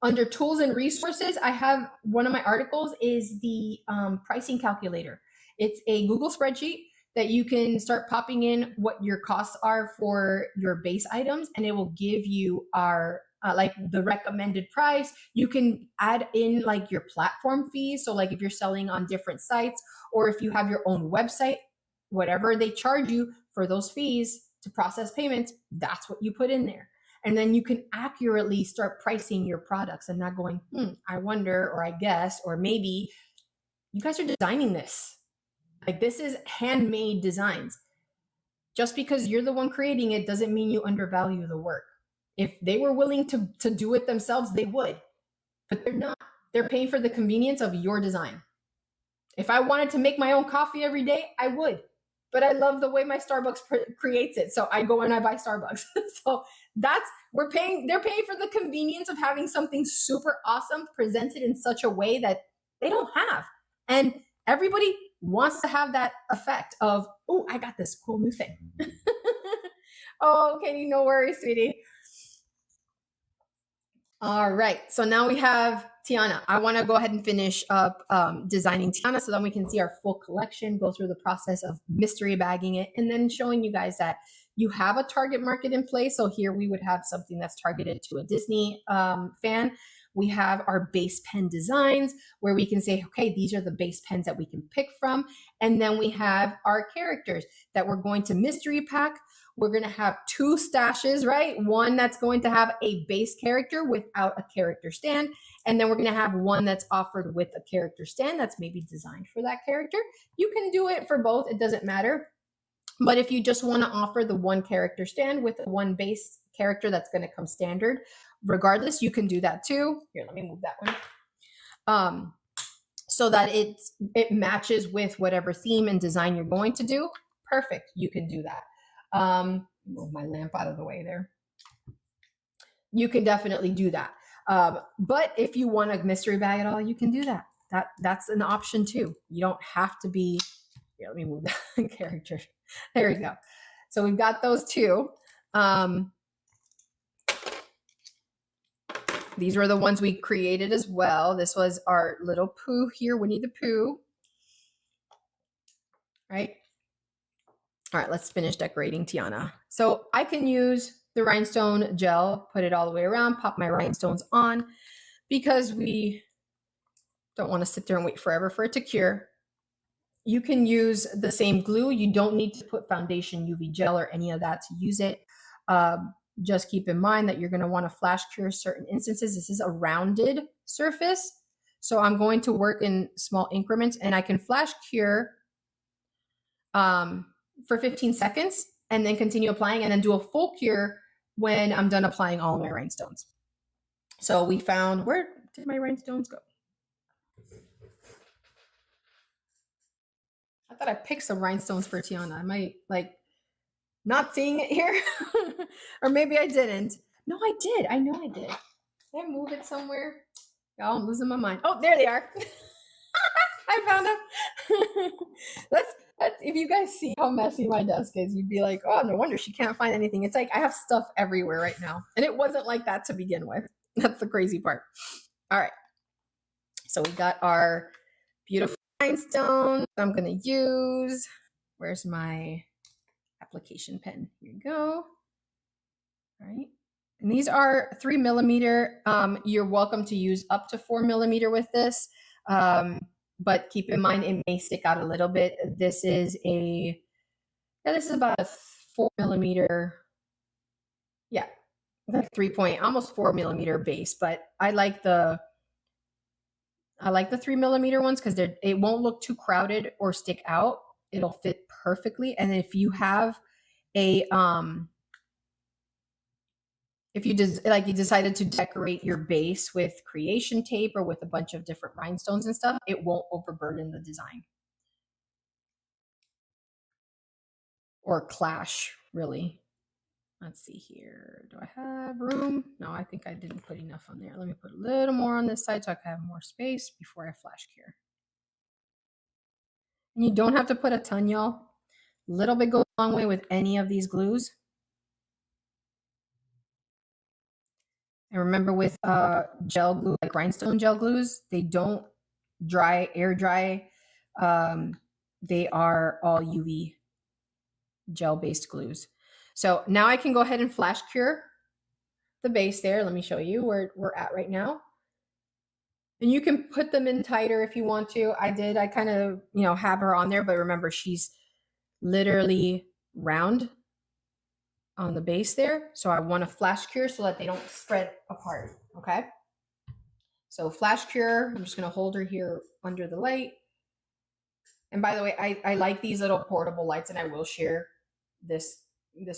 Under tools and resources, I have one of my articles is the pricing calculator. It's a Google spreadsheet that you can start popping in what your costs are for your base items, and it will give you our like the recommended price. You can add in like your platform fees. So like if you're selling on different sites or if you have your own website, whatever they charge you for those fees to process payments, that's what you put in there. And then you can accurately start pricing your products and not going, I wonder, or I guess, or maybe you guys are designing this. Like this is handmade designs. Just because you're the one creating it doesn't mean you undervalue the work. If they were willing to do it themselves, they would, but they're not. They're paying for the convenience of your design. If I wanted to make my own coffee every day, I would. But I love the way my Starbucks creates it. So I go and I buy Starbucks. So they're paying for the convenience of having something super awesome presented in such a way that they don't have. And everybody wants to have that effect of, oh, I got this cool new thing. Oh, Katie, no worries, sweetie. All right, so now we have Tiana. I want to go ahead and finish up designing Tiana so then we can see our full collection, go through the process of mystery bagging it, and then showing you guys that you have a target market in place. So here we would have something that's targeted to a Disney fan. We have our base pen designs where we can say, okay, these are the base pens that we can pick from. And then we have our characters that we're going to mystery pack. We're going to have 2 stashes, right? One that's going to have a base character without a character stand. And then we're going to have one that's offered with a character stand that's maybe designed for that character. You can do it for both. It doesn't matter. But if you just want to offer the one character stand with one base character that's going to come standard, regardless, you can do that too. Here, let me move that one. So that it matches with whatever theme and design you're going to do. Perfect. You can do that. Move my lamp out of the way there. You can definitely do that. But if you want a mystery bag at all, you can do that. That's an option too. You don't have to be, here, let me move that character. There we go. So we've got those 2. These were the ones we created as well. This was our little Pooh here, Winnie the Pooh. Right? All right, let's finish decorating Tiana. So I can use the rhinestone gel, put it all the way around, pop my rhinestones on because we don't want to sit there and wait forever for it to cure. You can use the same glue. You don't need to put foundation, UV gel, or any of that to use it. Just keep in mind that you're going to want to flash cure certain instances. This is a rounded surface. So I'm going to work in small increments and I can flash cure for 15 seconds and then continue applying and then do a full cure when I'm done applying all my rhinestones. So we found, where did my rhinestones go? I thought I picked some rhinestones for Tiana. I might like not seeing it here or maybe I didn't. No, I did. I know I did. Did I move it somewhere? Y'all, I'm losing my mind. Oh, there they are. I found them. Let's if you guys see how messy my desk is, you'd be like, oh, no wonder she can't find anything. It's like I have stuff everywhere right now. And it wasn't like that to begin with. That's the crazy part. All right. So we got our beautiful rhinestone I'm going to use. Where's my application pen? Here you go. All right. And these are 3 millimeter. You're welcome to use up to 4 millimeter with this. But keep in mind, it may stick out a little bit. This is about a 4 millimeter. Yeah, like almost 4 millimeter base. But I like the 3 millimeter ones because it won't look too crowded or stick out. It'll fit perfectly. And if you have if you decided to decorate your base with creation tape or with a bunch of different rhinestones and stuff, it won't overburden the design or clash, really. Let's see here. Do I have room? No, I think I didn't put enough on there. Let me put a little more on this side so I can have more space before I flash cure. And you don't have to put a ton, y'all. A little bit goes a long way with any of these glues. And remember with gel glue, like rhinestone gel glues, they don't dry, air dry. They are all UV gel-based glues. So now I can go ahead and flash cure the base there. Let me show you where we're at right now. And you can put them in tighter if you want to. I did. I kind of, have her on there, but remember she's literally round on the base there. So I want to flash cure so that they don't spread apart. Okay. So flash cure, I'm just going to hold her here under the light. And by the way, I like these little portable lights, and I will share this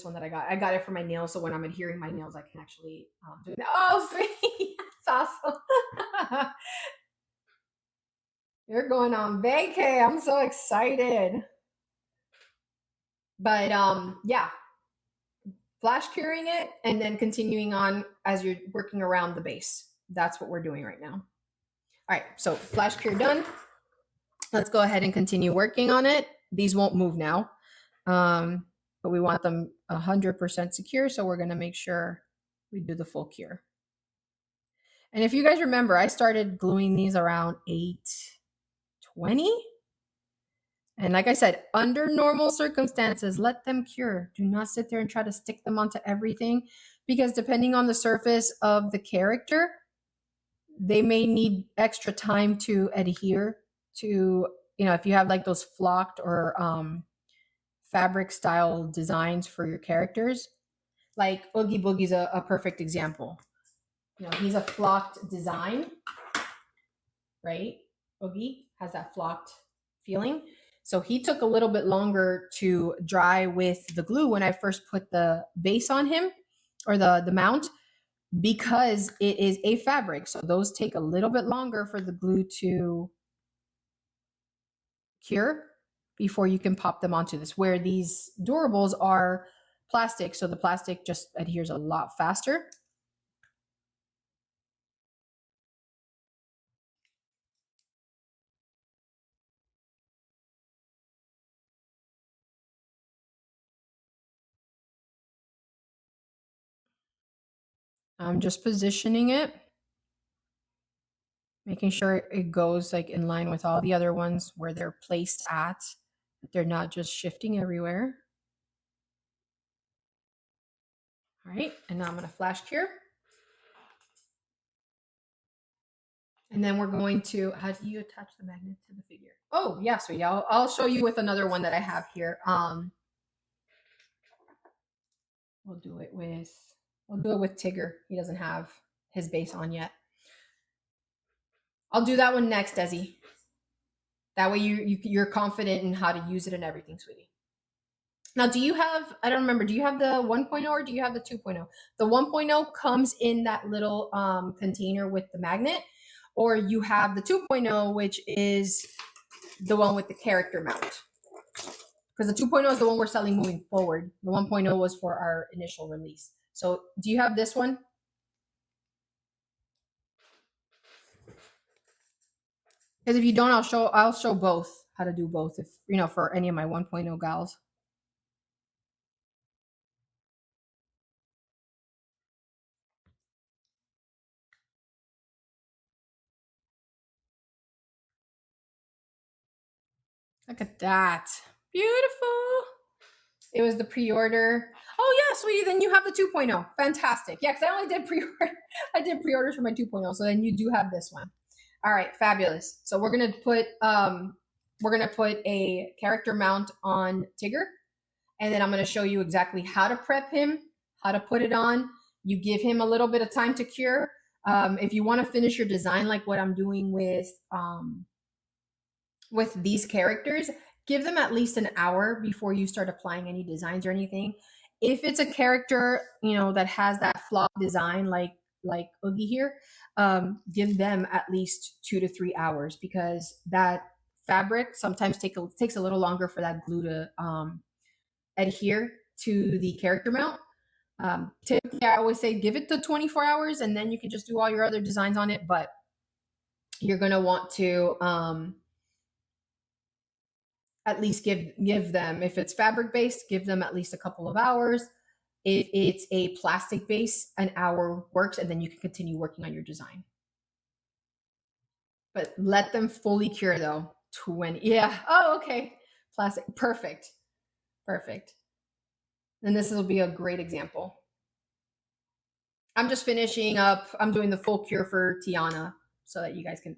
one that I got. I got it for my nails, so when I'm adhering my nails, I can actually do that. Oh, sweet. That's awesome. You're going on vacay. I'm so excited. But yeah, flash curing it and then continuing on as you're working around the base. That's what we're doing right now. All right, so flash cure done. Let's go ahead and continue working on it. These won't move now, but we want them 100% secure, so we're going to make sure we do the full cure. And if you guys remember, I started gluing these around 8:20. And like I said, under normal circumstances, let them cure. Do not sit there and try to stick them onto everything, because depending on the surface of the character, they may need extra time to adhere to, if you have like those flocked or fabric style designs for your characters. Like Oogie Boogie's a perfect example. He's a flocked design, right? Oogie has that flocked feeling. So he took a little bit longer to dry with the glue when I first put the base on him, or the mount, because it is a fabric. So those take a little bit longer for the glue to cure before you can pop them onto this, where these durables are plastic. So the plastic just adheres a lot faster. I'm just positioning it, making sure it goes like in line with all the other ones where they're placed at, that they're not just shifting everywhere. All right, and now I'm going to flash cure. And then we're going to, how do you attach the magnet to the figure? Oh, yeah, so yeah, I'll show you with another one that I have here. We'll do it with Tigger. He doesn't have his base on yet. I'll do that one next, Desi. That way you're confident in how to use it and everything, sweetie. Now, do you have, I don't remember, do you have the 1.0 or do you have the 2.0? The 1.0 comes in that little container with the magnet, or you have the 2.0, which is the one with the character mount. Because the 2.0 is the one we're selling moving forward. The 1.0 was for our initial release. So do you have this one? Because if you don't, I'll show both, how to do both, if for any of my 1.0 gals. Look at that. Beautiful. It was the pre-order. Oh yeah, sweetie, then you have the 2.0. Fantastic. Yeah, because I only did pre-order. I did pre-orders for my 2.0, so then you do have this one. All right, fabulous. So we're gonna put a character mount on Tigger, and then I'm gonna show you exactly how to prep him, how to put it on. You give him a little bit of time to cure. If you want to finish your design like what I'm doing with these characters, give them at least an hour before you start applying any designs or anything. If it's a character, that has that flawed design like Oogie here, give them at least 2 to 3 hours, because that fabric sometimes takes a little longer for that glue to adhere to the character mount. Typically, I always say give it the 24 hours, and then you can just do all your other designs on it. But you're going to want to at least give them, if it's fabric based, give them at least a couple of hours. If it's a plastic base, an hour works, and then you can continue working on your design. But let them fully cure though. 20. Yeah. Oh, okay. Plastic. Perfect. Perfect. And this will be a great example. I'm just finishing up. I'm doing the full cure for Tiana so that you guys can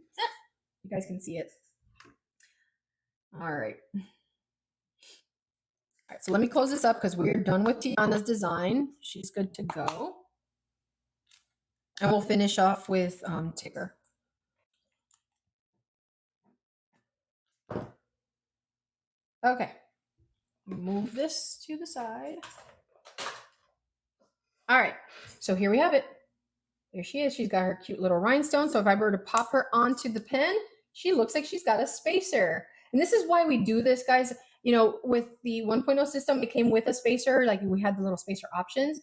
see it. All right. All right. So let me close this up because we're done with Tiana's design. She's good to go. And we'll finish off with Tigger. Okay. Move this to the side. All right. So here we have it. There she is. She's got her cute little rhinestone. So if I were to pop her onto the pen, she looks like she's got a spacer. And this is why we do this, guys. You know, with the 1.0 system, it came with a spacer. Like we had the little spacer options.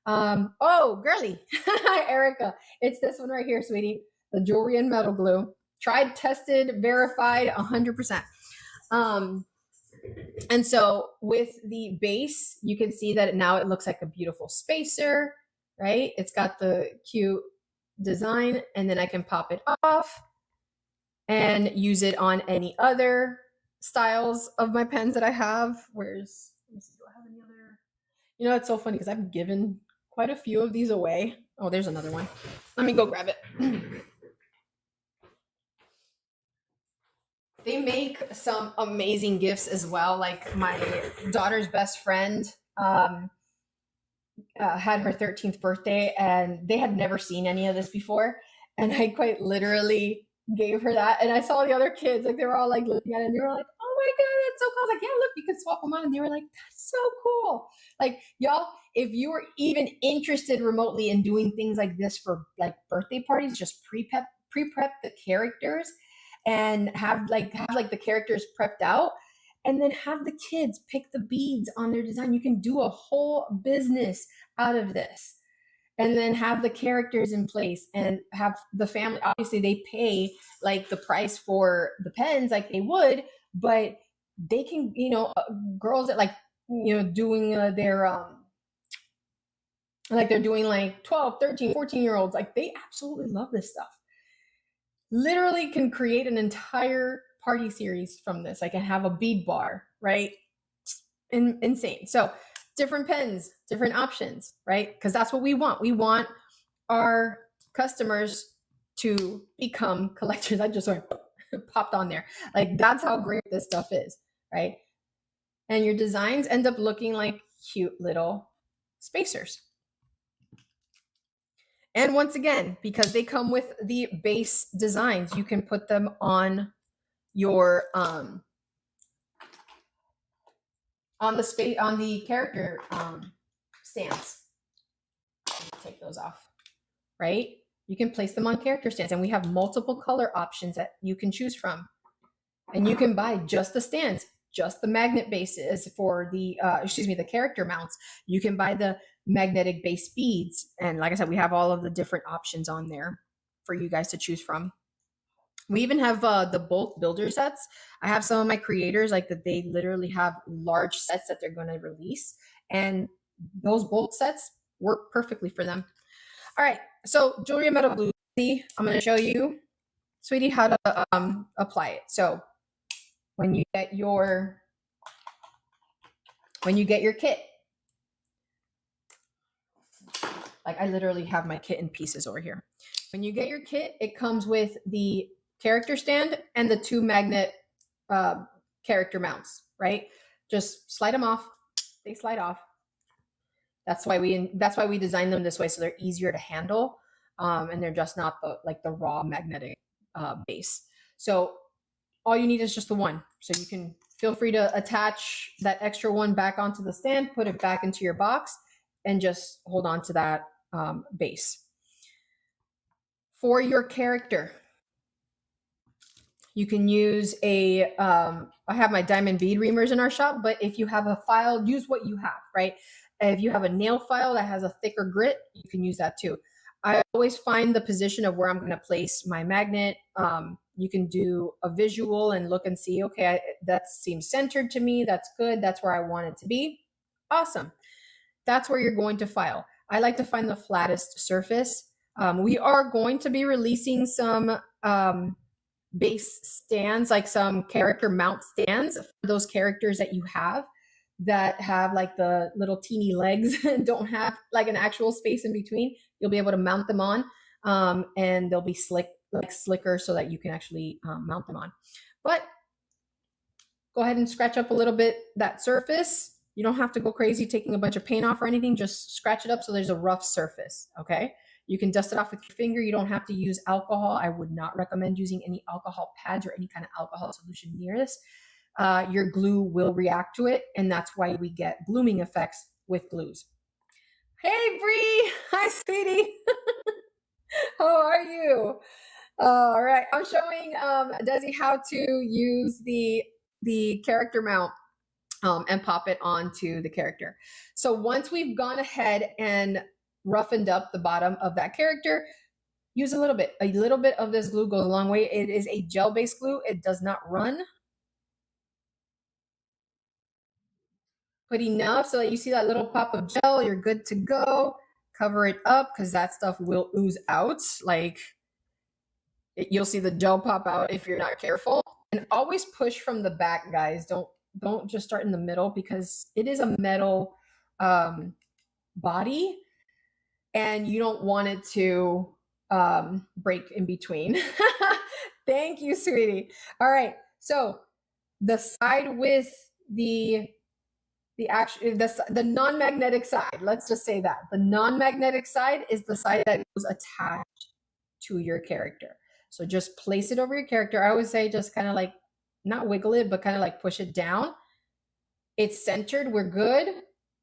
Oh, girly. Hi, Erica. It's this one right here, sweetie. The jewelry and metal glue. Tried, tested, verified, 100%. And so with the base, you can see that now it looks like a beautiful spacer, right? It's got the cute design, and then I can pop it off and use it on any other styles of my pens that I have. Let me see, do I have any other? You know, it's so funny because I've given quite a few of these away. Oh, there's another one. Let me go grab it. They make some amazing gifts as well. Like my daughter's best friend had her 13th birthday, and they had never seen any of this before. And I quite literally gave her that. And I saw the other kids, like they were all like looking at it, and they were like, "Oh my God, that's so cool." I was like, "Yeah, look, you can swap them on." And they were like, "That's so cool." Like, y'all, if you were even interested remotely in doing things like this for like birthday parties, just pre-prep the characters and have the characters prepped out, and then have the kids pick the beads on their design. You can do a whole business out of this, and then have the characters in place and have the family. Obviously, they pay like the price for the pens like they would, but they can, you know, girls that like, you know, doing their like they're doing like 12, 13, 14-year-olds, like they absolutely love this stuff. Literally can create an entire party series from this. I can have a bead bar, right? Insane. So different pens, different options, right? Because that's what we want. We want our customers to become collectors. I just sort of popped on there. Like that's how great this stuff is, right? And your designs end up looking like cute little spacers. And once again, because they come with the base designs, you can put them on your on the character stands. Take those off, right? You can place them on character stands, and we have multiple color options that you can choose from. And you can buy just the stands, just the magnet bases for the the character mounts. You can buy the magnetic base beads, and like I said, we have all of the different options on there for you guys to choose from. We even have the bulk builder sets. I have some of my creators like that. They literally have large sets that they're going to release, and those bulk sets work perfectly for them. All right, so jewelry and metal glue. I'm going to show you, sweetie, how to apply it. So when you get your kit, like I literally have my kit in pieces over here. When you get your kit, it comes with the character stand and the 2 magnet character mounts, right? Just slide them off. They slide off. That's why we design them this way, so they're easier to handle, and they're just not the raw magnetic base. So all you need is just the one. So you can feel free to attach that extra one back onto the stand, put it back into your box, and just hold on to that base. For your character, you can use I have my diamond bead reamers in our shop, but if you have a file, use what you have, right? If you have a nail file that has a thicker grit, you can use that too. I always find the position of where I'm going to place my magnet You can do a visual and look and see, okay, that seems centered to me. That's good. That's where I want it to be. Awesome. That's where you're going to file. I like to find the flattest surface. We are going to be releasing some base stands, like some character mount stands for those characters that you have that have like the little teeny legs and don't have like an actual space in between. You'll be able to mount them on, and they'll be slicker so that you can actually mount them on. But go ahead and scratch up a little bit that surface. You don't have to go crazy taking a bunch of paint off or anything. Just scratch it up so there's a rough surface, okay? You can dust it off with your finger. You don't have to use alcohol. I would not recommend using any alcohol pads or any kind of alcohol solution near this. Your glue will react to it, and that's why we get blooming effects with glues. Hey, Bree. Hi, sweetie. How are you? All right. I'm showing Desi how to use the character mount and pop it onto the character. So once we've gone ahead and roughened up the bottom of that character, use a little bit. A little bit of this glue goes a long way. It is a gel-based glue. It does not run. Put enough so that you see that little pop of gel. You're good to go. Cover it up because that stuff will ooze out. Like you'll see the gel pop out if you're not careful. And always push from the back, guys. Don't just start in the middle because it is a metal body and you don't want it to break in between. Thank you, sweetie. All right. So the side with the non-magnetic side, let's just say that. The non-magnetic side is the side that goes attached to your character. So just place it over your character. I always say just kind of like, not wiggle it, but kind of like push it down. It's centered, we're good.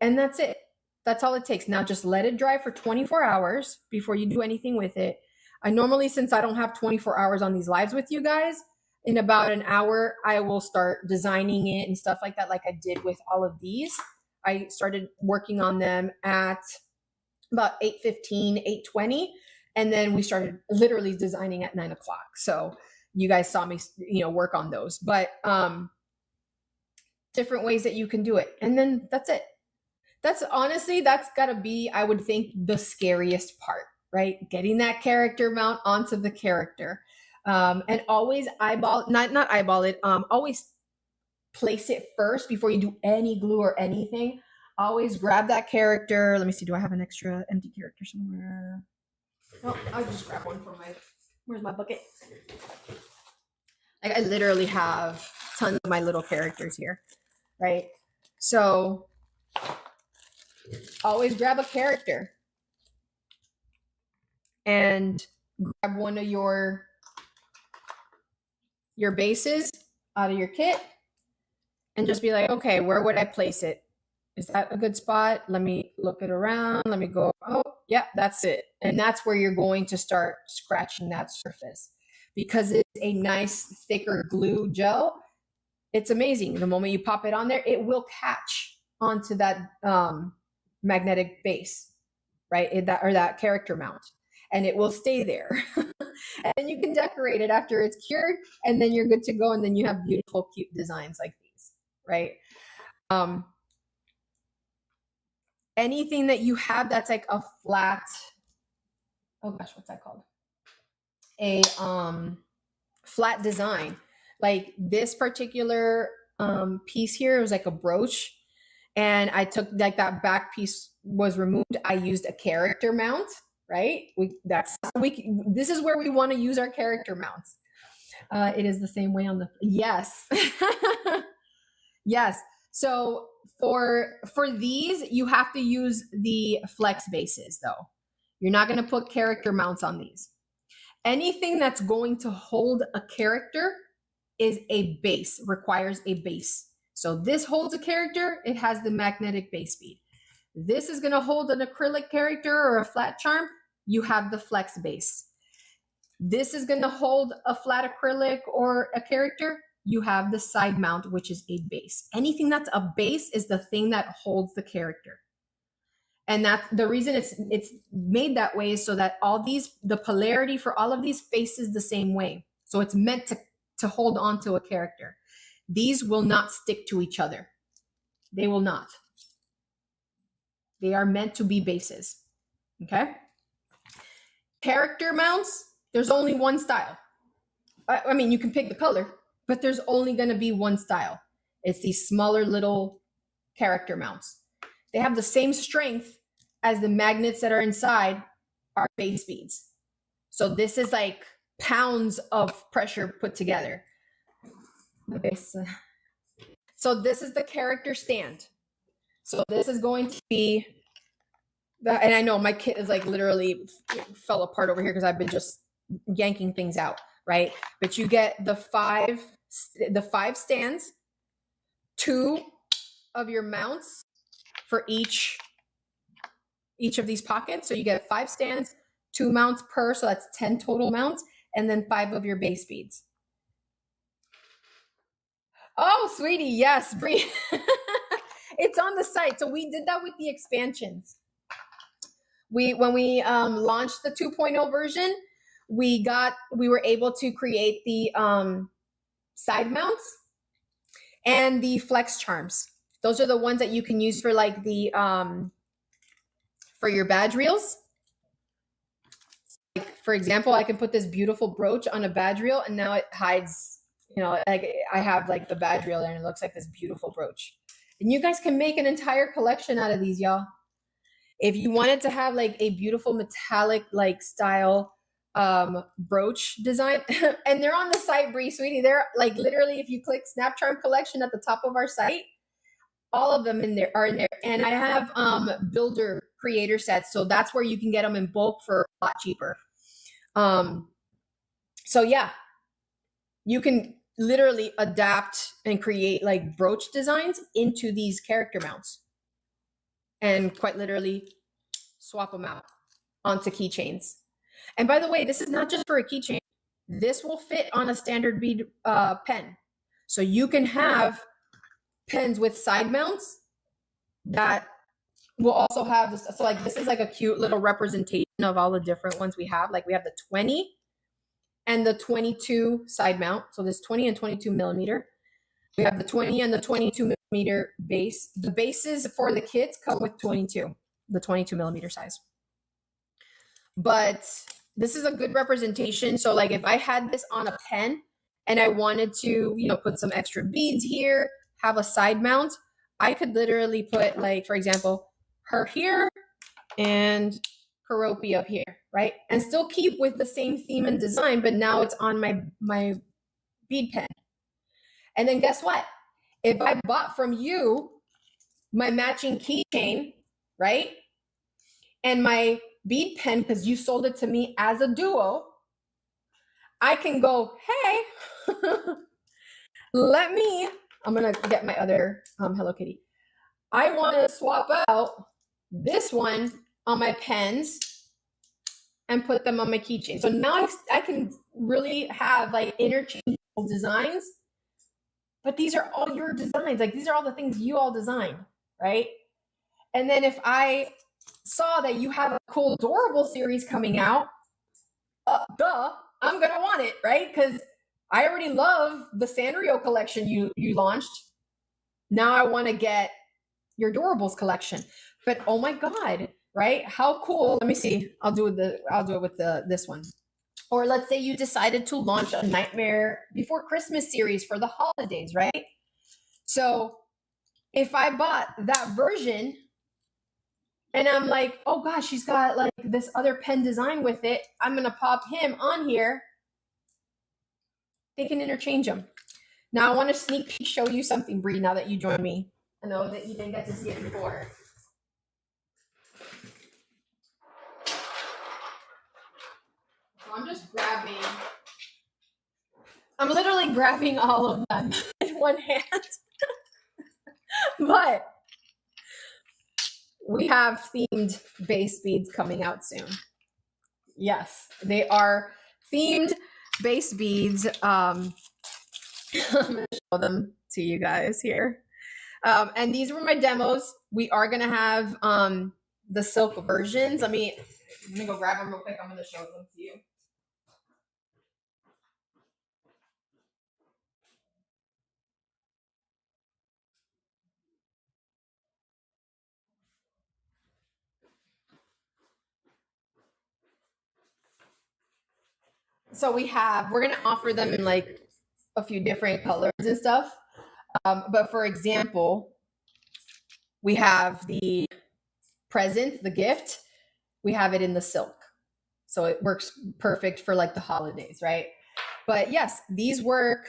And that's it. That's all it takes. Now just let it dry for 24 hours before you do anything with it. I normally, since I don't have 24 hours on these lives with you guys, in about an hour, I will start designing it and stuff like that, like I did with all of these. I started working on them at about 8:15, 8:20. And then we started literally designing at 9 o'clock. So you guys saw me, work on those, but different ways that you can do it. And then that's it. That's gotta be, I would think, the scariest part, right? Getting that character mount onto the character. And always not eyeball it, always place it first before you do any glue or anything. Always grab that character. Let me see, do I have an extra empty character somewhere? Oh, I'll just grab one from where's my bucket? Like I literally have tons of my little characters here, right? So always grab a character and grab one of your bases out of your kit and just be like, okay, where would I place it? Is that a good spot? Let me look it around. Let me go, oh, yeah, that's it. And that's where you're going to start scratching that surface because it's a nice thicker glue gel. It's amazing. The moment you pop it on there, it will catch onto that magnetic base, right? That character mount, and it will stay there. And you can decorate it after it's cured, and then you're good to go. And then you have beautiful, cute designs like these, right? Anything that you have that's like a flat, oh gosh, what's that called? A flat design. Like this particular piece here was like a brooch, and I took like that back piece was removed. I used a character mount, right? This is where we want to use our character mounts. It is the same way on the, yes. Yes. So for these, you have to use the flex bases though. You're not going to put character mounts on these. Anything that's going to hold a character is a base, requires a base. So this holds a character, it has the magnetic base bead. This is going to hold an acrylic character or a flat charm, you have the flex base. This is going to hold a flat acrylic or a character, you have the side mount, which is a base. Anything that's a base is the thing that holds the character. And that's the reason it's made that way, so that the polarity for all of these faces the same way. So it's meant to hold on to a character. These will not stick to each other. They will not. They are meant to be bases. Okay? Character mounts, there's only one style. I mean, you can pick the color, but there's only going to be one style. It's these smaller little character mounts. They have the same strength as the magnets that are inside our base beads. So this is like pounds of pressure put together. So this is the character stand. So this is going to be, and I know my kit is like literally fell apart over here because I've been just yanking things out, right? But you get the five stands, 2 of your mounts for each of these pockets. So you get 5 stands, 2 mounts per, so that's 10 total mounts, and then 5 of your base beads. Oh, sweetie, yes, Bree. It's on the site. So we did that with the expansions. When we launched the 2.0 version, we were able to create the side mounts and the flex charms. Those are the ones that you can use for like the for your badge reels. Like, for example, I can put this beautiful brooch on a badge reel, and now it hides, like I have like the badge reel there, and it looks like this beautiful brooch. And you guys can make an entire collection out of these, y'all. If you wanted to have like a beautiful metallic like style brooch design, and they're on the site, Bree, sweetie, they're like literally, if you click SnapCharm collection at the top of our site, all of them are in there. And I have builder creator sets, so that's where you can get them in bulk for a lot cheaper. So yeah, you can literally adapt and create like brooch designs into these character mounts, and quite literally swap them out onto keychains. And by the way, this is not just for a keychain. This will fit on a standard bead pen. So you can have pens with side mounts that will also have this. So like this is like a cute little representation of all the different ones we have. Like we have the 20 and the 22 side mount. So this 20 and 22 millimeter. We have the 20 and the 22 millimeter base. The bases for the kits come with 22, the 22 millimeter size. But this is a good representation. So like if I had this on a pen and I wanted to, put some extra beads here, have a side mount, I could literally put like, for example, her here and Karopi up here, right? And still keep with the same theme and design, but now it's on my bead pen. And then guess what? If I bought from you my matching keychain, right? And my bead pen, because you sold it to me as a duo, I can go, hey, I'm going to get my other Hello Kitty. I want to swap out this one on my pens and put them on my keychain. So now I can really have like interchangeable designs, but these are all your designs. Like these are all the things you all designed, right? And then if I saw that you have a cool adorable series coming out, I'm gonna want it, right? Because I already love the Sanrio collection you launched. Now I want to get your adorables collection. But oh my god, right? How cool. Let me see. I'll do it with this one. Or let's say you decided to launch a Nightmare Before Christmas series for the holidays, right? So if I bought that version and I'm like, oh gosh, she's got like this other pen design with it, I'm going to pop him on here. They can interchange them. Now I want to sneak peek show you something, Bree, now that you joined me. I know that you didn't get to see it before. So I'm literally grabbing all of them in one hand. But we have themed base beads coming out soon. Yes, they are themed base beads. I'm going to show them to you guys here. And these were my demos. We are going to have the silk versions. I'm going to go grab them real quick. I'm going to show them to you. So we're going to offer them in like a few different colors and stuff. But for example, we have the present, the gift, we have it in the silk. So it works perfect for like the holidays, right? But yes, these work.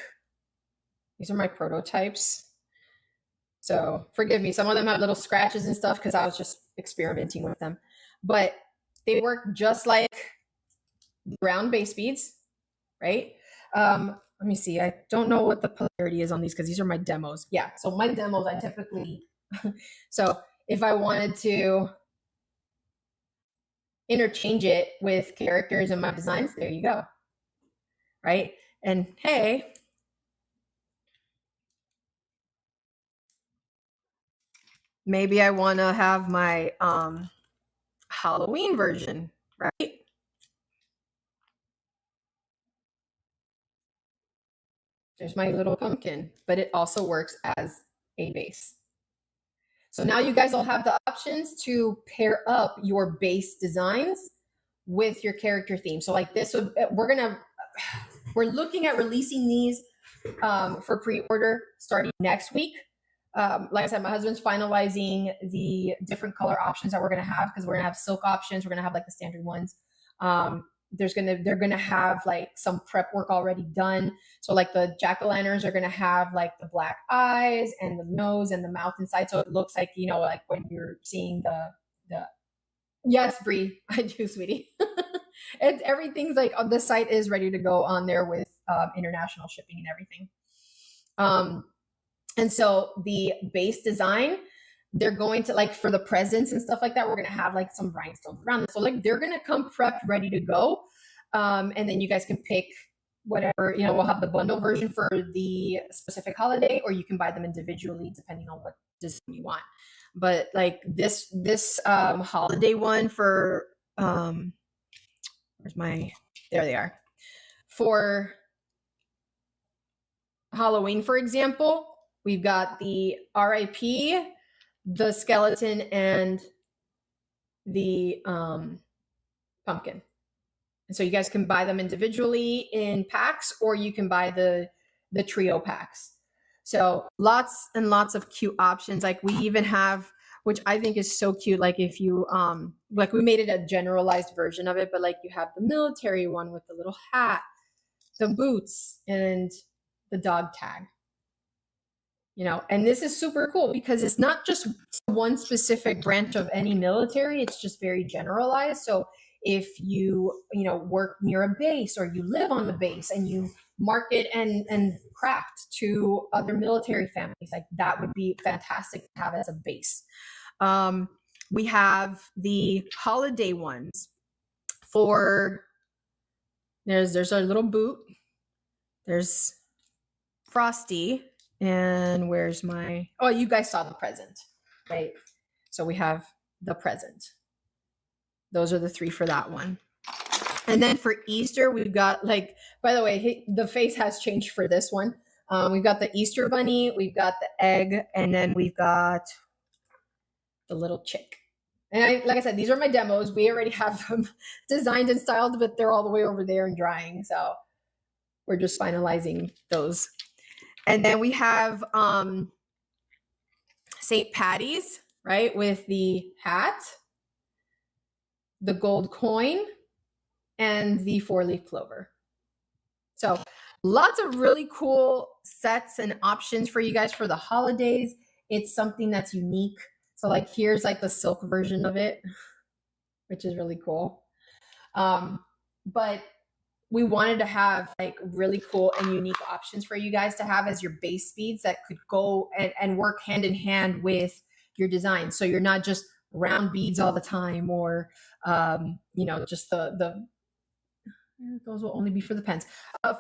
These are my prototypes. So forgive me. Some of them have little scratches and stuff because I was just experimenting with them. But they work just like round base beads, right? Let me see. I don't know what the polarity is on these because these are my demos. Yeah. So my demos, I typically, so if I wanted to interchange it with characters in my designs, there you go. Right. And hey, maybe I want to have my Halloween version, right? There's my little pumpkin, but it also works as a base. So now you guys will have the options to pair up your base designs with your character theme. So like this, we're looking at releasing these for pre-order starting next week. Like I said, my husband's finalizing the different color options that we're going to have because we're going to have silk options. We're going to have like the standard ones. They're gonna have like some prep work already done. So like the jack-o'-lanterns are gonna have like the black eyes and the nose and the mouth inside, so it looks like, you know, like when you're seeing the yes, Bree, I do, sweetie. Everything's like the site is ready to go on there with international shipping and everything. And so the base design, they're going to like for the presents and stuff like that, we're going to have like some rhinestones around them. So like they're going to come prepped, ready to go. And then you guys can pick whatever, you know, we'll have the bundle version for the specific holiday, or you can buy them individually depending on what design you want. But like this holiday one for, where's my, there they are. For Halloween, for example, we've got the RIP, the skeleton, and the pumpkin. And so you guys can buy them individually in packs, or you can buy the trio packs. So lots and lots of cute options. Like we even have, which I think is so cute. Like if you, like we made it a generalized version of it, but like you have the military one with the little hat, the boots, and the dog tag. You know, and this is super cool because it's not just one specific branch of any military. It's just very generalized. So if you work near a base or you live on the base and you market and craft to other military families, like that would be fantastic to have as a base. We have the holiday ones for, there's our little boot. There's Frosty. And where's my, oh, you guys saw the present, right? So we have the present. Those are the three for that one. And then for Easter, we've got like, by the way, the face has changed for this one. We've got the Easter bunny, we've got the egg, and then we've got the little chick. And like I said, these are my demos. We already have them designed and styled, but they're all the way over there and drying. So we're just finalizing those. And then we have St. Patty's, right, with the hat, the gold coin, and the 4-leaf clover. So lots of really cool sets and options for you guys for the holidays. It's something that's unique. So like here's like the silk version of it, which is really cool. But we wanted to have like really cool and unique options for you guys to have as your base beads that could go and work hand in hand with your design. So you're not just round beads all the time, or just the those will only be for the pens.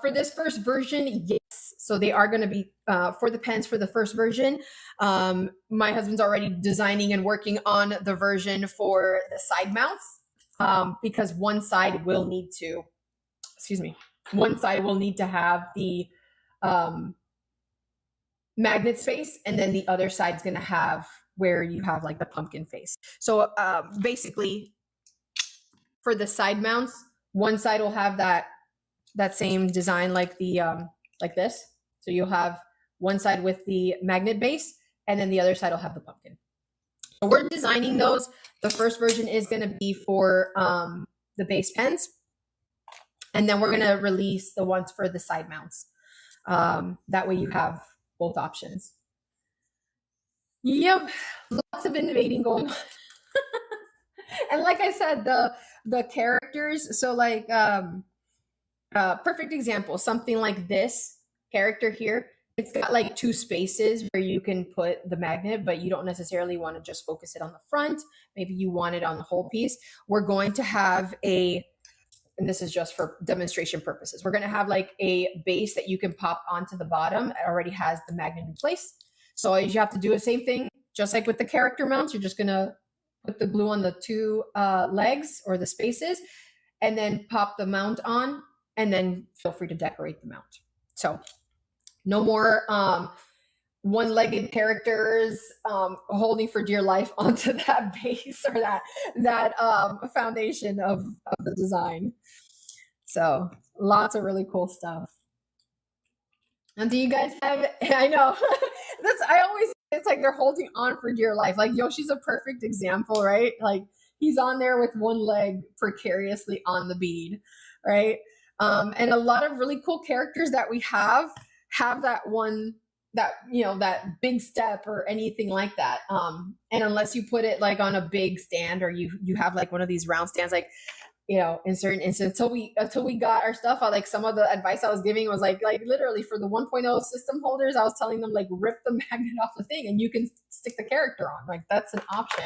For this first version, yes. So they are going to be for the pens for the first version. My husband's already designing and working on the version for the side mounts because one side will need to have the magnet space, and then the other side's going to have where you have like the pumpkin face. So basically for the side mounts, one side will have that that same design like the like this. So you'll have one side with the magnet base, and then the other side will have the pumpkin. So we're designing those. The first version is going to be for the base pens, and then we're going to release the ones for the side mounts. That way you have both options. Yep, lots of innovating going on. And like I said, the characters. So like perfect example, something like this character here. It's got like two spaces where you can put the magnet, but you don't necessarily want to just focus it on the front. Maybe you want it on the whole piece. We're going to have and this is just for demonstration purposes, we're going to have like a base that you can pop onto the bottom. It already has the magnet in place. So all you have to do the same thing, just like with the character mounts. You're just going to put the glue on the two legs or the spaces, and then pop the mount on, and then feel free to decorate the mount. So no more one-legged characters holding for dear life onto that base or that foundation of the design. So lots of really cool stuff. And do you guys have? I know it's like they're holding on for dear life. Like Yoshi's a perfect example, right? Like he's on there with one leg precariously on the bead, right? And a lot of really cool characters that we have that one, that that big step or anything like that. And unless you put it like on a big stand, or you have like one of these round stands, like in certain instances, until we got our stuff out, like some of the advice I was giving was like literally for the 1.0 system holders, I was telling them like rip the magnet off the thing and you can stick the character on. Like that's an option.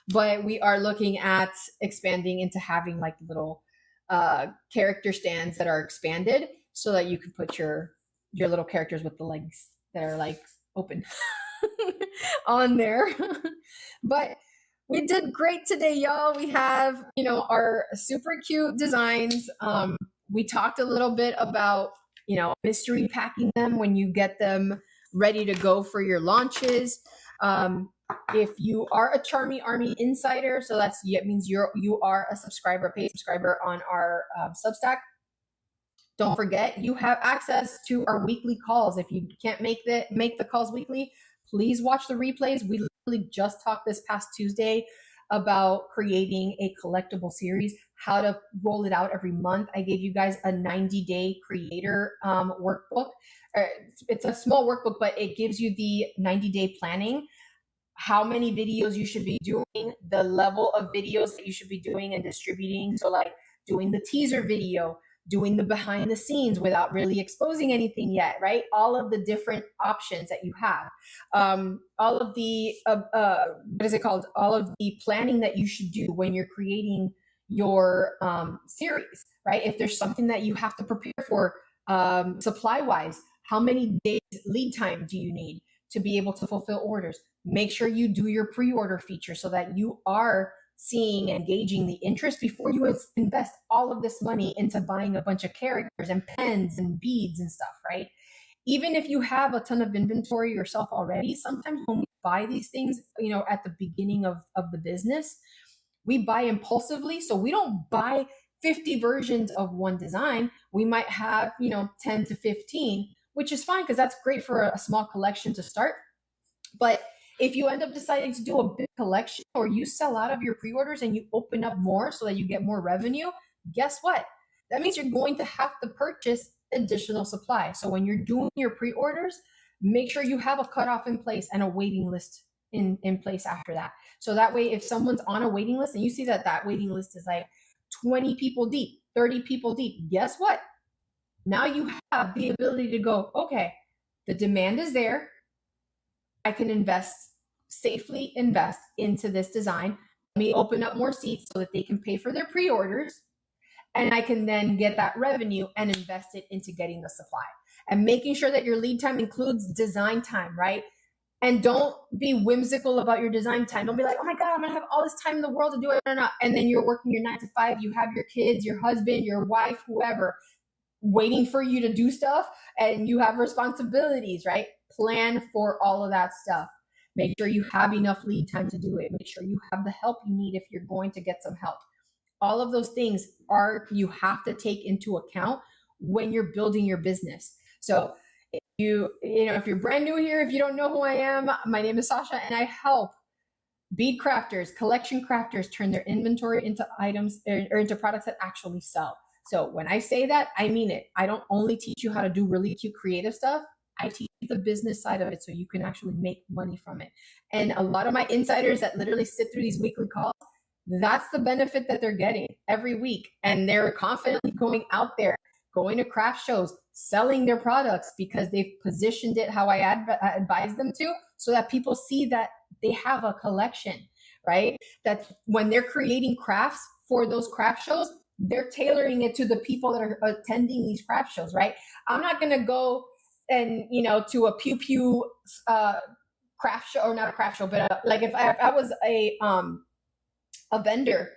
But we are looking at expanding into having like little character stands that are expanded so that you can put your little characters with the legs that are like open on there. But we did great today, y'all. We have, our super cute designs. We talked a little bit about, mystery packing them when you get them ready to go for your launches. If you are a Charmy Army insider, so that means you are a subscriber, paid subscriber on our Substack. Don't forget, you have access to our weekly calls. If you can't make the calls weekly, please watch the replays. We literally just talked this past Tuesday about creating a collectible series, how to roll it out every month. I gave you guys a 90-day creator workbook. It's a small workbook, but it gives you the 90-day planning, how many videos you should be doing, the level of videos that you should be doing and distributing. So like doing the teaser video, doing the behind the scenes without really exposing anything yet, right? All of the different options that you have. All of the, what is it called? All of the planning that you should do when you're creating your series, right? If there's something that you have to prepare for supply-wise, how many days lead time do you need to be able to fulfill orders? Make sure you do your pre-order feature so that you are seeing and gauging the interest before you invest all of this money into buying a bunch of characters and pens and beads and stuff, right? Even if you have a ton of inventory yourself already, sometimes when we buy these things, at the beginning of the business, we buy impulsively. So we don't buy 50 versions of one design. We might have, 10 to 15, which is fine because that's great for a small collection to start. But if you end up deciding to do a big collection, or you sell out of your pre-orders and you open up more so that you get more revenue, guess what? That means you're going to have to purchase additional supply. So when you're doing your pre-orders, make sure you have a cutoff in place and a waiting list in place after that. So that way, if someone's on a waiting list and you see that waiting list is like 20 people deep, 30 people deep, guess what? Now you have the ability to go, okay, the demand is there. I can safely invest into this design. Let me open up more seats so that they can pay for their pre-orders. And I can then get that revenue and invest it into getting the supply. And making sure that your lead time includes design time, right? And don't be whimsical about your design time. Don't be like, oh my God, I'm going to have all this time in the world to do it. And then you're working your 9 to 5. You have your kids, your husband, your wife, whoever, waiting for you to do stuff. And you have responsibilities, right? Plan for all of that stuff. Make sure you have enough lead time to do it. Make sure you have the help you need if you're going to get some help. All of those things you have to take into account when you're building your business. So if if you're brand new here, if you don't know who I am, my name is Sasha, and I help bead crafters, collection crafters turn their inventory into items or into products that actually sell. So when I say that, I mean it. I don't only teach you how to do really cute creative stuff. I teach you the business side of it so you can actually make money from it. And a lot of my insiders that literally sit through these weekly calls, that's the benefit that they're getting every week. And they're confidently going out there, going to craft shows, selling their products because they've positioned it how I advise them to, so that people see that they have a collection, right? That when they're creating crafts for those craft shows, they're tailoring it to the people that are attending these craft shows, right? I'm not going to go and, to a pew pew craft show, or not a craft show, but like if I was a vendor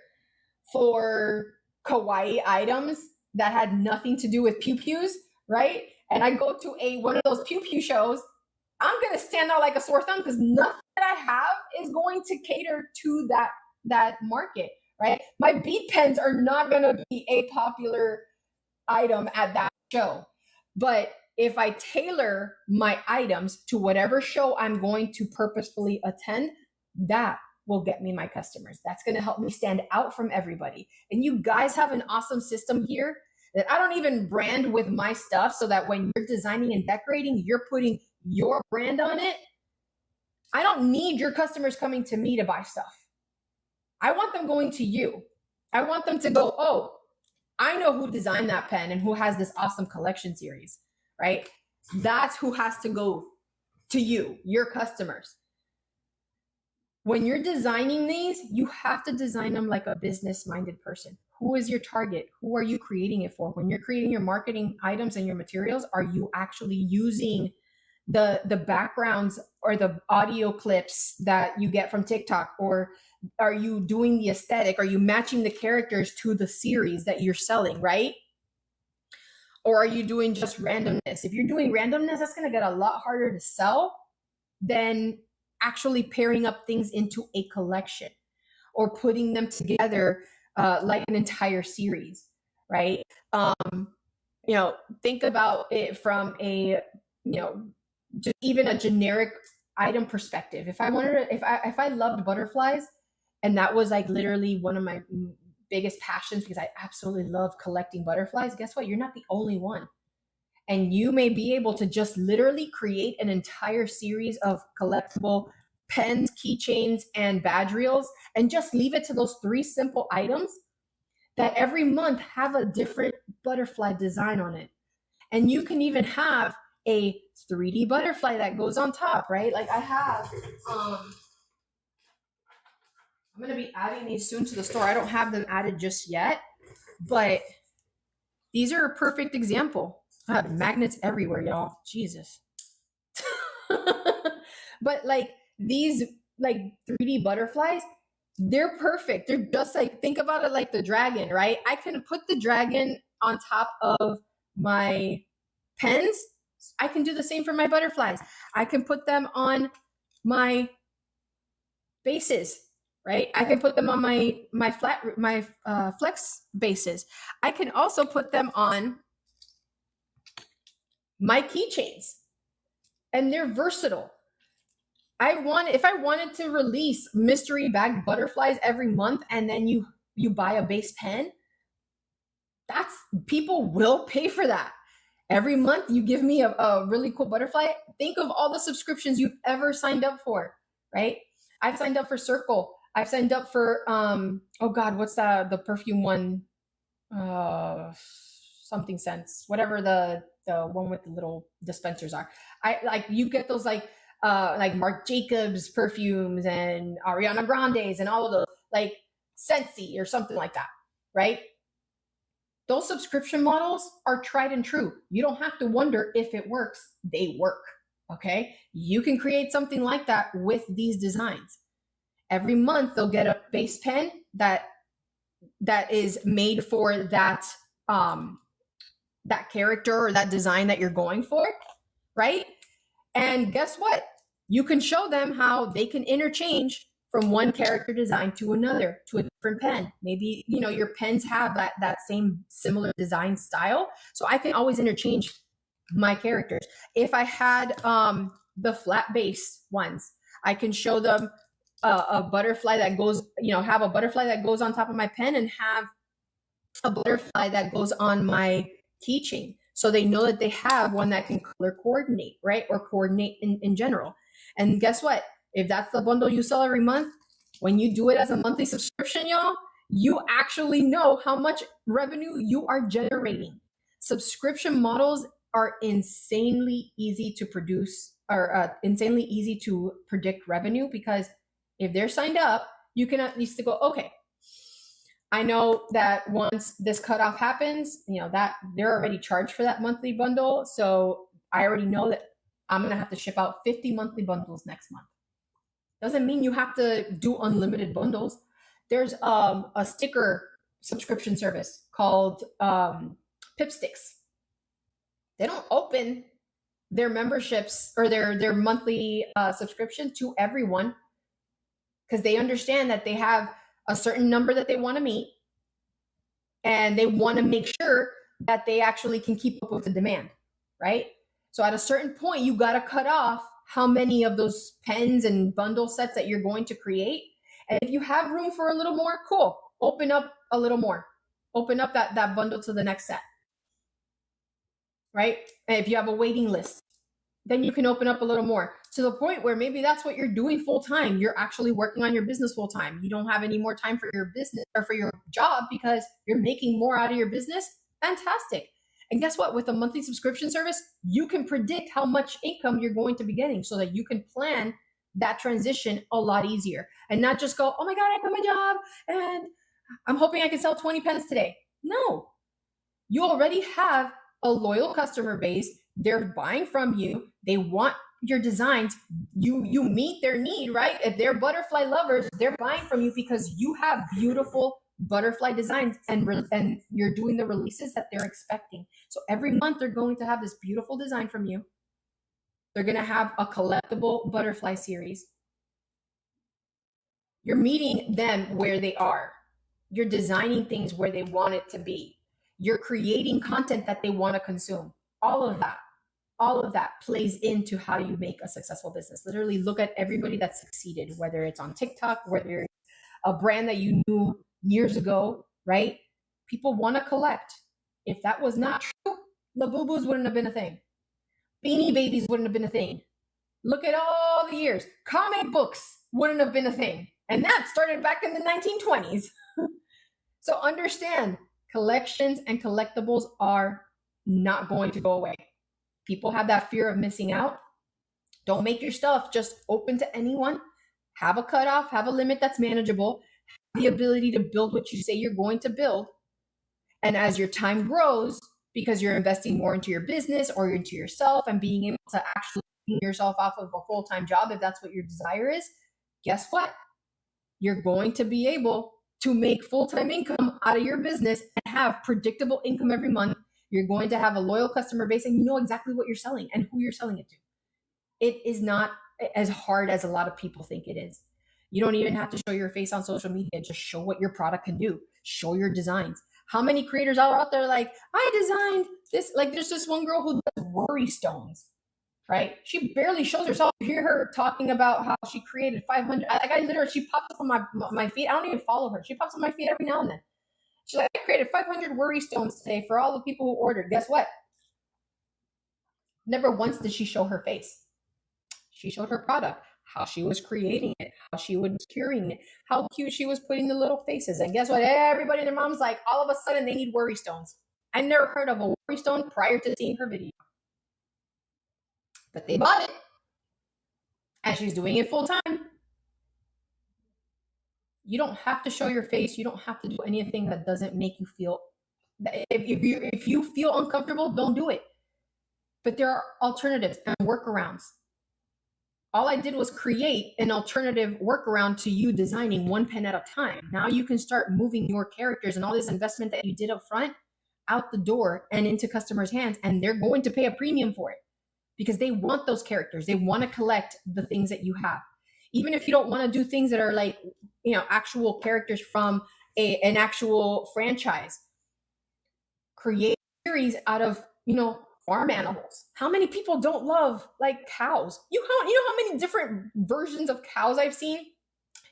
for kawaii items that had nothing to do with pew pews, right? And I go to one of those pew pew shows, I'm going to stand out like a sore thumb because nothing that I have is going to cater to that market, right? My bead pens are not going to be a popular item at that show. But if I tailor my items to whatever show I'm going to purposefully attend, that will get me my customers. That's going to help me stand out from everybody. And you guys have an awesome system here that I don't even brand with my stuff, so that when you're designing and decorating, you're putting your brand on it. I don't need your customers coming to me to buy stuff. I want them going to you. I want them to go, oh, I know who designed that pen and who has this awesome collection series, right? That's who has to go to you, your customers. When you're designing these, you have to design them like a business-minded person. Who is your target? Who are you creating it for? When you're creating your marketing items and your materials, are you actually using the backgrounds or the audio clips that you get from TikTok? Or are you doing the aesthetic? Are you matching the characters to the series that you're selling, right? Or are you doing just randomness? If you're doing randomness, that's going to get a lot harder to sell than actually pairing up things into a collection or putting them together like an entire series, right? Think about it from a, just even a generic item perspective. If I loved butterflies, and that was like literally one of my biggest passions because I absolutely love collecting butterflies, guess what? You're not the only one. And you may be able to just literally create an entire series of collectible pens, keychains, and badge reels, and just leave it to those 3 simple items that every month have a different butterfly design on it. And you can even have a 3D butterfly that goes on top, right? Like I have, I'm going to be adding these soon to the store. I don't have them added just yet, but these are a perfect example. I have magnets everywhere, y'all. Jesus. But like these like 3D butterflies, they're perfect. They're just like, think about it like the dragon, right? I can put the dragon on top of my pens. I can do the same for my butterflies. I can put them on my bases, right? I can put them on my flex bases. I can also put them on my keychains, and they're versatile. If I wanted to release mystery bag butterflies every month, and then you buy a base pen, people will pay for that. Every month you give me a really cool butterfly. Think of all the subscriptions you've ever signed up for, right? I've signed up for Circle. I've signed up for, oh God, what's the perfume one? Something scents, whatever the one with the little dispensers are. You get those like Marc Jacobs perfumes and Ariana Grande's and all of those, like Scentsy or something like that, right? Those subscription models are tried and true. You don't have to wonder if it works. They work, okay? You can create something like that with these designs. Every month, they'll get a base pen that is made for that character or that design that you're going for, right? And guess what? You can show them how they can interchange from one character design to another, to a different pen. Maybe, your pens have that same similar design style. So I can always interchange my characters. If I had the flat base ones, I can show them a butterfly that goes, have a butterfly that goes on top of my pen and have a butterfly that goes on my keychain. So they know that they have one that can color coordinate, right? Or coordinate in general. And guess what? If that's the bundle you sell every month, when you do it as a monthly subscription, y'all, you actually know how much revenue you are generating. Subscription models are insanely easy to produce, or insanely easy to predict revenue, because if they're signed up, you can at least go, okay, I know that once this cutoff happens, that they're already charged for that monthly bundle. So I already know that I'm going to have to ship out 50 monthly bundles next month. Doesn't mean you have to do unlimited bundles. There's a sticker subscription service called Pipsticks. They don't open their memberships or their monthly subscription to everyone, because they understand that they have a certain number that they want to meet, and they want to make sure that they actually can keep up with the demand, right? So at a certain point, you got to cut off how many of those pens and bundle sets that you're going to create. And if you have room for a little more, cool. Open up a little more. Open up that bundle to the next set, right? And if you have a waiting list, then you can open up a little more, to the point where maybe that's what you're doing full time. You're actually working on your business full time. You don't have any more time for your business or for your job because you're making more out of your business. Fantastic. And guess what? With a monthly subscription service, you can predict how much income you're going to be getting, so that you can plan that transition a lot easier, and not just go, oh my God, I quit my job and I'm hoping I can sell 20 pens today. No, you already have a loyal customer base. They're buying from you. They want your designs. You meet their need, right? If they're butterfly lovers, they're buying from you because you have beautiful butterfly designs, and you're doing the releases that they're expecting. So every month they're going to have this beautiful design from you. They're going to have a collectible butterfly series. You're meeting them where they are. You're designing things where they want it to be. You're creating content that they want to consume. All of that plays into how you make a successful business. Literally look at everybody that succeeded, whether it's on TikTok, whether it's a brand that you knew years ago, right? People want to collect. If that was not true, Labubus wouldn't have been a thing. Beanie Babies wouldn't have been a thing. Look at all the years. Comic books wouldn't have been a thing. And that started back in the 1920s. So understand, collections and collectibles are not going to go away. People have that fear of missing out. Don't make your stuff just open to anyone. Have a cutoff, have a limit that's manageable, have the ability to build what you say you're going to build. And as your time grows, because you're investing more into your business or into yourself and being able to actually clean yourself off of a full-time job, if that's what your desire is, guess what? You're going to be able to make full-time income out of your business and have predictable income every month. You're going to have a loyal customer base, and you know exactly what you're selling and who you're selling it to. It is not as hard as a lot of people think it is. You don't even have to show your face on social media. Just show what your product can do. Show your designs. How many creators are out there like, I designed this? Like, there's this one girl who does worry stones, right? She barely shows herself. You hear her talking about how she created 500. I literally, she pops up on my feed. I don't even follow her. She pops on my feed every now and then. She's like, I created 500 worry stones today for all the people who ordered. Guess what? Never once did she show her face. She showed her product, how she was creating it, how she was curing it, how cute she was putting the little faces. And guess what? Everybody and their mom's like, all of a sudden they need worry stones. I never heard of a worry stone prior to seeing her video. But they bought it. And she's doing it full time. You don't have to show your face. You don't have to do anything that doesn't make you feel. If you feel uncomfortable, don't do it. But there are alternatives and workarounds. All I did was create an alternative workaround to you designing one pen at a time. Now you can start moving your characters and all this investment that you did up front out the door and into customers' hands, and they're going to pay a premium for it because they want those characters. They want to collect the things that you have. Even if you don't want to do things that are like, actual characters from an actual franchise, create a series out of, farm animals. How many people don't love like cows? You know how many different versions of cows I've seen?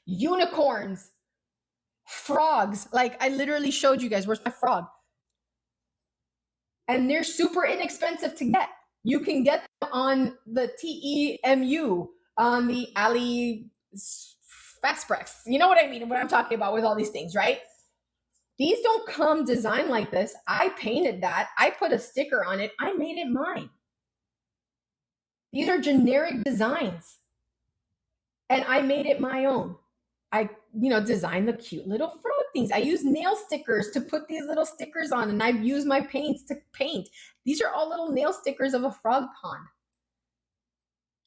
Unicorns, frogs. Like, I literally showed you guys, where's my frog? And they're super inexpensive to get. You can get them on the TEMU, on the Ali Fastprex. You know what I mean? What I'm talking about with all these things, right? These don't come designed like this. I painted that. I put a sticker on it. I made it mine. These are generic designs. And I made it my own. I, designed the cute little frog things. I use nail stickers to put these little stickers on, and I've used my paints to paint. These are all little nail stickers of a frog pond,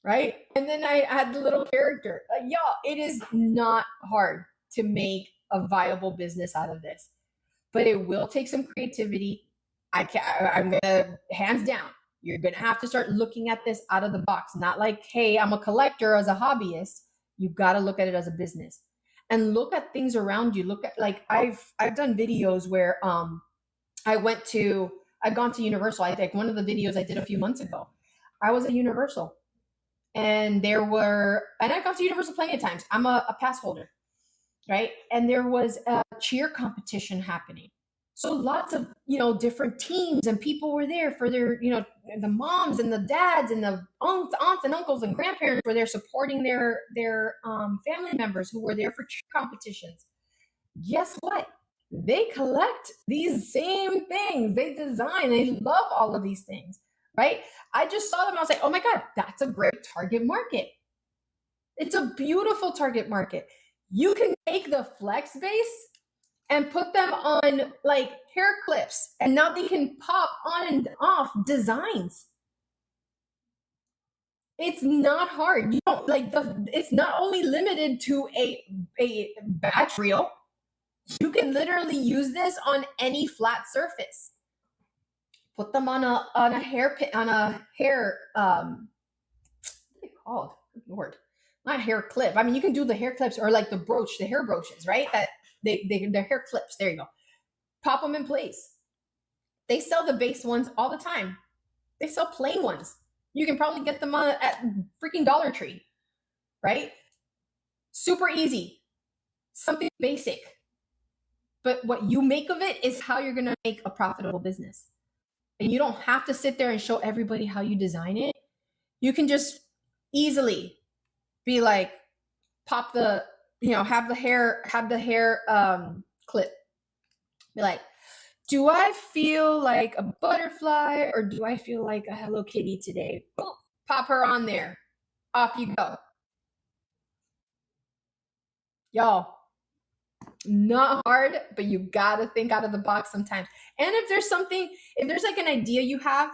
right? And then I add the little character. Y'all, it is not hard to make a viable business out of this, but it will take some creativity. I'm gonna, hands down, you're gonna have to start looking at this out of the box. Not like, hey, I'm a collector as a hobbyist. You've got to look at it as a business. And look at things around you. Look at, like, I've done videos where I've gone to Universal. I think one of the videos I did a few months ago, I was at Universal, and I've gone to Universal plenty of times. I'm a pass holder, right? And there was a cheer competition happening. So lots of, different teams and people were there for their, the moms and the dads and the aunts and uncles and grandparents were there supporting their family members who were there for cheer competitions. Guess what? They collect these same things. They design, they love all of these things, right? I just saw them. I was like, oh my God, that's a great target market. It's a beautiful target market. You can take the flex base and put them on like hair clips, and now they can pop on and off designs. It's not hard. You don't it's not only limited to a batch reel. You can literally use this on any flat surface. Put them on a hair pin, on a hair what are they called? Good Lord. Not hair clip. I mean, you can do the hair clips or like the hair brooches, right? That they're hair clips. There you go. Pop them in place. They sell the base ones all the time. They sell plain ones. You can probably get them at freaking Dollar Tree, right? Super easy. Something basic. But what you make of it is how you're going to make a profitable business. And you don't have to sit there and show everybody how you design it. You can just easily be like, pop the, have the hair clip. Be like, do I feel like a butterfly or do I feel like a Hello Kitty today? Boom, pop her on there. Off you go. Y'all, not hard, but you gotta think out of the box sometimes. And if there's like an idea you have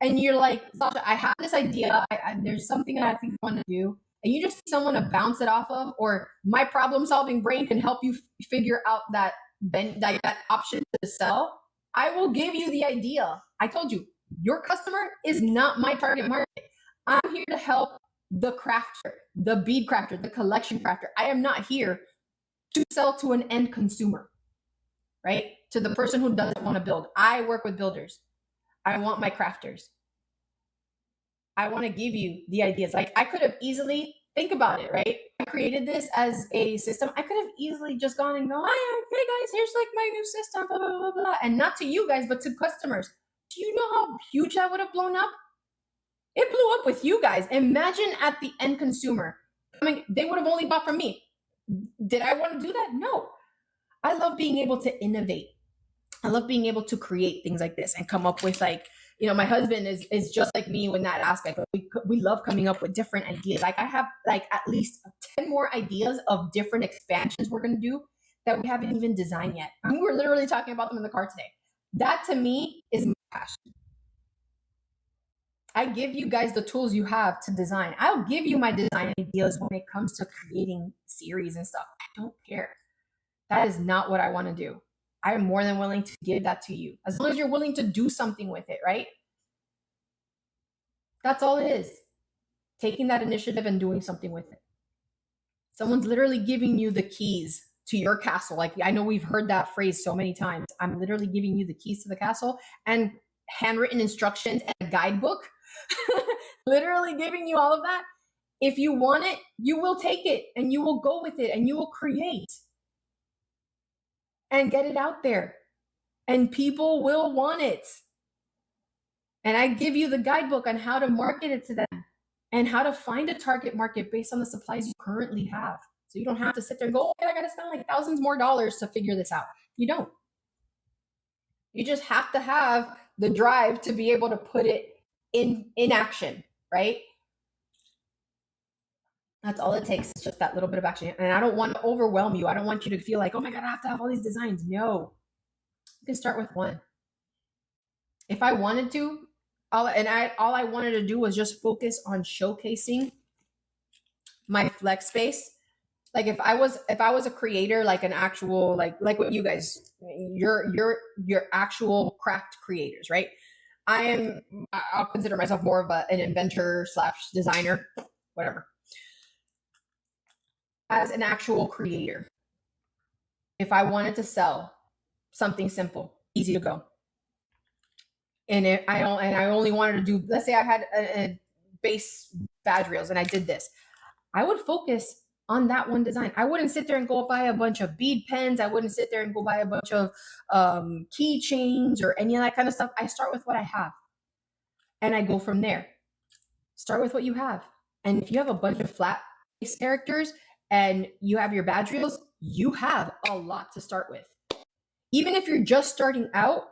and you're like, Sasha, I have this idea, there's something that I think I want to do, and you just need someone to bounce it off of, or my problem solving brain can help you figure out that option to sell, I will give you the idea. I told you, your customer is not my target market. I'm here to help the crafter, the bead crafter, the collection crafter. I am not here to sell to an end consumer, right? To the person who doesn't want to build. I work with builders. I want my crafters. I want to give you the ideas. Like, I could have easily, think about it, right? I created this as a system. I could have easily just gone and go, hey guys, here's like my new system, blah, blah, blah, blah. And not to you guys, but to customers. Do you know how huge that would have blown up? It blew up with you guys. Imagine at the end consumer. I mean, they would have only bought from me. Did I want to do that? No. I love being able to innovate. I love being able to create things like this and come up with, like, my husband is just like me in that aspect. We love coming up with different ideas. Like, I have like at least 10 more ideas of different expansions we're going to do that we haven't even designed yet. And we were literally talking about them in the car today. That to me is my passion. I give you guys the tools you have to design. I'll give you my design ideas when it comes to creating series and stuff. I don't care. That is not what I want to do. I am more than willing to give that to you. As long as you're willing to do something with it, right? That's all it is. Taking that initiative and doing something with it. Someone's literally giving you the keys to your castle. Like, I know we've heard that phrase so many times. I'm literally giving you the keys to the castle and handwritten instructions and a guidebook, literally giving you all of that. If you want it, you will take it and you will go with it and you will create and get it out there. And people will want it. And I give you the guidebook on how to market it to them and how to find a target market based on the supplies you currently have. So you don't have to sit there and go, okay, I got to spend like thousands more dollars to figure this out. You don't. You just have to have the drive to be able to put it in action, right? That's all it takes. It's just that little bit of action. And I don't want to overwhelm you. I don't want you to feel like, oh my God, I have to have all these designs. No, you can start with one. If I wanted to, all I wanted to do was just focus on showcasing my flex space. Like if I was a creator, like an actual, like what you guys, you're actual craft creators, right? I'll consider myself more of an inventor / designer, whatever. As an actual creator, if I wanted to sell something simple, easy to go, and I only wanted to do, let's say I had a base badge reels and I did this, I would focus on that one design. I wouldn't sit there and go buy a bunch of bead pens. I wouldn't sit there and go buy a bunch of keychains or any of that kind of stuff. I start with what I have and I go from there. Start with what you have. And if you have a bunch of flat base characters and you have your badge reels, you have a lot to start with. Even if you're just starting out,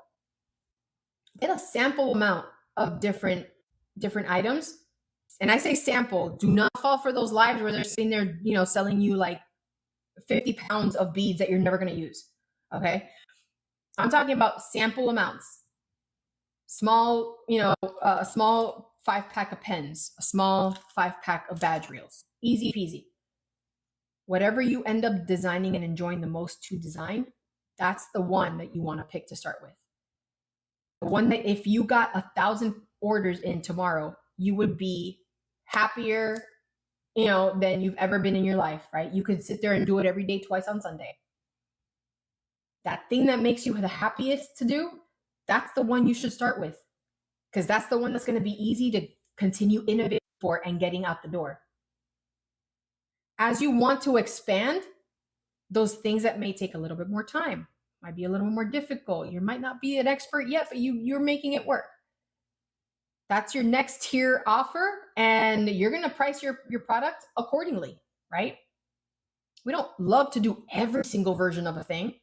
get a sample amount of different items. And I say sample, do not fall for those lives where they're sitting there, selling you like 50 pounds of beads that you're never going to use. Okay. I'm talking about sample amounts, small, a small 5-pack of pens, a small 5-pack of badge reels, easy peasy. Whatever you end up designing and enjoying the most to design, that's the one that you want to pick to start with. The one that if you got 1,000 orders in tomorrow, you would be happier, than you've ever been in your life, right? You could sit there and do it every day, twice on Sunday. That thing that makes you the happiest to do, that's the one you should start with, because that's the one that's going to be easy to continue innovating for and getting out the door. As you want to expand, those things that may take a little bit more time, might be a little more difficult. You might not be an expert yet, but you're making it work. That's your next tier offer, and you're going to price your product accordingly, right? We don't love to do every single version of a thing,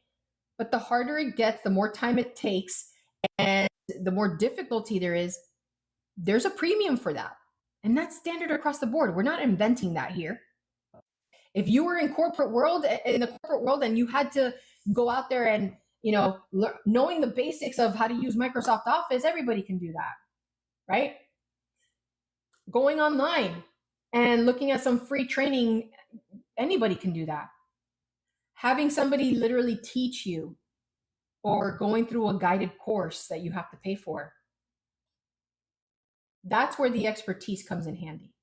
but the harder it gets, the more time it takes, and the more difficulty there is, there's a premium for that. And that's standard across the board. We're not inventing that here. If you were in the corporate world and you had to go out there and, knowing the basics of how to use Microsoft Office, everybody can do that, right? Going online and looking at some free training, anybody can do that. Having somebody literally teach you or going through a guided course that you have to pay for, that's where the expertise comes in handy,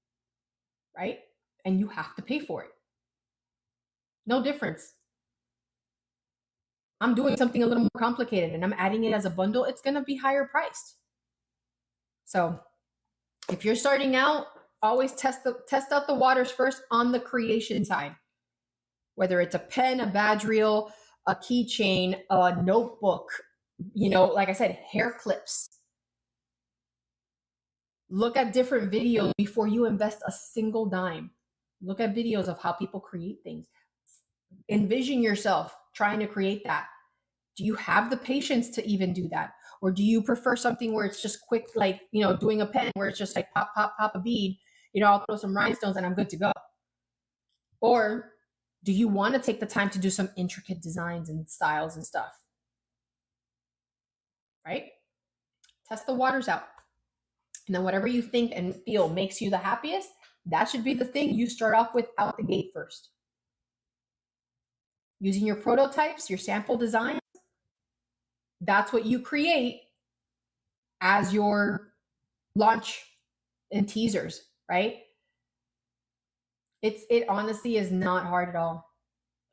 right? And you have to pay for it. No difference. I'm doing something a little more complicated and I'm adding it as a bundle, it's going to be higher priced. So if you're starting out, always test out the waters first on the creation side. Whether it's a pen, a badge reel, a keychain, a notebook, like I said, hair clips. Look at different videos before you invest a single dime. Look at videos of how people create things. Envision yourself trying to create that. Do you have the patience to even do that? Or do you prefer something where it's just quick, like, doing a pen where it's just like pop, pop, pop a bead, I'll throw some rhinestones and I'm good to go? Or do you want to take the time to do some intricate designs and styles and stuff? Right? Test the waters out. And then whatever you think and feel makes you the happiest, that should be the thing you start off with out the gate first. Using your prototypes, your sample designs, that's what you create as your launch and teasers, right? It honestly is not hard at all.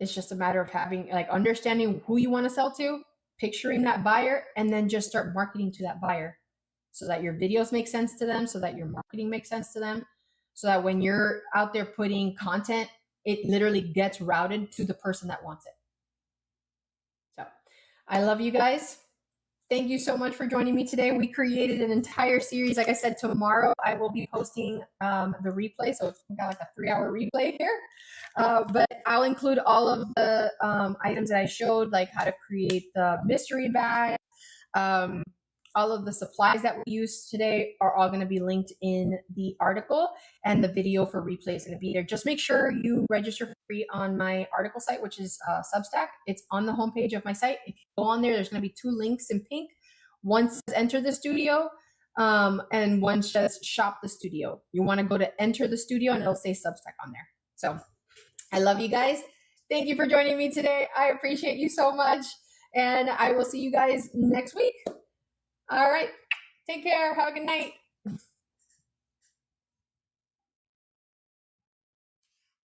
It's just a matter of having, like, understanding who you want to sell to, picturing that buyer, and then just start marketing to that buyer so that your videos make sense to them, so that your marketing makes sense to them, so that when you're out there putting content, it literally gets routed to the person that wants it. So I love you guys. Thank you so much for joining me today. We created an entire series. Like I said, tomorrow I will be posting the replay. So we got like a 3-hour replay here. But I'll include all of the items that I showed, like how to create the mystery bag. All of the supplies that we used today are all going to be linked in the article, and the video for replay is going to be there. Just make sure you register free on my article site, which is Substack. It's on the homepage of my site. If you go on there, there's going to be 2 links in pink. One says enter the studio, and one says shop the studio. You want to go to enter the studio, and it'll say Substack on there. So I love you guys. Thank you for joining me today. I appreciate you so much, and I will see you guys next week. All right. Take care. Have a good night.